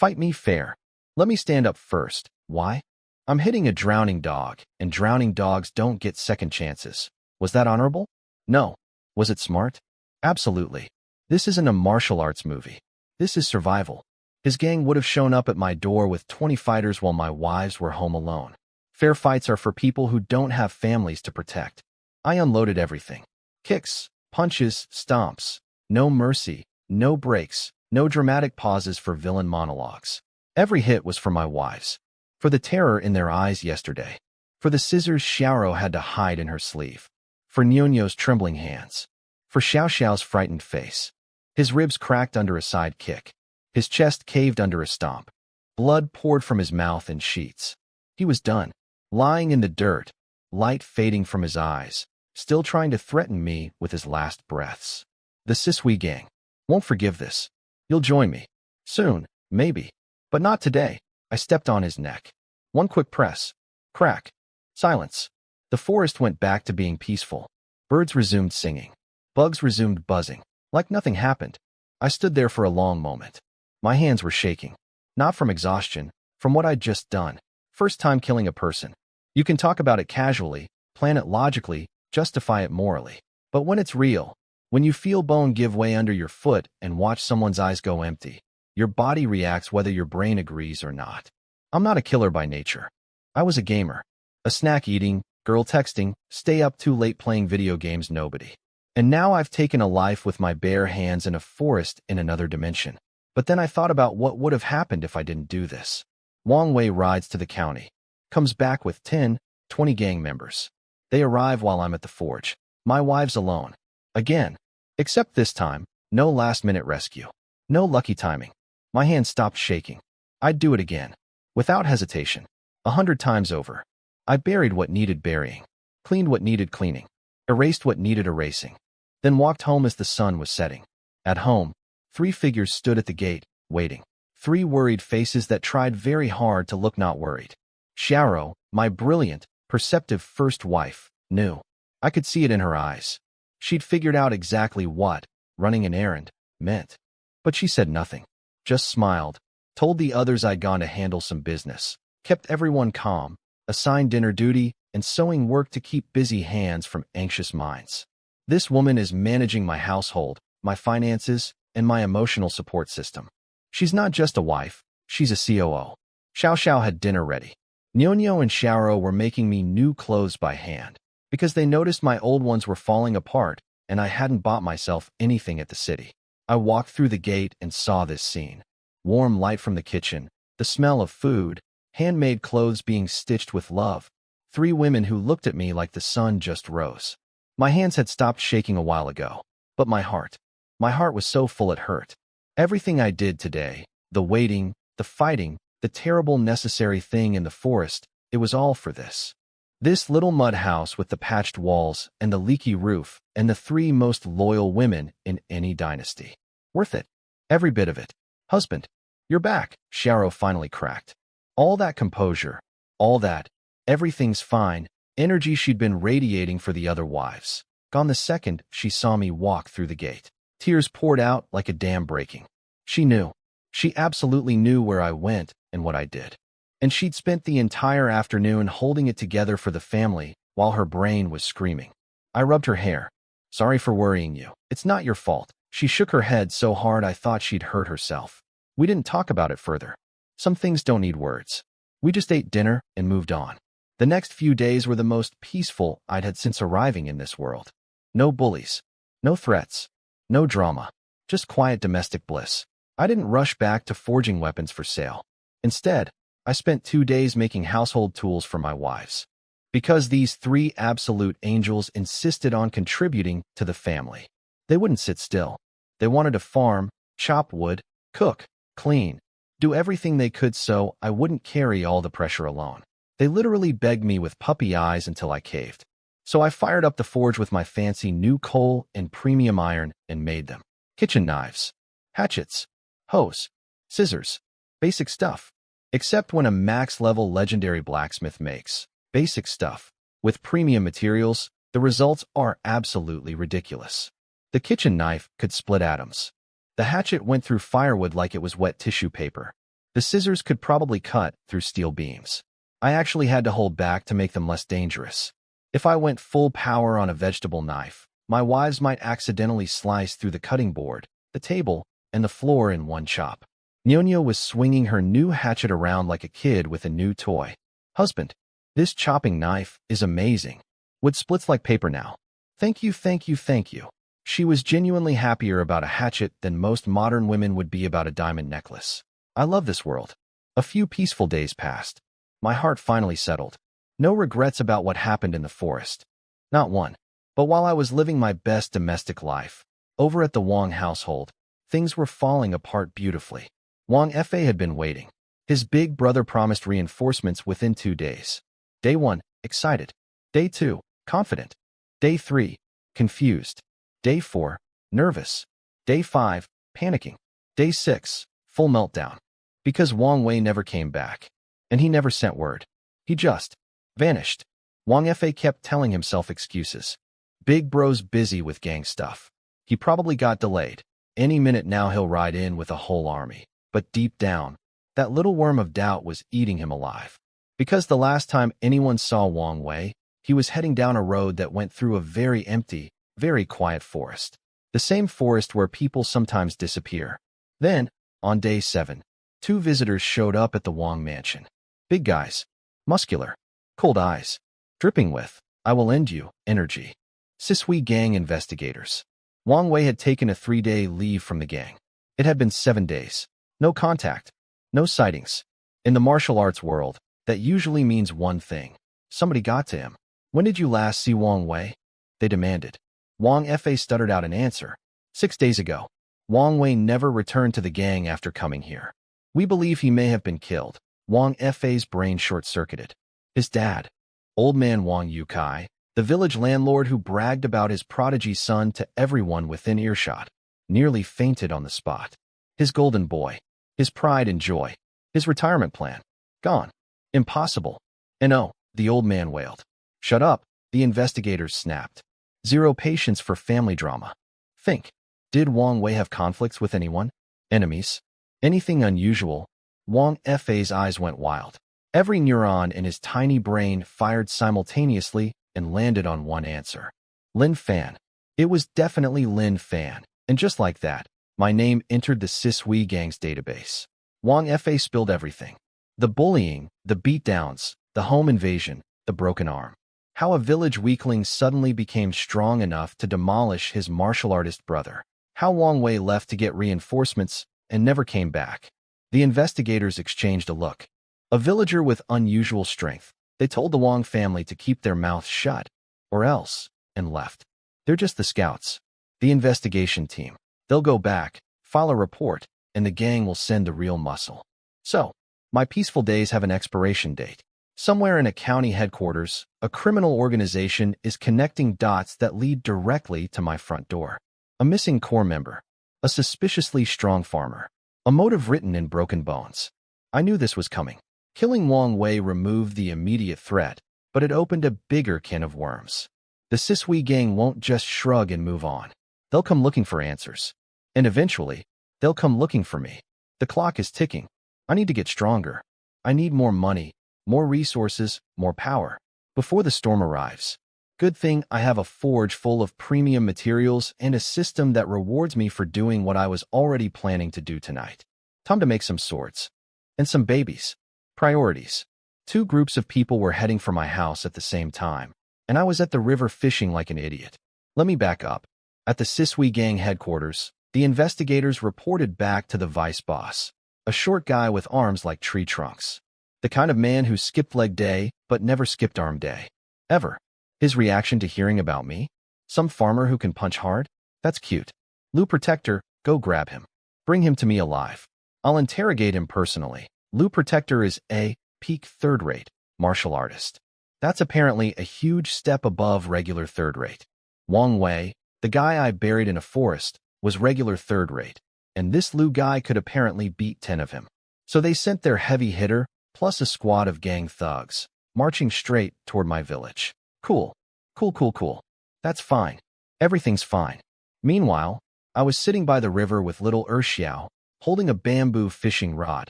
Fight me fair. Let me stand up first. Why? I'm hitting a drowning dog, and drowning dogs don't get second chances. Was that honorable? No. Was it smart? Absolutely. This isn't a martial arts movie. This is survival. His gang would have shown up at my door with 20 fighters while my wives were home alone. Fair fights are for people who don't have families to protect. I unloaded everything. Kicks, punches, stomps. No mercy, no breaks, no dramatic pauses for villain monologues. Every hit was for my wives. For the terror in their eyes yesterday. For the scissors Xiaoro had to hide in her sleeve. For Nyonyo's trembling hands. For Xiao Xiao's frightened face. His ribs cracked under a side kick. His chest caved under a stomp. Blood poured from his mouth in sheets. He was done. Lying in the dirt, light fading from his eyes, still trying to threaten me with his last breaths. The Sisui gang won't forgive this. You'll join me. Soon, maybe. But not today. I stepped on his neck. One quick press. Crack. Silence. The forest went back to being peaceful. Birds resumed singing. Bugs resumed buzzing. Like nothing happened. I stood there for a long moment. My hands were shaking. Not from exhaustion, from what I'd just done. First time killing a person. You can talk about it casually, plan it logically, justify it morally. But when it's real, when you feel bone give way under your foot and watch someone's eyes go empty, your body reacts whether your brain agrees or not. I'm not a killer by nature. I was a gamer. A snack eating, girl texting, stay up too late playing video games nobody. And now I've taken a life with my bare hands in a forest in another dimension. But then I thought about what would have happened if I didn't do this. Wang Wei rides to the county. Comes back with 10, 20 gang members. They arrive while I'm at the forge. My wive's alone. Again. Except this time, no last-minute rescue. No lucky timing. My hand stopped shaking. I'd do it again. Without hesitation. 100 times over. I buried what needed burying. Cleaned what needed cleaning. Erased what needed erasing. Then walked home as the sun was setting. At home, 3 figures stood at the gate, waiting. 3 worried faces that tried very hard to look not worried. Xiaoro, my brilliant, perceptive first wife, knew. I could see it in her eyes. She'd figured out exactly what running an errand meant. But she said nothing. Just smiled, told the others I'd gone to handle some business, kept everyone calm, assigned dinner duty, and sewing work to keep busy hands from anxious minds. This woman is managing my household, my finances, and my emotional support system. She's not just a wife, she's a COO. Xiao Xiao had dinner ready. Nyonyo and Xiaoro were making me new clothes by hand, because they noticed my old ones were falling apart and I hadn't bought myself anything at the city. I walked through the gate and saw this scene. Warm light from the kitchen, the smell of food, handmade clothes being stitched with love. 3 women who looked at me like the sun just rose. My hands had stopped shaking a while ago, but my heart was so full it hurt. Everything I did today, the waiting, the fighting, the terrible necessary thing in the forest, it was all for this. This little mud house with the patched walls and the leaky roof and the 3 most loyal women in any dynasty. Worth it. Every bit of it. Husband, you're back, Xiaoro finally cracked. All that composure, all that, everything's fine, energy she'd been radiating for the other wives. Gone the second she saw me walk through the gate. Tears poured out like a dam breaking. She knew. She absolutely knew where I went and what I did. And she'd spent the entire afternoon holding it together for the family while her brain was screaming. I rubbed her hair. Sorry for worrying you. It's not your fault. She shook her head so hard I thought she'd hurt herself. We didn't talk about it further. Some things don't need words. We just ate dinner and moved on. The next few days were the most peaceful I'd had since arriving in this world. No bullies. No threats. No drama. Just quiet domestic bliss. I didn't rush back to forging weapons for sale. Instead, I spent 2 days making household tools for my wives. Because these 3 absolute angels insisted on contributing to the family. They wouldn't sit still. They wanted to farm, chop wood, cook, clean, do everything they could so I wouldn't carry all the pressure alone. They literally begged me with puppy eyes until I caved. So I fired up the forge with my fancy new coal and premium iron and made them. Kitchen knives, hatchets, hoes, scissors, basic stuff. Except when a max-level legendary blacksmith makes basic stuff with premium materials, the results are absolutely ridiculous. The kitchen knife could split atoms. The hatchet went through firewood like it was wet tissue paper. The scissors could probably cut through steel beams. I actually had to hold back to make them less dangerous. If I went full power on a vegetable knife, my wives might accidentally slice through the cutting board, the table, and the floor in one chop. Nyonya was swinging her new hatchet around like a kid with a new toy. Husband, this chopping knife is amazing. Wood splits like paper now. Thank you, thank you, thank you. She was genuinely happier about a hatchet than most modern women would be about a diamond necklace. I love this world. A few peaceful days passed. My heart finally settled. No regrets about what happened in the forest. Not one. But while I was living my best domestic life, over at the Wong household, things were falling apart beautifully. Wong Fa had been waiting. His big brother promised reinforcements within 2 days. Day 1, excited. Day 2, confident. Day 3, confused. Day 4, nervous. Day 5, panicking. Day 6, full meltdown. Because Wang Wei never came back. And he never sent word. He just vanished. Wang Fa kept telling himself excuses. Big bro's busy with gang stuff. He probably got delayed. Any minute now he'll ride in with a whole army. But deep down, that little worm of doubt was eating him alive. Because the last time anyone saw Wang Wei, he was heading down a road that went through a very empty, very quiet forest. The same forest where people sometimes disappear. Then, on day 7, 2 visitors showed up at the Wang mansion. Big guys. Muscular. Cold eyes. Dripping with, I will end you, energy. Sisui gang investigators. Wang Wei had taken a 3-day leave from the gang. It had been 7 days. No contact. No sightings. In the martial arts world, that usually means one thing. Somebody got to him. When did you last see Wang Wei? They demanded. Wang Fa stuttered out an answer. 6 days ago. Wang Wei never returned to the gang after coming here. We believe he may have been killed. Wang Fa's brain short-circuited. His dad, old man Wang Yukai, the village landlord who bragged about his prodigy son to everyone within earshot, nearly fainted on the spot. His golden boy, his pride and joy, his retirement plan, gone. Impossible. And oh, the old man wailed. Shut up, the investigators snapped. Zero patience for family drama. Think. Did Wang Wei have conflicts with anyone? Enemies? Anything unusual? Wang Fa's eyes went wild. Every neuron in his tiny brain fired simultaneously and landed on one answer. Lin Fan. It was definitely Lin Fan. And just like that, my name entered the Sisui gang's database. Wang Fa spilled everything. The bullying, the beatdowns, the home invasion, the broken arm. How a village weakling suddenly became strong enough to demolish his martial artist brother. How Wang Wei left to get reinforcements and never came back. The investigators exchanged a look. A villager with unusual strength. They told the Wang family to keep their mouths shut, or else, and left. They're just the scouts. The investigation team. They'll go back, file a report, and the gang will send the real muscle. So, my peaceful days have an expiration date. Somewhere in a county headquarters, a criminal organization is connecting dots that lead directly to my front door. A missing core member. A suspiciously strong farmer. A motive written in broken bones. I knew this was coming. Killing Wang Wei removed the immediate threat, but it opened a bigger can of worms. The Sisui gang won't just shrug and move on. They'll come looking for answers. And eventually, they'll come looking for me. The clock is ticking. I need to get stronger. I need more money, more resources, more power. Before the storm arrives. Good thing I have a forge full of premium materials and a system that rewards me for doing what I was already planning to do tonight. Time to make some swords. And some babies. Priorities. 2 groups of people were heading for my house at the same time, and I was at the river fishing like an idiot. Let me back up. At the Sisui gang headquarters, the investigators reported back to the vice boss, a short guy with arms like tree trunks. The kind of man who skipped leg day, but never skipped arm day. Ever. His reaction to hearing about me? Some farmer who can punch hard? That's cute. Lou Protector, go grab him. Bring him to me alive. I'll interrogate him personally. Lou Protector is a peak third-rate martial artist. That's apparently a huge step above regular third-rate. Wang Wei, the guy I buried in a forest, was regular third-rate, and this Lou guy could apparently beat 10 of him. So they sent their heavy hitter, plus a squad of gang thugs, marching straight toward my village. Cool. Cool. That's fine. Everything's fine. Meanwhile, I was sitting by the river with little Xiao, holding a bamboo fishing rod,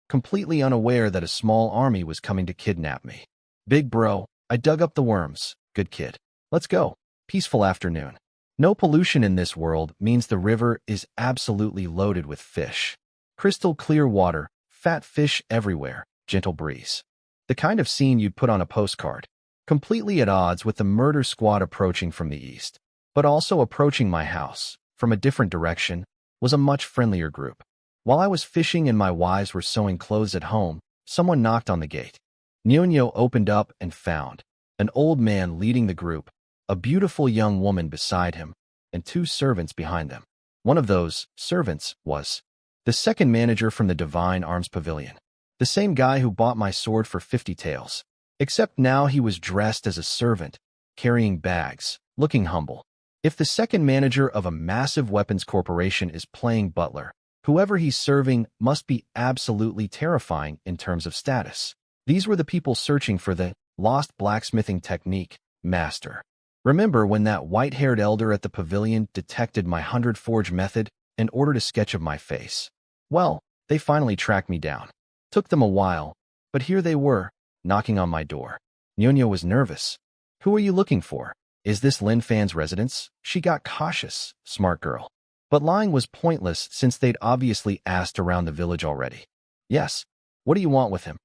completely unaware that a small army was coming to kidnap me. Big bro, I dug up the worms. Good kid. Let's go. Peaceful afternoon. No pollution in this world means the river is absolutely loaded with fish. Crystal clear water, fat fish everywhere, gentle breeze. The kind of scene you'd put on a postcard. Completely at odds with the murder squad approaching from the east. But also approaching my house, from a different direction, was a much friendlier group. While I was fishing and my wives were sewing clothes at home, someone knocked on the gate. Ñoño opened up and found an old man leading the group, a beautiful young woman beside him, and two servants behind them. One of those servants was the second manager from the Divine Arms Pavilion, the same guy who bought my sword for 50 taels. Except now he was dressed as a servant, carrying bags, looking humble. If the second manager of a massive weapons corporation is playing butler, whoever he's serving must be absolutely terrifying in terms of status. These were the people searching for the lost blacksmithing technique, master. Remember when that white-haired elder at the pavilion detected my 100 forge method and ordered a sketch of my face? Well, they finally tracked me down. Took them a while, but here they were, knocking on my door. Ñoño was nervous. Who are you looking for? Is this Lin Fan's residence? She got cautious, smart girl. But lying was pointless since they'd obviously asked around the village already. Yes. What do you want with him?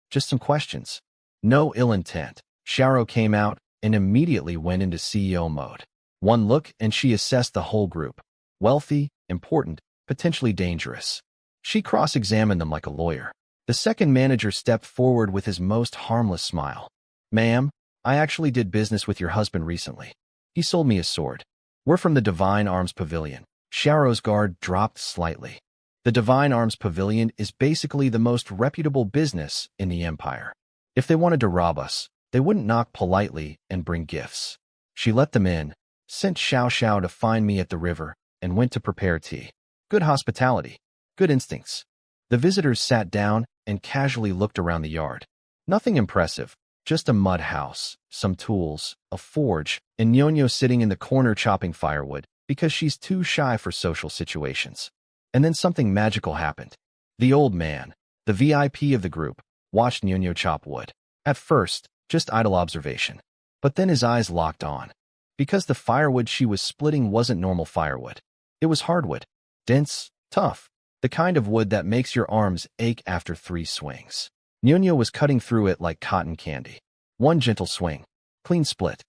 Just some questions. No ill intent. Sharo came out and immediately went into CEO mode. One look and she assessed the whole group. Wealthy, important, potentially dangerous. She cross-examined them like a lawyer. The second manager stepped forward with his most harmless smile. Ma'am, I actually did business with your husband recently. He sold me a sword. We're from the Divine Arms Pavilion. Sharo's guard dropped slightly. The Divine Arms Pavilion is basically the most reputable business in the Empire. If they wanted to rob us, they wouldn't knock politely and bring gifts. She let them in, sent Xiao Xiao to find me at the river, and went to prepare tea. Good hospitality. Good instincts. The visitors sat down and casually looked around the yard. Nothing impressive, just a mud house, some tools, a forge, and Ñoño sitting in the corner chopping firewood because she's too shy for social situations. And then something magical happened. The old man, the VIP of the group, watched Ñoño chop wood. At first, just idle observation. But then his eyes locked on. Because the firewood she was splitting wasn't normal firewood. It was hardwood. Dense, tough. The kind of wood that makes your arms ache after 3 swings. Ñoño was cutting through it like cotton candy. One gentle swing. Clean split.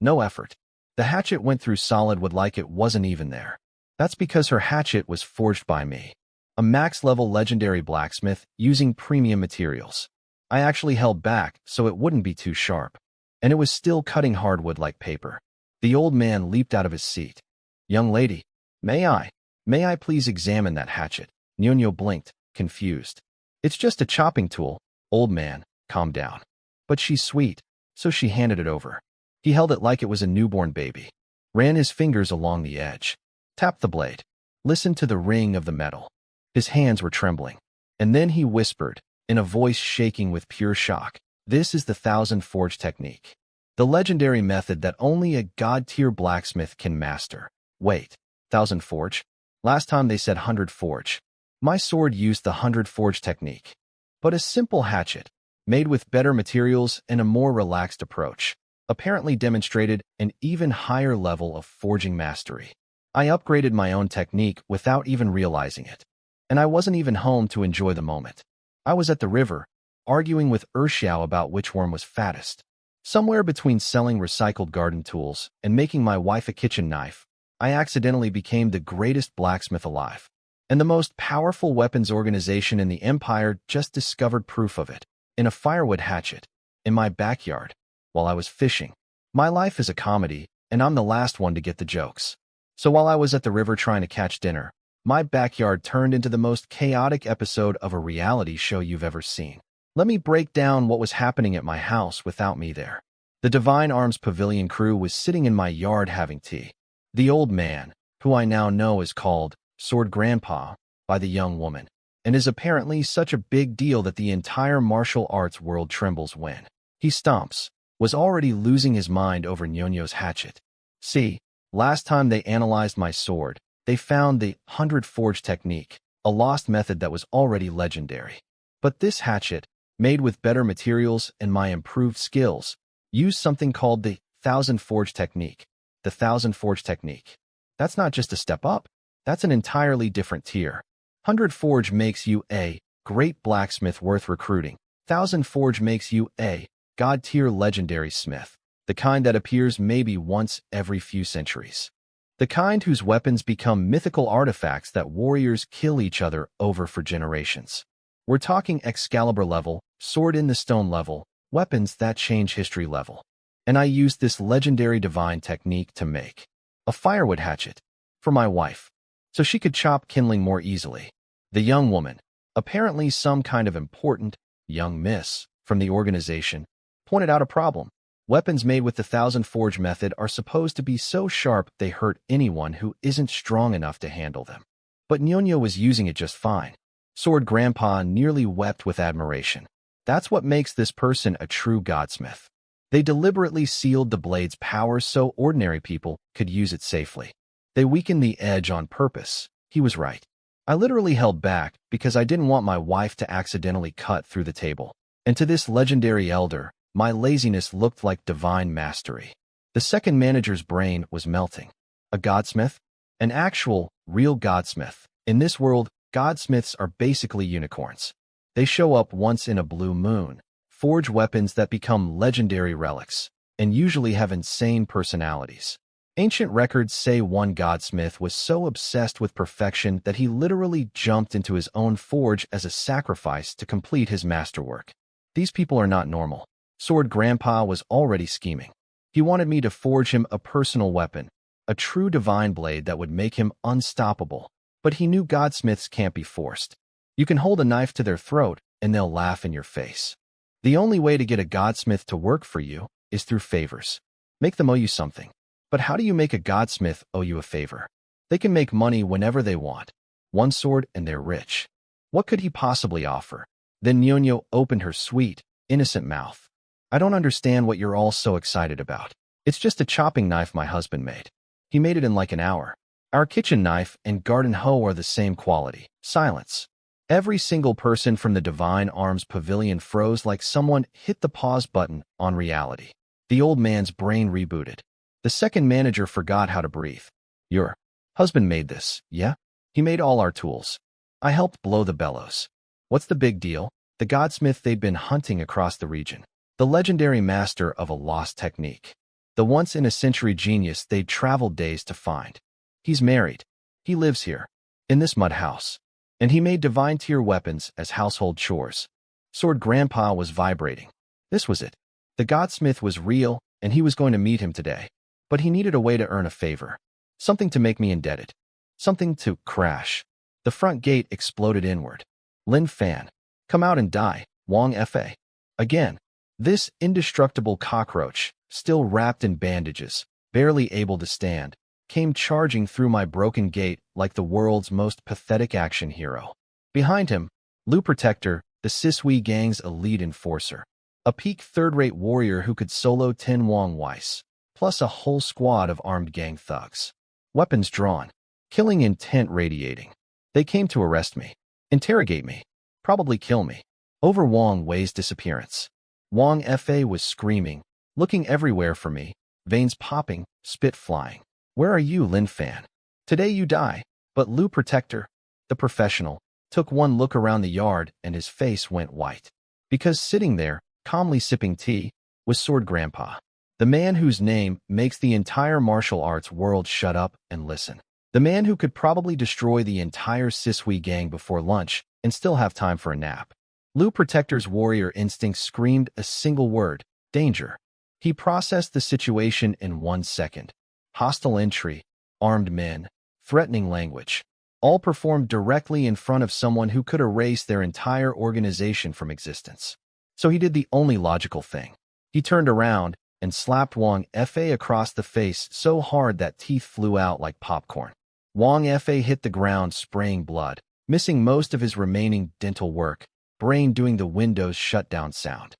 No effort. The hatchet went through solid wood like it wasn't even there. That's because her hatchet was forged by me. A max-level legendary blacksmith using premium materials. I actually held back so it wouldn't be too sharp. And it was still cutting hardwood like paper. The old man leaped out of his seat. Young lady, may I please examine that hatchet? Ñoño blinked, confused. It's just a chopping tool. Old man, calm down. But she's sweet, so she handed it over. He held it like it was a newborn baby. Ran his fingers along the edge. Tapped the blade. Listened to the ring of the metal. His hands were trembling. And then he whispered, in a voice shaking with pure shock, "This is the 1000 Forge technique. The legendary method that only a god-tier blacksmith can master." Wait, 1000 Forge? Last time they said 100 Forge. My sword used the 100 Forge technique. But a simple hatchet, made with better materials and a more relaxed approach, apparently demonstrated an even higher level of forging mastery. I upgraded my own technique without even realizing it. And I wasn't even home to enjoy the moment. I was at the river, arguing with Xiao about which worm was fattest. Somewhere between selling recycled garden tools and making my wife a kitchen knife, I accidentally became the greatest blacksmith alive. And the most powerful weapons organization in the Empire just discovered proof of it. In a firewood hatchet. In my backyard. While I was fishing. My life is a comedy, and I'm the last one to get the jokes. So while I was at the river trying to catch dinner, my backyard turned into the most chaotic episode of a reality show you've ever seen. Let me break down what was happening at my house without me there. The Divine Arms Pavilion crew was sitting in my yard having tea. The old man, who I now know is called Sword Grandpa by the young woman, and is apparently such a big deal that the entire martial arts world trembles when he stomps, was already losing his mind over Ñoño's hatchet. See, last time they analyzed my sword, they found the 100 Forge technique, a lost method that was already legendary. But this hatchet, made with better materials and my improved skills, used something called the Thousand Forge technique. The Thousand Forge technique. That's not just a step up. That's an entirely different tier. 100 Forge makes you a great blacksmith worth recruiting. 1000 Forge makes you a god-tier legendary smith. The kind that appears maybe once every few centuries. The kind whose weapons become mythical artifacts that warriors kill each other over for generations. We're talking Excalibur level, Sword in the Stone level, weapons that change history level. And I used this legendary divine technique to make a firewood hatchet for my wife, so she could chop kindling more easily. The young woman, apparently some kind of important young miss from the organization, pointed out a problem. Weapons made with the Thousand Forge method are supposed to be so sharp they hurt anyone who isn't strong enough to handle them. But Nyonya was using it just fine. Sword Grandpa nearly wept with admiration. That's what makes this person a true godsmith. They deliberately sealed the blade's power so ordinary people could use it safely. They weakened the edge on purpose. He was right. I literally held back because I didn't want my wife to accidentally cut through the table. And to this legendary elder, my laziness looked like divine mastery. The second manager's brain was melting. A godsmith? An actual, real godsmith. In this world, godsmiths are basically unicorns. They show up once in a blue moon, forge weapons that become legendary relics, and usually have insane personalities. Ancient records say one godsmith was so obsessed with perfection that he literally jumped into his own forge as a sacrifice to complete his masterwork. These people are not normal. Sword Grandpa was already scheming. He wanted me to forge him a personal weapon, a true divine blade that would make him unstoppable. But he knew godsmiths can't be forced. You can hold a knife to their throat and they'll laugh in your face. The only way to get a godsmith to work for you is through favors. Make them owe you something. But how do you make a godsmith owe you a favor? They can make money whenever they want. One sword and they're rich. What could he possibly offer? Then Nyonya opened her sweet, innocent mouth. I don't understand what you're all so excited about. It's just a chopping knife my husband made. He made it in like an hour. Our kitchen knife and garden hoe are the same quality. Silence. Every single person from the Divine Arms Pavilion froze like someone hit the pause button on reality. The old man's brain rebooted. The second manager forgot how to breathe. Your husband made this, yeah? He made all our tools. I helped blow the bellows. What's the big deal? The godsmith they'd been hunting across the region. The legendary master of a lost technique. The once-in-a-century genius they'd traveled days to find. He's married. He lives here, in this mud house. And he made divine-tier weapons as household chores. Sword Grandpa was vibrating. This was it. The godsmith was real, and he was going to meet him today. But he needed a way to earn a favor. Something to make me indebted. Something to crash. The front gate exploded inward. Lin Fan. Come out and die, Wong Fa. Again. This indestructible cockroach, still wrapped in bandages, barely able to stand, came charging through my broken gate like the world's most pathetic action hero. Behind him, Lu Protector, the Sisui gang's elite enforcer. A peak third-rate warrior who could solo 10 Wong Weiss, plus a whole squad of armed gang thugs. Weapons drawn. Killing intent radiating. They came to arrest me. Interrogate me. Probably kill me. Over Wong Wei's disappearance. Wong Fa was screaming, looking everywhere for me, veins popping, spit flying. Where are you, Lin Fan? Today you die. But Lu Protector, the professional, took one look around the yard and his face went white. Because sitting there, calmly sipping tea, was Sword Grandpa. The man whose name makes the entire martial arts world shut up and listen. The man who could probably destroy the entire Sisui gang before lunch and still have time for a nap. Lu Protector's warrior instinct screamed a single word, danger. He processed the situation in 1 second. Hostile entry, armed men, threatening language, all performed directly in front of someone who could erase their entire organization from existence. So he did the only logical thing. He turned around and slapped Wong Fa across the face so hard that teeth flew out like popcorn. Wong Fa hit the ground spraying blood, missing most of his remaining dental work, brain doing the Windows shutdown sound.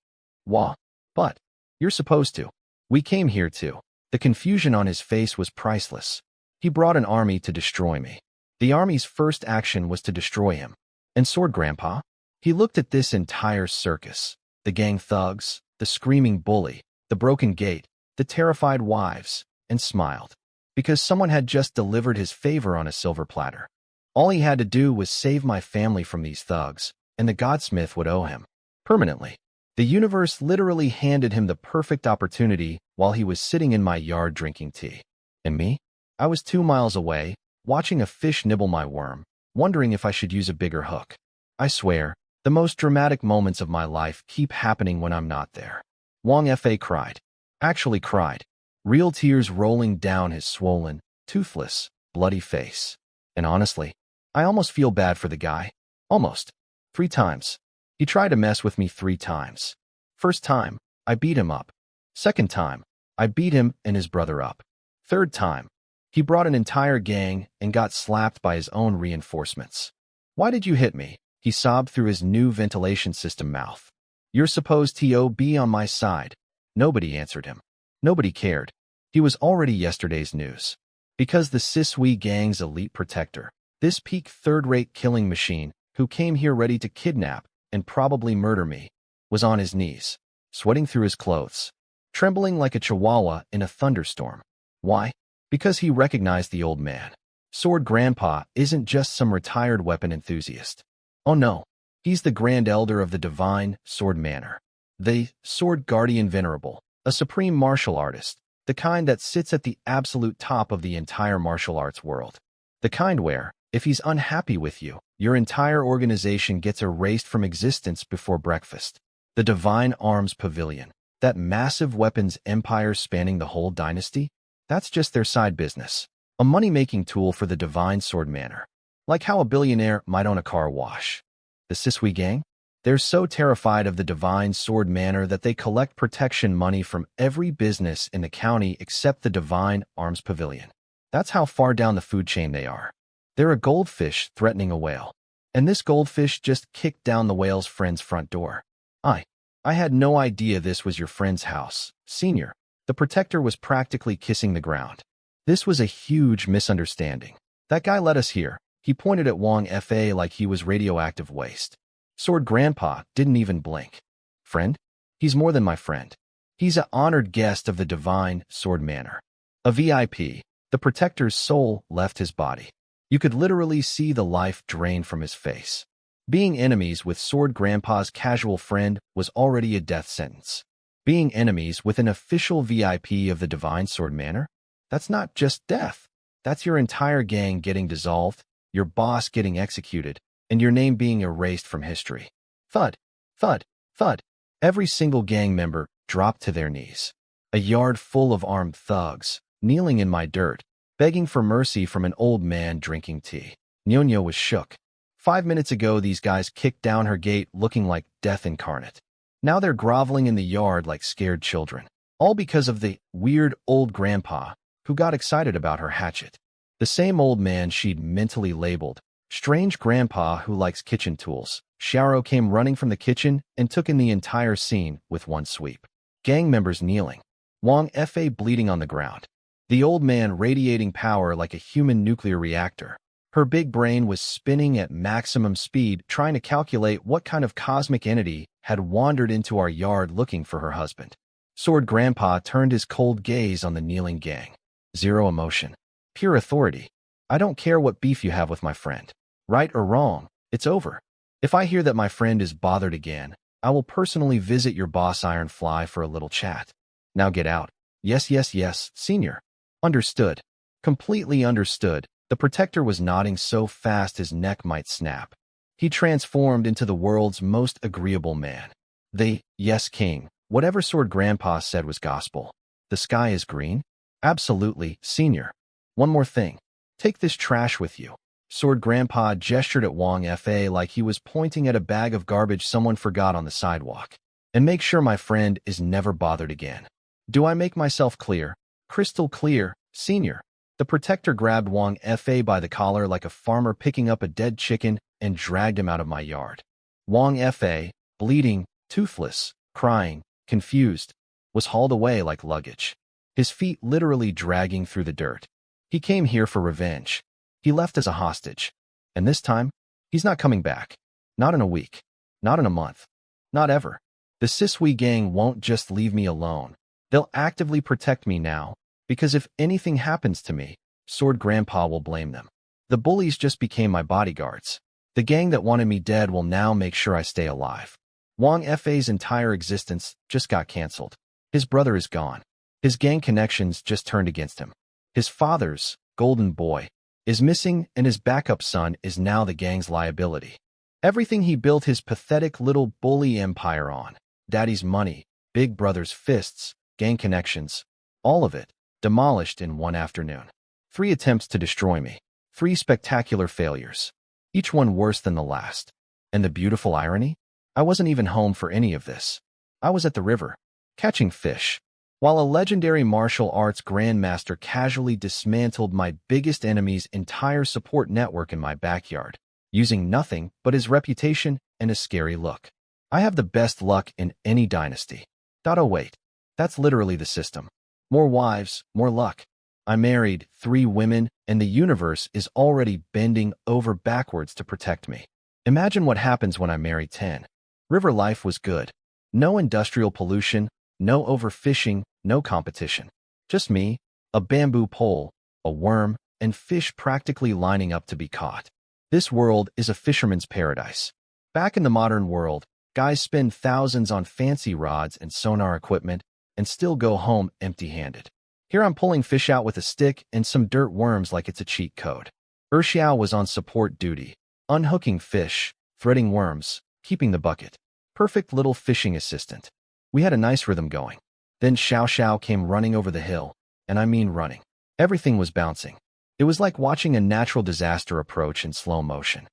Wah. But you're supposed to. We came here too. The confusion on his face was priceless. He brought an army to destroy me. The army's first action was to destroy him. And Sword Grandpa? He looked at this entire circus, the gang thugs, the screaming bully, the broken gate, the terrified wives, and smiled, because someone had just delivered his favor on a silver platter. All he had to do was save my family from these thugs, and the Godsmith would owe him permanently. The universe literally handed him the perfect opportunity while he was sitting in my yard drinking tea. And me? I was 2 miles away, watching a fish nibble my worm, wondering if I should use a bigger hook. I swear, the most dramatic moments of my life keep happening when I'm not there. Wang Fa cried. Actually cried. Real tears rolling down his swollen, toothless, bloody face. And honestly, I almost feel bad for the guy. Almost. 3 times. He tried to mess with me 3 times. First time, I beat him up. Second time, I beat him and his brother up. Third time, he brought an entire gang and got slapped by his own reinforcements. Why did you hit me? He sobbed through his new ventilation system mouth. You're supposed to be on my side. Nobody answered him. Nobody cared. He was already yesterday's news. Because the Sisui gang's elite protector, this peak third-rate killing machine, who came here ready to kidnap and probably murder me, was on his knees, sweating through his clothes, trembling like a chihuahua in a thunderstorm. Why? Because he recognized the old man. Sword Grandpa isn't just some retired weapon enthusiast. Oh no, he's the Grand Elder of the Divine Sword Manor. The Sword Guardian Venerable, a supreme martial artist, the kind that sits at the absolute top of the entire martial arts world. The kind where, if he's unhappy with you, your entire organization gets erased from existence before breakfast. The Divine Arms Pavilion, that massive weapons empire spanning the whole dynasty, that's just their side business. A money-making tool for the Divine Sword Manor. Like how a billionaire might own a car wash. The Sisui gang? They're so terrified of the Divine Sword Manor that they collect protection money from every business in the county except the Divine Arms Pavilion. That's how far down the food chain they are. They're a goldfish threatening a whale. And this goldfish just kicked down the whale's friend's front door. I had no idea this was your friend's house, Senior. The protector was practically kissing the ground. This was a huge misunderstanding. That guy let us here. He pointed at Wang Fa like he was radioactive waste. Sword Grandpa didn't even blink. Friend? He's more than my friend. He's an honored guest of the Divine Sword Manor. A VIP. The protector's soul left his body. You could literally see the life drain from his face. Being enemies with Sword Grandpa's casual friend was already a death sentence. Being enemies with an official VIP of the Divine Sword Manor? That's not just death. That's your entire gang getting dissolved, your boss getting executed, and your name being erased from history. Thud, thud, thud. Every single gang member dropped to their knees. A yard full of armed thugs, kneeling in my dirt, begging for mercy from an old man drinking tea. Nyonya was shook. 5 minutes ago, these guys kicked down her gate looking like death incarnate. Now they're groveling in the yard like scared children. All because of the weird old grandpa who got excited about her hatchet. The same old man she'd mentally labeled strange grandpa who likes kitchen tools. Xiaoro came running from the kitchen and took in the entire scene with one sweep. Gang members kneeling. Wang Fa bleeding on the ground. The old man radiating power like a human nuclear reactor. Her big brain was spinning at maximum speed, trying to calculate what kind of cosmic entity had wandered into our yard looking for her husband. Sword Grandpa turned his cold gaze on the kneeling gang. Zero emotion. Pure authority. I don't care what beef you have with my friend. Right or wrong, it's over. If I hear that my friend is bothered again, I will personally visit your boss Ironfly for a little chat. Now get out. Yes, yes, yes, Senior. Understood. Completely understood. The protector was nodding so fast his neck might snap. He transformed into the world's most agreeable man. The yes king. Whatever Sword Grandpa said was gospel. The sky is green? Absolutely, Senior. One more thing. Take this trash with you. Sword Grandpa gestured at Wang Fa like he was pointing at a bag of garbage someone forgot on the sidewalk. And make sure my friend is never bothered again. Do I make myself clear? Crystal clear, Senior. The protector grabbed Wang Fa by the collar like a farmer picking up a dead chicken and dragged him out of my yard. Wang Fa, bleeding, toothless, crying, confused, was hauled away like luggage. His feet literally dragging through the dirt. He came here for revenge. He left as a hostage. And this time, he's not coming back. Not in a week. Not in a month. Not ever. The Sisui gang won't just leave me alone. They'll actively protect me now, because if anything happens to me, Sword Grandpa will blame them. The bullies just became my bodyguards. The gang that wanted me dead will now make sure I stay alive. Wang Fa's entire existence just got canceled. His brother is gone. His gang connections just turned against him. His father's golden boy is missing, and his backup son is now the gang's liability. Everything he built his pathetic little bully empire on, daddy's money, big brother's fists, gang connections, all of it, demolished in one afternoon. 3 attempts to destroy me. 3 spectacular failures. Each one worse than the last. And the beautiful irony? I wasn't even home for any of this. I was at the river, catching fish, while a legendary martial arts grandmaster casually dismantled my biggest enemy's entire support network in my backyard, using nothing but his reputation and a scary look. I have the best luck in any dynasty. Oh wait, that's literally the system. More wives, more luck. I married 3 women, and the universe is already bending over backwards to protect me. Imagine what happens when I marry 10. River life was good. No industrial pollution, no overfishing, no competition. Just me, a bamboo pole, a worm, and fish practically lining up to be caught. This world is a fisherman's paradise. Back in the modern world, guys spend thousands on fancy rods and sonar equipment and still go home empty-handed. Here I'm pulling fish out with a stick and some dirt worms like it's a cheat code. Xiao was on support duty, unhooking fish, threading worms, keeping the bucket. Perfect little fishing assistant. We had a nice rhythm going. Then Xiao came running over the hill, and I mean running. Everything was bouncing. It was like watching a natural disaster approach in slow motion.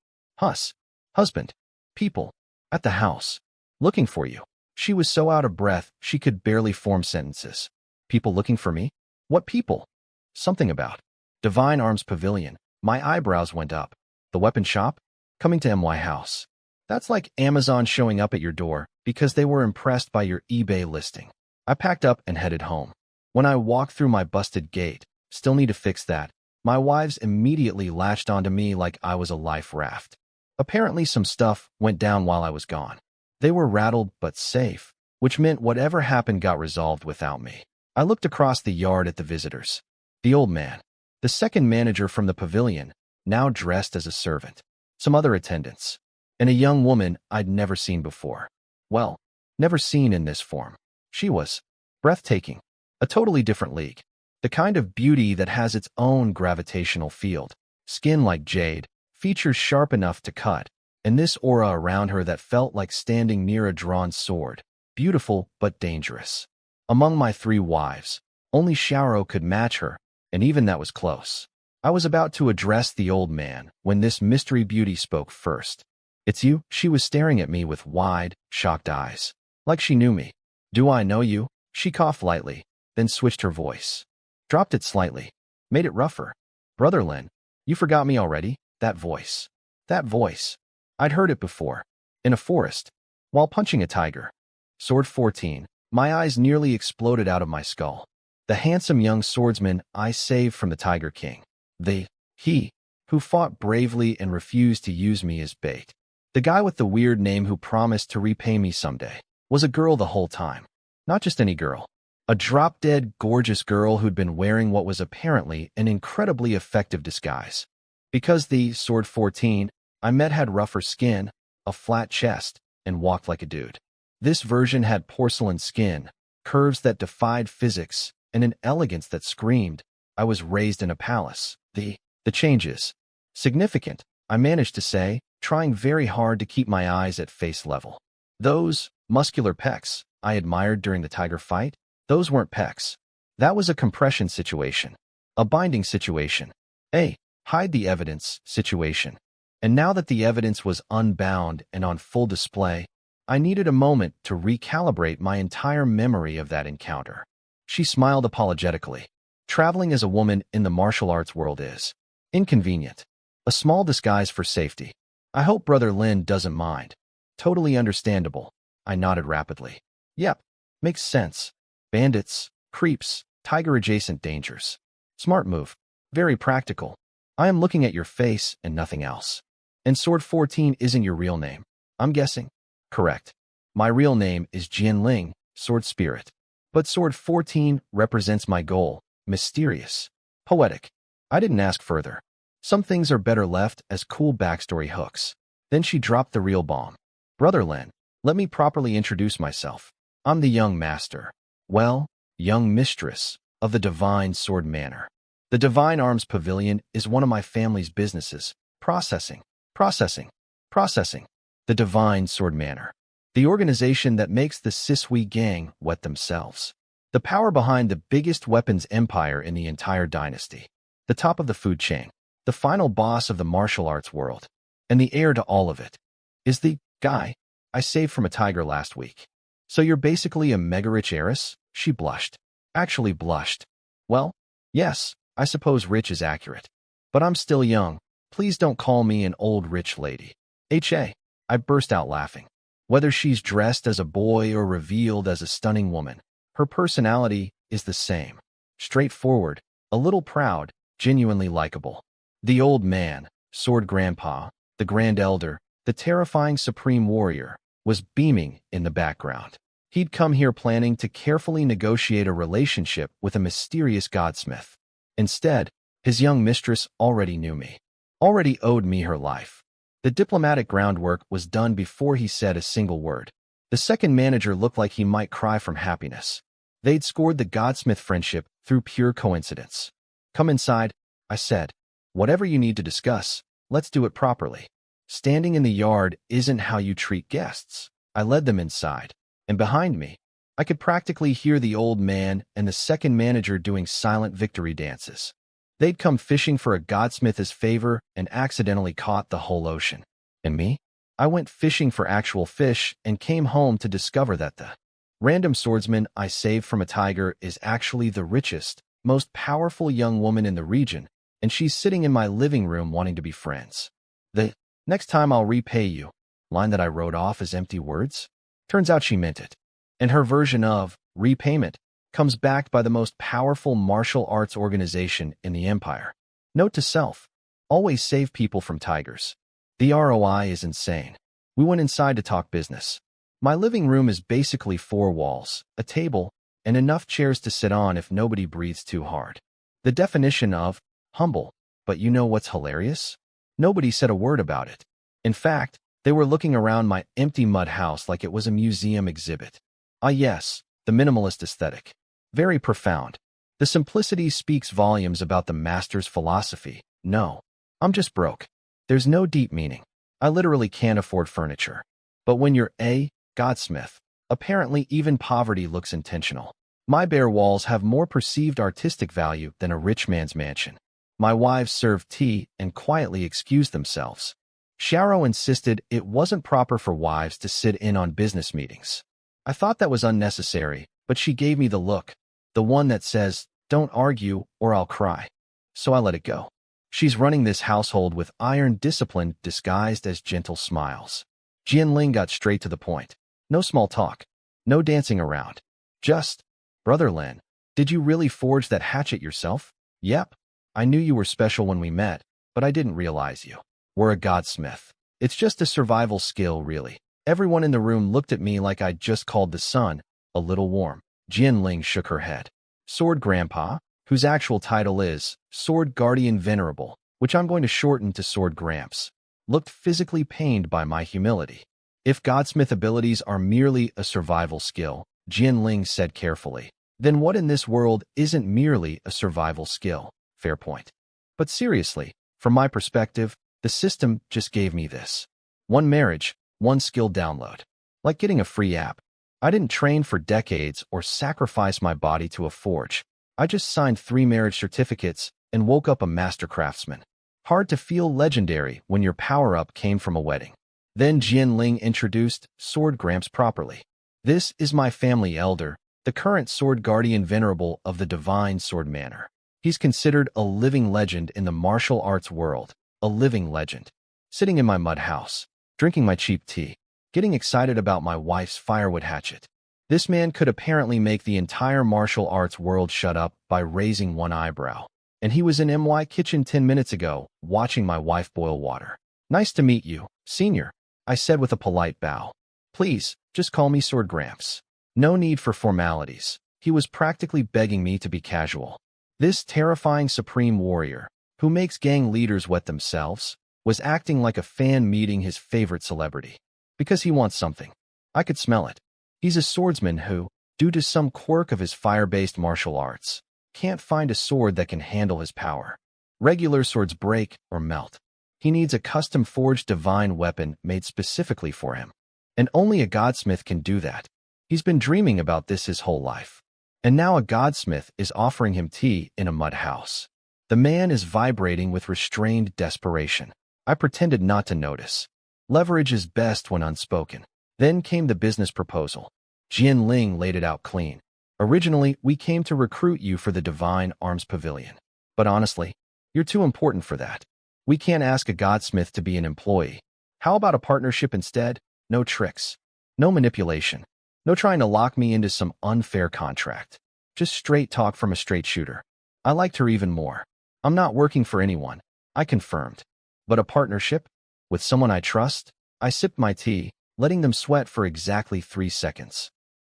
Husband, people, at the house, looking for you. She was so out of breath, she could barely form sentences. People looking for me? What people? Something about. Divine Arms Pavilion. My eyebrows went up. The weapon shop? Coming to MY house. That's like Amazon showing up at your door because they were impressed by your eBay listing. I packed up and headed home. When I walked through my busted gate, still need to fix that, my wives immediately latched onto me like I was a life raft. Apparently some stuff went down while I was gone. They were rattled but safe, which meant whatever happened got resolved without me. I looked across the yard at the visitors. The old man, the second manager from the pavilion, now dressed as a servant, some other attendants, and a young woman I'd never seen before. Well, never seen in this form. She was breathtaking, a totally different league. The kind of beauty that has its own gravitational field, skin like jade, features sharp enough to cut, and this aura around her that felt like standing near a drawn sword, beautiful but dangerous. Among my 3 wives, only Xiao could match her, and even that was close. I was about to address the old man when this mystery beauty spoke first. It's you? She was staring at me with wide, shocked eyes, like she knew me. Do I know you? She coughed lightly, then switched her voice. Dropped it slightly, made it rougher. Brother Lin, you forgot me already? That voice. That voice. I'd heard it before. In a forest. While punching a tiger. Sword 14. My eyes nearly exploded out of my skull. The handsome young swordsman I saved from the Tiger King. He, who fought bravely and refused to use me as bait. The guy with the weird name who promised to repay me someday. Was a girl the whole time. Not just any girl. A drop-dead, gorgeous girl who'd been wearing what was apparently an incredibly effective disguise. Because the Sword 14 I met had rougher skin, a flat chest, and walked like a dude. This version had porcelain skin, curves that defied physics, and an elegance that screamed, I was raised in a palace. The changes. Significant, I managed to say, trying very hard to keep my eyes at face level. Those muscular pecs I admired during the tiger fight, those weren't pecs. That was a compression situation. A binding situation. A hide the evidence situation. And now that the evidence was unbound and on full display, I needed a moment to recalibrate my entire memory of that encounter. She smiled apologetically. Traveling as a woman in the martial arts world is inconvenient. A small disguise for safety. I hope Brother Lin doesn't mind. Totally understandable. I nodded rapidly. Yep, makes sense. Bandits, creeps, tiger-adjacent dangers. Smart move. Very practical. I am looking at your face and nothing else. And Sword 14 isn't your real name, I'm guessing. Correct. My real name is Jianling, Sword Spirit. But Sword 14 represents my goal, mysterious, poetic. I didn't ask further. Some things are better left as cool backstory hooks. Then she dropped the real bomb. Brother Len, let me properly introduce myself. I'm the young master. Well, young mistress of the Divine Sword Manor. The Divine Arms Pavilion is one of my family's businesses. Processing, processing, processing. The Divine Sword Manor. The organization that makes the Sisui gang wet themselves. The power behind the biggest weapons empire in the entire dynasty. The top of the food chain. The final boss of the martial arts world. And the heir to all of it. Is the guy I saved from a tiger last week. So you're basically a mega-rich heiress? She blushed. Actually blushed. Well, yes, I suppose rich is accurate. But I'm still young. Please don't call me an old rich lady. I burst out laughing. Whether she's dressed as a boy or revealed as a stunning woman, her personality is the same. Straightforward, a little proud, genuinely likable. The old man, Sword Grandpa, the Grand Elder, the terrifying Supreme Warrior, was beaming in the background. He'd come here planning to carefully negotiate a relationship with a mysterious godsmith. Instead, his young mistress already knew me, already owed me her life. The diplomatic groundwork was done before he said a single word. The second manager looked like he might cry from happiness. They'd scored the godsmith friendship through pure coincidence. Come inside, I said. Whatever you need to discuss, let's do it properly. Standing in the yard isn't how you treat guests. I led them inside, and behind me, I could practically hear the old man and the second manager doing silent victory dances. They'd come fishing for a godsmith as favor and accidentally caught the whole ocean. And me? I went fishing for actual fish and came home to discover that the random swordsman I saved from a tiger is actually the richest, most powerful young woman in the region, and she's sitting in my living room wanting to be friends. The next time I'll repay you, line that I wrote off as empty words? Turns out she meant it. And her version of repayment comes backed by the most powerful martial arts organization in the empire. Note to self, always save people from tigers. The ROI is insane. We went inside to talk business. My living room is basically 4 walls, a table, and enough chairs to sit on if nobody breathes too hard. The definition of humble, but you know what's hilarious? Nobody said a word about it. In fact, they were looking around my empty mud house like it was a museum exhibit. Ah yes, the minimalist aesthetic. Very profound. The simplicity speaks volumes about the master's philosophy. No, I'm just broke. There's no deep meaning. I literally can't afford furniture. But when you're a godsmith, apparently even poverty looks intentional. My bare walls have more perceived artistic value than a rich man's mansion. My wives served tea and quietly excused themselves. Sharo insisted it wasn't proper for wives to sit in on business meetings. I thought that was unnecessary, but she gave me the look, the one that says, don't argue or I'll cry. So I let it go. She's running this household with iron discipline disguised as gentle smiles. Jianling got straight to the point. No small talk. No dancing around. Just, Brother Len, did you really forge that hatchet yourself? Yep. I knew you were special when we met, but I didn't realize you were a godsmith. It's just a survival skill, really. Everyone in the room looked at me like I'd just called the sun a little warm. Jianling shook her head. Sword Grandpa, whose actual title is Sword Guardian Venerable, which I'm going to shorten to Sword Gramps, looked physically pained by my humility. If godsmith abilities are merely a survival skill, Jianling said carefully, then what in this world isn't merely a survival skill? Fair point. But seriously, from my perspective, the system just gave me this. One marriage, one skill download. Like getting a free app. I didn't train for decades or sacrifice my body to a forge. I just signed 3 marriage certificates and woke up a master craftsman. Hard to feel legendary when your power-up came from a wedding. Then Jianling introduced Sword Gramps properly. This is my family elder, the current Sword Guardian Venerable of the Divine Sword Manor. He's considered a living legend in the martial arts world, a living legend. Sitting in my mud house, drinking my cheap tea, getting excited about my wife's firewood hatchet. This man could apparently make the entire martial arts world shut up by raising one eyebrow. And he was in my kitchen 10 minutes ago, watching my wife boil water. Nice to meet you, senior, I said with a polite bow. Please, just call me Sword Gramps. No need for formalities. He was practically begging me to be casual. This terrifying supreme warrior, who makes gang leaders wet themselves, was acting like a fan meeting his favorite celebrity. Because he wants something. I could smell it. He's a swordsman who, due to some quirk of his fire-based martial arts, can't find a sword that can handle his power. Regular swords break or melt. He needs a custom-forged divine weapon made specifically for him. And only a godsmith can do that. He's been dreaming about this his whole life. And now a godsmith is offering him tea in a mud house. The man is vibrating with restrained desperation. I pretended not to notice. Leverage is best when unspoken. Then came the business proposal. Jian Ling laid it out clean. Originally, we came to recruit you for the Divine Arms Pavilion. But honestly, you're too important for that. We can't ask a godsmith to be an employee. How about a partnership instead? No tricks. No manipulation. No trying to lock me into some unfair contract. Just straight talk from a straight shooter. I liked her even more. I'm not working for anyone. I confirmed. But a partnership? With someone I trust? I sipped my tea, letting them sweat for exactly 3 seconds.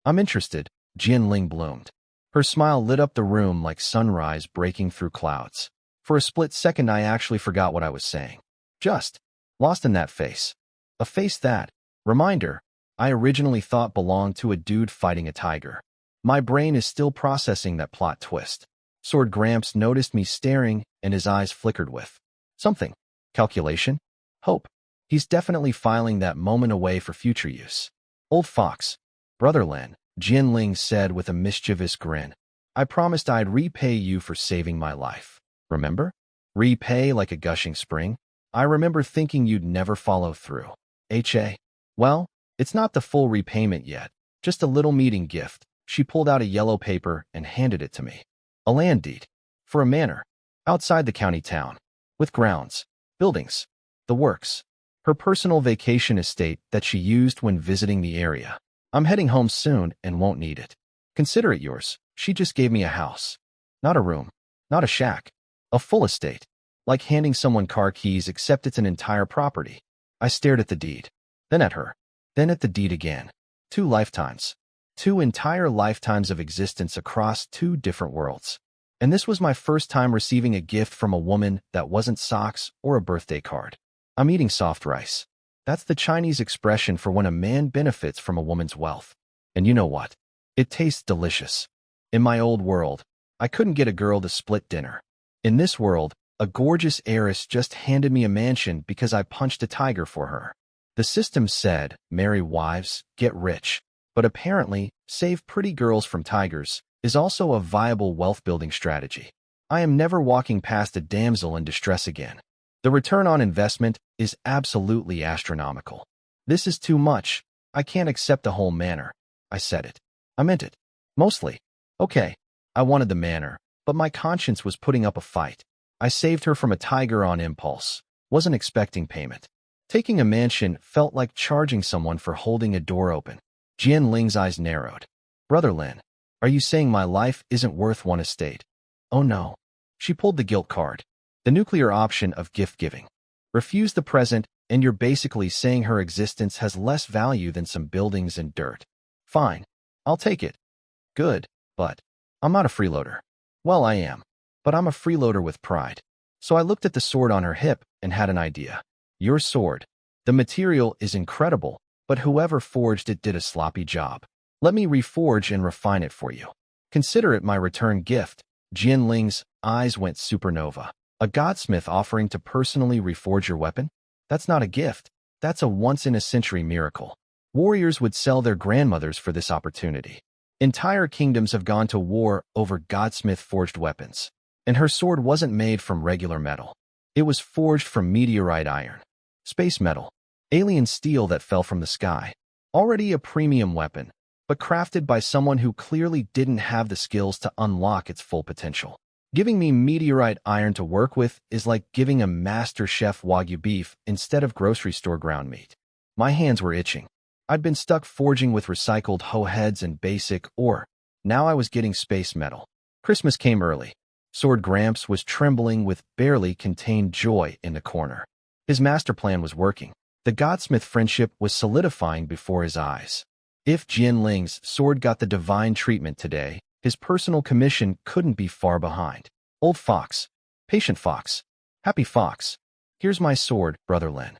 I'm interested, Jian Ling bloomed. Her smile lit up the room like sunrise breaking through clouds. For a split second I actually forgot what I was saying. Just lost in that face. A face that, reminder, I originally thought belonged to a dude fighting a tiger. My brain is still processing that plot twist. Sword Gramps noticed me staring and his eyes flickered with something. Calculation? Hope. He's definitely filing that moment away for future use. Old fox. Brother Lin, Jian Ling said with a mischievous grin. I promised I'd repay you for saving my life. Remember? Repay like a gushing spring? I remember thinking you'd never follow through. H.A. Well, it's not the full repayment yet. Just a little meeting gift. She pulled out a yellow paper and handed it to me. A land deed. For a manor. Outside the county town. With grounds. Buildings. The works. Her personal vacation estate that she used when visiting the area. I'm heading home soon and won't need it. Consider it yours. She just gave me a house. Not a room. Not a shack. A full estate. Like handing someone car keys except it's an entire property. I stared at the deed. Then at her. Then at the deed again. 2 lifetimes. 2 entire lifetimes of existence across 2 different worlds. And this was my first time receiving a gift from a woman that wasn't socks or a birthday card. I'm eating soft rice. That's the Chinese expression for when a man benefits from a woman's wealth. And you know what? It tastes delicious. In my old world, I couldn't get a girl to split dinner. In this world, a gorgeous heiress just handed me a mansion because I punched a tiger for her. The system said, marry wives, get rich. But apparently, save pretty girls from tigers is also a viable wealth-building strategy. I am never walking past a damsel in distress again. The return on investment is absolutely astronomical. This is too much. I can't accept the whole manor. I said it. I meant it. Mostly. Okay. I wanted the manor, but my conscience was putting up a fight. I saved her from a tiger on impulse. Wasn't expecting payment. Taking a mansion felt like charging someone for holding a door open. Jian Ling's eyes narrowed. Brother Lin, are you saying my life isn't worth 1 estate? Oh no. She pulled the guilt card. The nuclear option of gift-giving. Refuse the present, and you're basically saying her existence has less value than some buildings and dirt. Fine. I'll take it. Good, but I'm not a freeloader. Well, I am. But I'm a freeloader with pride. So I looked at the sword on her hip and had an idea. Your sword. The material is incredible, but whoever forged it did a sloppy job. Let me reforge and refine it for you. Consider it my return gift. Jian Ling's eyes went supernova. A godsmith offering to personally reforge your weapon? That's not a gift. That's a once-in-a-century miracle. Warriors would sell their grandmothers for this opportunity. Entire kingdoms have gone to war over godsmith-forged weapons. And her sword wasn't made from regular metal. It was forged from meteorite iron. Space metal. Alien steel that fell from the sky. Already a premium weapon, but crafted by someone who clearly didn't have the skills to unlock its full potential. Giving me meteorite iron to work with is like giving a master chef Wagyu beef instead of grocery store ground meat. My hands were itching. I'd been stuck forging with recycled hoe heads and basic ore. Now I was getting space metal. Christmas came early. Sword Gramps was trembling with barely contained joy in the corner. His master plan was working. The Godsmith friendship was solidifying before his eyes. If Jianling's sword got the divine treatment today, his personal commission couldn't be far behind. Old fox, patient fox, happy fox. Here's my sword, Brother Lin.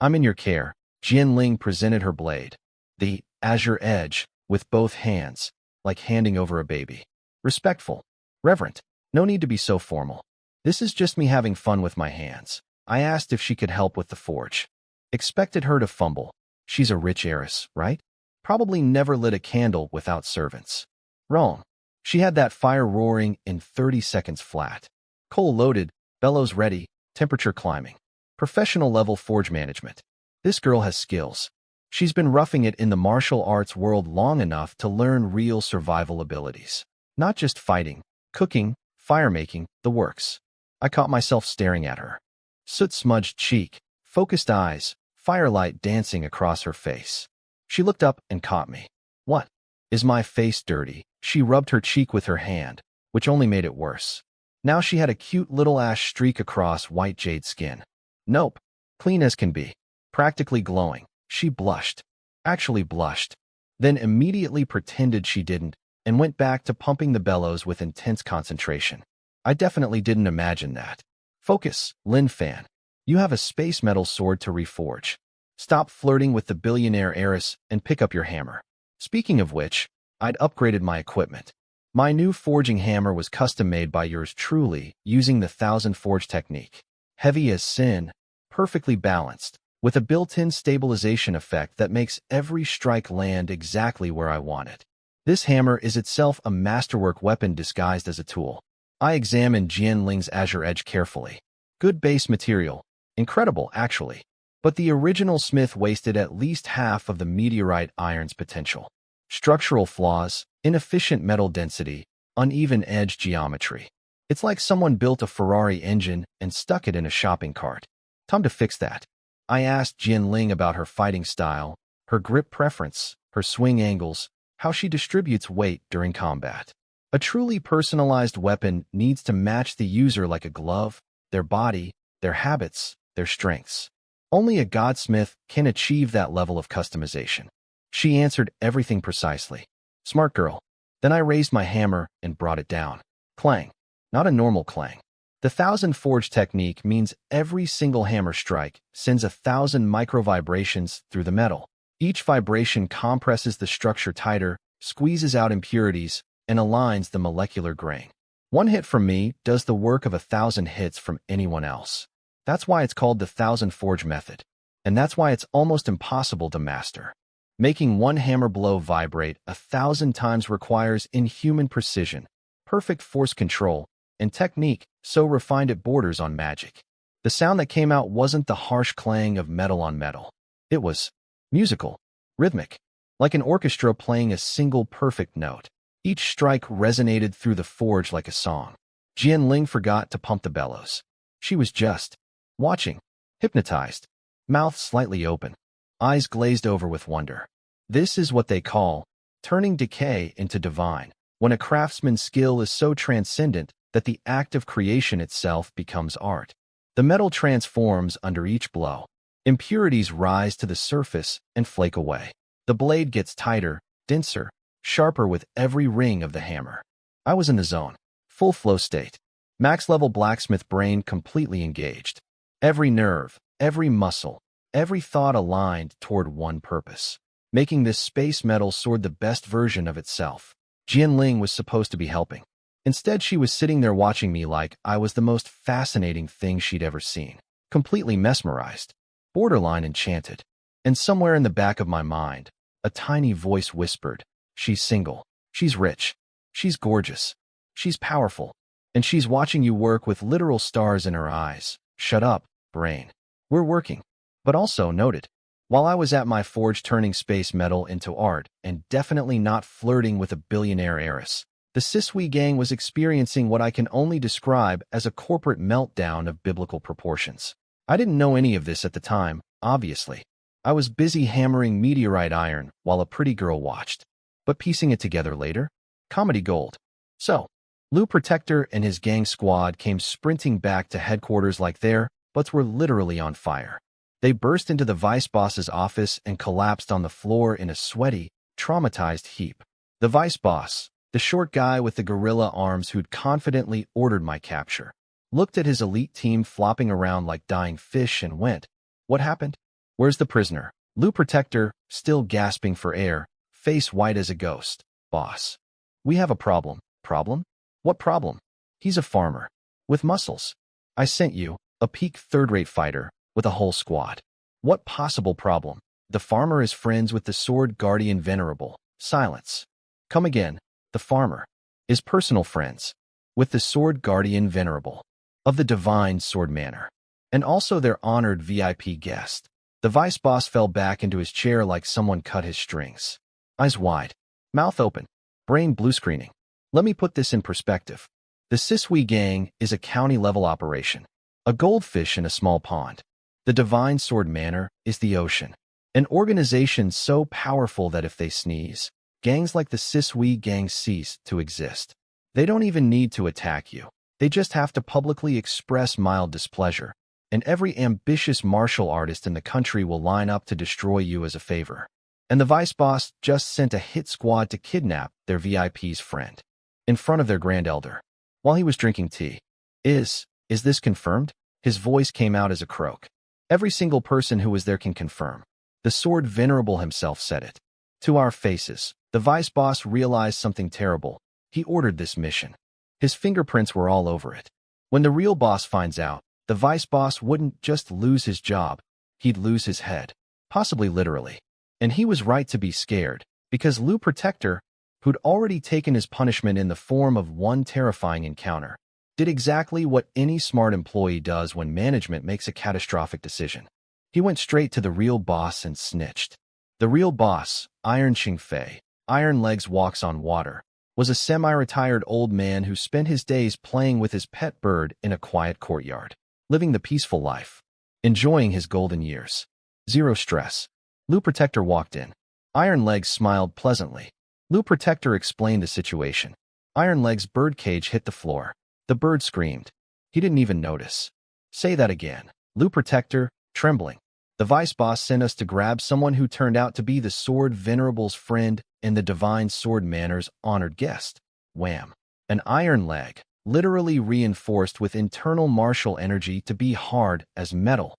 I'm in your care. Jianling presented her blade, the azure edge, with both hands, like handing over a baby. Respectful, reverent, no need to be so formal. This is just me having fun with my hands. I asked if she could help with the forge. Expected her to fumble. She's a rich heiress, right? Probably never lit a candle without servants. Wrong. She had that fire roaring in 30 seconds flat. Coal loaded, bellows ready, temperature climbing. Professional level forge management. This girl has skills. She's been roughing it in the martial arts world long enough to learn real survival abilities. Not just fighting, cooking, fire-making, the works. I caught myself staring at her. Soot-smudged cheek, focused eyes, firelight dancing across her face. She looked up and caught me. What? Is my face dirty? She rubbed her cheek with her hand, which only made it worse. Now she had a cute little ash streak across white jade skin. Nope. Clean as can be. Practically glowing. She blushed. Actually blushed. Then immediately pretended she didn't and went back to pumping the bellows with intense concentration. I definitely didn't imagine that. Focus, Lin Fan. You have a space metal sword to reforge. Stop flirting with the billionaire heiress and pick up your hammer. Speaking of which, I'd upgraded my equipment. My new forging hammer was custom-made by yours truly, using the 1000 forge technique. Heavy as sin, perfectly balanced, with a built-in stabilization effect that makes every strike land exactly where I want it. This hammer is itself a masterwork weapon disguised as a tool. I examined Jianling's azure edge carefully. Good base material. Incredible, actually. But the original smith wasted at least half of the meteorite iron's potential. Structural flaws, inefficient metal density, uneven edge geometry. It's like someone built a Ferrari engine and stuck it in a shopping cart. Time to fix that. I asked Jianling about her fighting style, her grip preference, her swing angles, how she distributes weight during combat. A truly personalized weapon needs to match the user like a glove, their body, their habits, their strengths. Only a godsmith can achieve that level of customization. She answered everything precisely. Smart girl. Then I raised my hammer and brought it down. Clang. Not a normal clang. The 1000 forge technique means every single hammer strike sends 1,000 micro-vibrations through the metal. Each vibration compresses the structure tighter, squeezes out impurities, and aligns the molecular grain. One hit from me does the work of 1,000 hits from anyone else. That's why it's called the 1000 forge method. And that's why it's almost impossible to master. Making one hammer blow vibrate 1,000 times requires inhuman precision, perfect force control, and technique so refined it borders on magic. The sound that came out wasn't the harsh clang of metal on metal. It was musical, rhythmic, like an orchestra playing a single perfect note. Each strike resonated through the forge like a song. Jianling forgot to pump the bellows. She was just watching, hypnotized, mouth slightly open, eyes glazed over with wonder. This is what they call turning decay into divine, when a craftsman's skill is so transcendent that the act of creation itself becomes art. The metal transforms under each blow. Impurities rise to the surface and flake away. The blade gets tighter, denser, sharper with every ring of the hammer. I was in the zone, full flow state. Max-level blacksmith brain completely engaged. Every nerve, every muscle, every thought aligned toward one purpose, making this space metal sword the best version of itself. Jianling was supposed to be helping. Instead, she was sitting there watching me like I was the most fascinating thing she'd ever seen, completely mesmerized, borderline enchanted. And somewhere in the back of my mind, a tiny voice whispered, "She's single, she's rich, she's gorgeous, she's powerful, and she's watching you work with literal stars in her eyes. Shut up, brain. We're working." But also noted, while I was at my forge turning space metal into art and definitely not flirting with a billionaire heiress, the Sisui gang was experiencing what I can only describe as a corporate meltdown of biblical proportions. I didn't know any of this at the time, obviously. I was busy hammering meteorite iron while a pretty girl watched. But piecing it together later? Comedy gold. So, Lou Protector and his gang squad came sprinting back to headquarters like their butts were literally on fire. They burst into the vice boss's office and collapsed on the floor in a sweaty, traumatized heap. The vice boss, the short guy with the gorilla arms who'd confidently ordered my capture, looked at his elite team flopping around like dying fish and went, "What happened? Where's the prisoner?" Lou Protector, still gasping for air, face white as a ghost. "Boss, we have a problem." "Problem? What problem?" "He's a farmer. With muscles. I sent you, a peak third-rate fighter, with a whole squad." "What possible problem?" "The farmer is friends with the sword guardian venerable." Silence. "Come again." "The farmer is personal friends with the sword guardian venerable of the divine sword manor, and also their honored VIP guest." The vice boss fell back into his chair like someone cut his strings. Eyes wide, mouth open, brain blue screening. Let me put this in perspective. The Sisui Gang is a county-level operation, a goldfish in a small pond. The Divine Sword Manor is the ocean, an organization so powerful that if they sneeze, gangs like the Sisui Gang cease to exist. They don't even need to attack you. They just have to publicly express mild displeasure, and every ambitious martial artist in the country will line up to destroy you as a favor. And the vice boss just sent a hit squad to kidnap their VIP's friend in front of their grand elder while he was drinking tea. Is this confirmed?" His voice came out as a croak. "Every single person who was there can confirm. The sword venerable himself said it. To our faces." The vice boss realized something terrible. He ordered this mission. His fingerprints were all over it. When the real boss finds out, the vice boss wouldn't just lose his job, he'd lose his head. Possibly literally. And he was right to be scared, because Lou Protector, who'd already taken his punishment in the form of one terrifying encounter, did exactly what any smart employee does when management makes a catastrophic decision. He went straight to the real boss and snitched. The real boss, Iron Qingfei, Iron Legs Walks on Water, was a semi-retired old man who spent his days playing with his pet bird in a quiet courtyard, living the peaceful life, enjoying his golden years. Zero stress. Lou Protector walked in. Iron Legs smiled pleasantly. Lou Protector explained the situation. Iron Legs' birdcage hit the floor. The bird screamed. He didn't even notice. "Say that again." Lou Protector, trembling. "The vice boss sent us to grab someone who turned out to be the sword venerable's friend and the divine sword manor's honored guest." Wham! An iron leg, literally reinforced with internal martial energy to be hard as metal,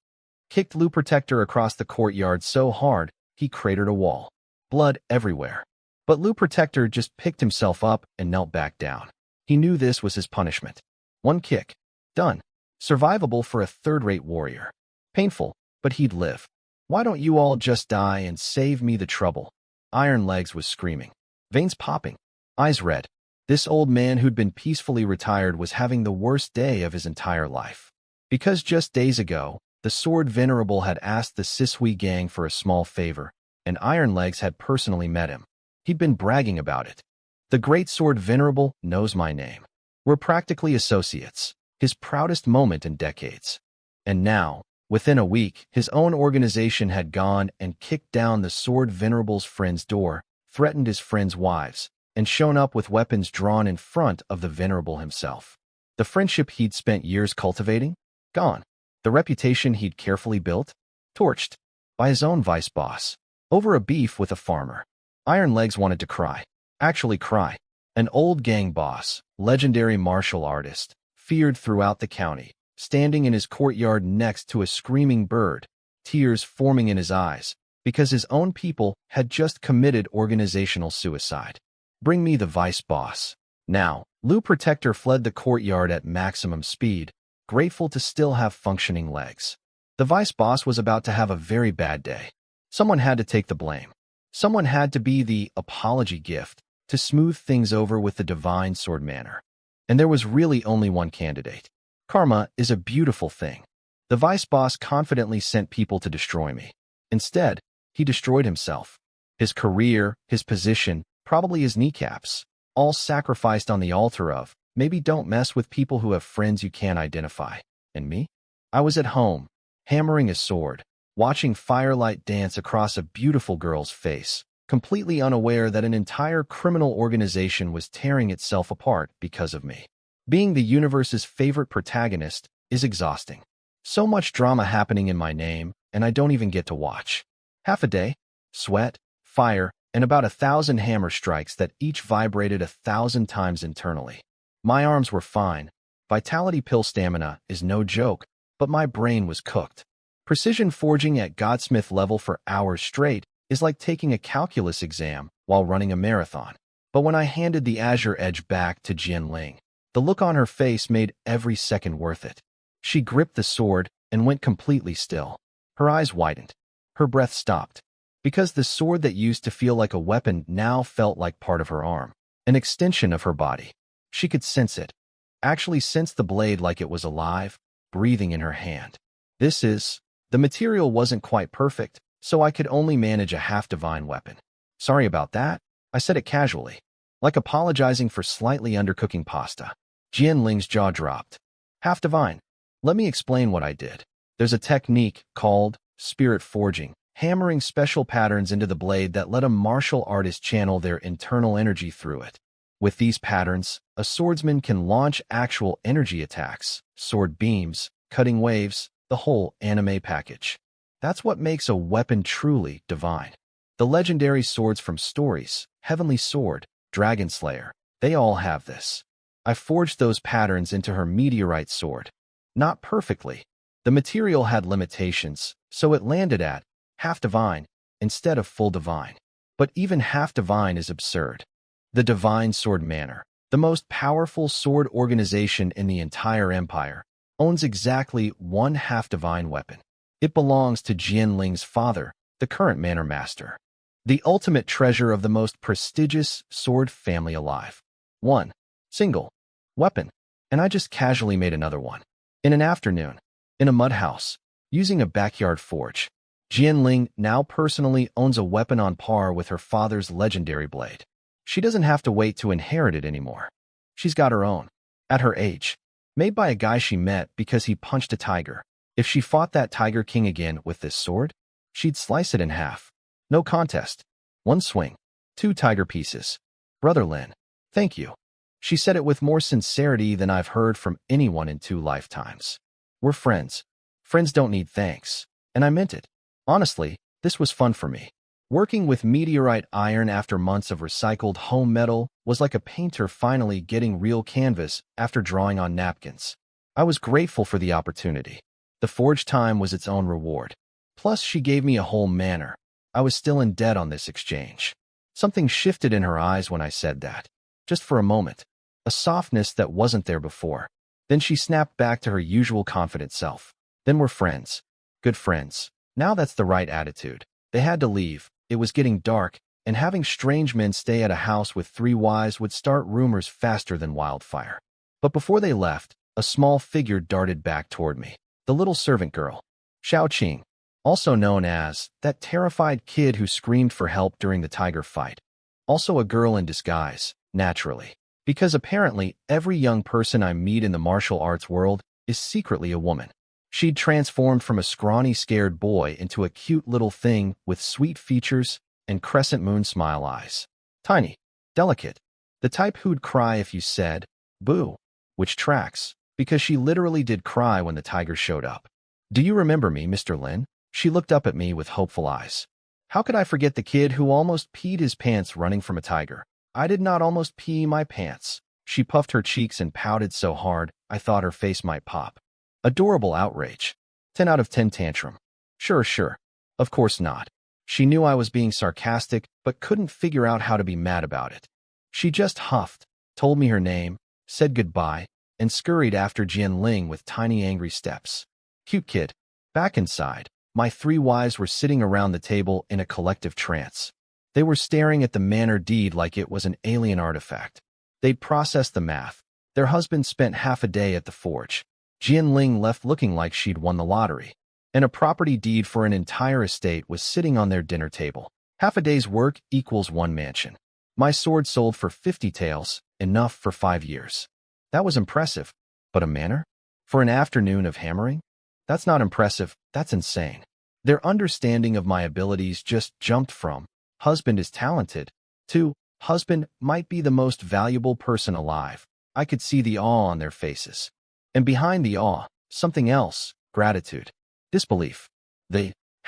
kicked Lou Protector across the courtyard so hard he cratered a wall. Blood everywhere. But Lou Protector just picked himself up and knelt back down. He knew this was his punishment. One kick. Done. Survivable for a third-rate warrior. Painful, but he'd live. "Why don't you all just die and save me the trouble?" Iron Legs was screaming. Veins popping. Eyes red. This old man who'd been peacefully retired was having the worst day of his entire life. Because just days ago, the Sword Venerable had asked the Sisui Gang for a small favor, and Iron Legs had personally met him. He'd been bragging about it. "The Great Sword Venerable knows my name. We're practically associates." His proudest moment in decades. And now, within a week, his own organization had gone and kicked down the Sword Venerable's friend's door, threatened his friends' wives, and shown up with weapons drawn in front of the Venerable himself. The friendship he'd spent years cultivating? Gone. The reputation he'd carefully built? Torched. By his own vice boss. Over a beef with a farmer. Iron Legs wanted to cry. Actually cry. An old gang boss, legendary martial artist, feared throughout the county, standing in his courtyard next to a screaming bird, tears forming in his eyes, because his own people had just committed organizational suicide. "Bring me the vice boss." Now, Lou Protector fled the courtyard at maximum speed, grateful to still have functioning legs. The vice boss was about to have a very bad day. Someone had to take the blame. Someone had to be the apology gift to smooth things over with the Divine Sword Manor. And there was really only one candidate. Karma is a beautiful thing. The vice boss confidently sent people to destroy me. Instead, he destroyed himself. His career, his position, probably his kneecaps, all sacrificed on the altar of, maybe don't mess with people who have friends you can't identify. And me? I was at home, hammering a sword, watching firelight dance across a beautiful girl's face, completely unaware that an entire criminal organization was tearing itself apart because of me. Being the universe's favorite protagonist is exhausting. So much drama happening in my name, and I don't even get to watch. Half a day, sweat, fire, and about 1,000 hammer strikes that each vibrated 1,000 times internally. My arms were fine. Vitality pill stamina is no joke, but my brain was cooked. Precision forging at Godsmith level for hours straight is like taking a calculus exam while running a marathon. But when I handed the Azure Edge back to Jianling, the look on her face made every second worth it. She gripped the sword and went completely still. Her eyes widened. Her breath stopped. Because the sword that used to feel like a weapon now felt like part of her arm, an extension of her body. She could sense it. Actually sense the blade like it was alive, breathing in her hand. The material wasn't quite perfect, so I could only manage a half-divine weapon. Sorry about that, I said it casually, like apologizing for slightly undercooking pasta. Jianling's jaw dropped. Half-divine. Let me explain what I did. There's a technique called spirit forging, hammering special patterns into the blade that let a martial artist channel their internal energy through it. With these patterns, a swordsman can launch actual energy attacks, sword beams, cutting waves, the whole anime package. That's what makes a weapon truly divine. The legendary swords from stories, Heavenly Sword, Dragon Slayer, they all have this. I forged those patterns into her meteorite sword. Not perfectly. The material had limitations, so it landed at half-divine instead of full divine. But even half-divine is absurd. The Divine Sword Manor, the most powerful sword organization in the entire empire, owns exactly one half-divine weapon. It belongs to Jianling's father, the current manor master. The ultimate treasure of the most prestigious sword family alive. One single weapon, and I just casually made another one. In an afternoon, in a mud house, using a backyard forge, Jianling now personally owns a weapon on par with her father's legendary blade. She doesn't have to wait to inherit it anymore. She's got her own. At her age, made by a guy she met because he punched a tiger. If she fought that Tiger King again with this sword, she'd slice it in half. No contest. One swing. 2 tiger pieces. Brother Lin, thank you. She said it with more sincerity than I've heard from anyone in 2 lifetimes. We're friends. Friends don't need thanks. And I meant it. Honestly, this was fun for me. Working with meteorite iron after months of recycled home metal was like a painter finally getting real canvas after drawing on napkins. I was grateful for the opportunity. The forge time was its own reward. Plus, she gave me a whole manor. I was still in debt on this exchange. Something shifted in her eyes when I said that. Just for a moment. A softness that wasn't there before. Then she snapped back to her usual confident self. Then we're friends. Good friends. Now that's the right attitude. They had to leave. It was getting dark, and having strange men stay at a house with 3 wives would start rumors faster than wildfire. But before they left, a small figure darted back toward me. The little servant girl. Xiao Qing. Also known as that terrified kid who screamed for help during the tiger fight. Also a girl in disguise, naturally. Because apparently every young person I meet in the martial arts world is secretly a woman. She'd transformed from a scrawny, scared boy into a cute little thing with sweet features and crescent moon smile eyes. Tiny, delicate, the type who'd cry if you said, boo, which tracks, because she literally did cry when the tiger showed up. Do you remember me, Mr. Lin? She looked up at me with hopeful eyes. How could I forget the kid who almost peed his pants running from a tiger? I did not almost pee my pants. She puffed her cheeks and pouted so hard I thought her face might pop. Adorable outrage. 10 out of 10 tantrum. Sure. Of course not. She knew I was being sarcastic, but couldn't figure out how to be mad about it. She just huffed, told me her name, said goodbye, and scurried after Jianling with tiny angry steps. Cute kid. Back inside, my 3 wives were sitting around the table in a collective trance. They were staring at the manor deed like it was an alien artifact. They'd processed the math. Their husband spent half a day at the forge. Jianling left looking like she'd won the lottery. And a property deed for an entire estate was sitting on their dinner table. Half a day's work equals 1 mansion. My sword sold for 50 taels, enough for 5 years. That was impressive. But a manor? For an afternoon of hammering? That's not impressive, that's insane. Their understanding of my abilities just jumped from, husband is talented, to, husband might be the most valuable person alive. I could see the awe on their faces. And behind the awe, something else, gratitude, disbelief.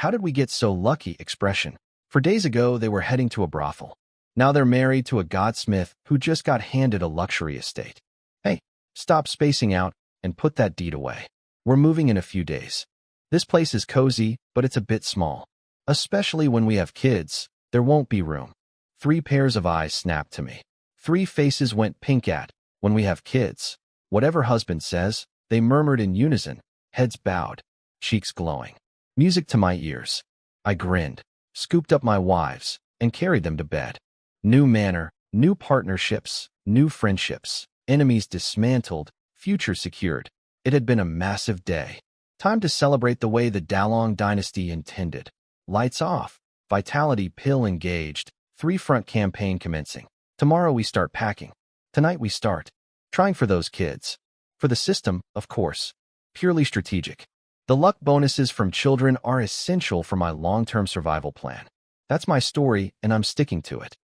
how did we get so lucky expression. For days ago, they were heading to a brothel. Now they're married to a godsmith who just got handed a luxury estate. Hey, stop spacing out and put that deed away. We're moving in a few days. This place is cozy, but it's a bit small. Especially when we have kids, there won't be room. 3 pairs of eyes snapped to me. 3 faces went pink at, when we have kids. Whatever husband says, they murmured in unison, heads bowed, cheeks glowing. Music to my ears. I grinned, scooped up my wives, and carried them to bed. New manner, new partnerships, new friendships, enemies dismantled, future secured. It had been a massive day. Time to celebrate the way the Dalong dynasty intended. Lights off, vitality pill engaged, 3-front campaign commencing. Tomorrow we start packing. Tonight we start trying for those kids. For the system, of course. Purely strategic. The luck bonuses from children are essential for my long-term survival plan. That's my story, and I'm sticking to it.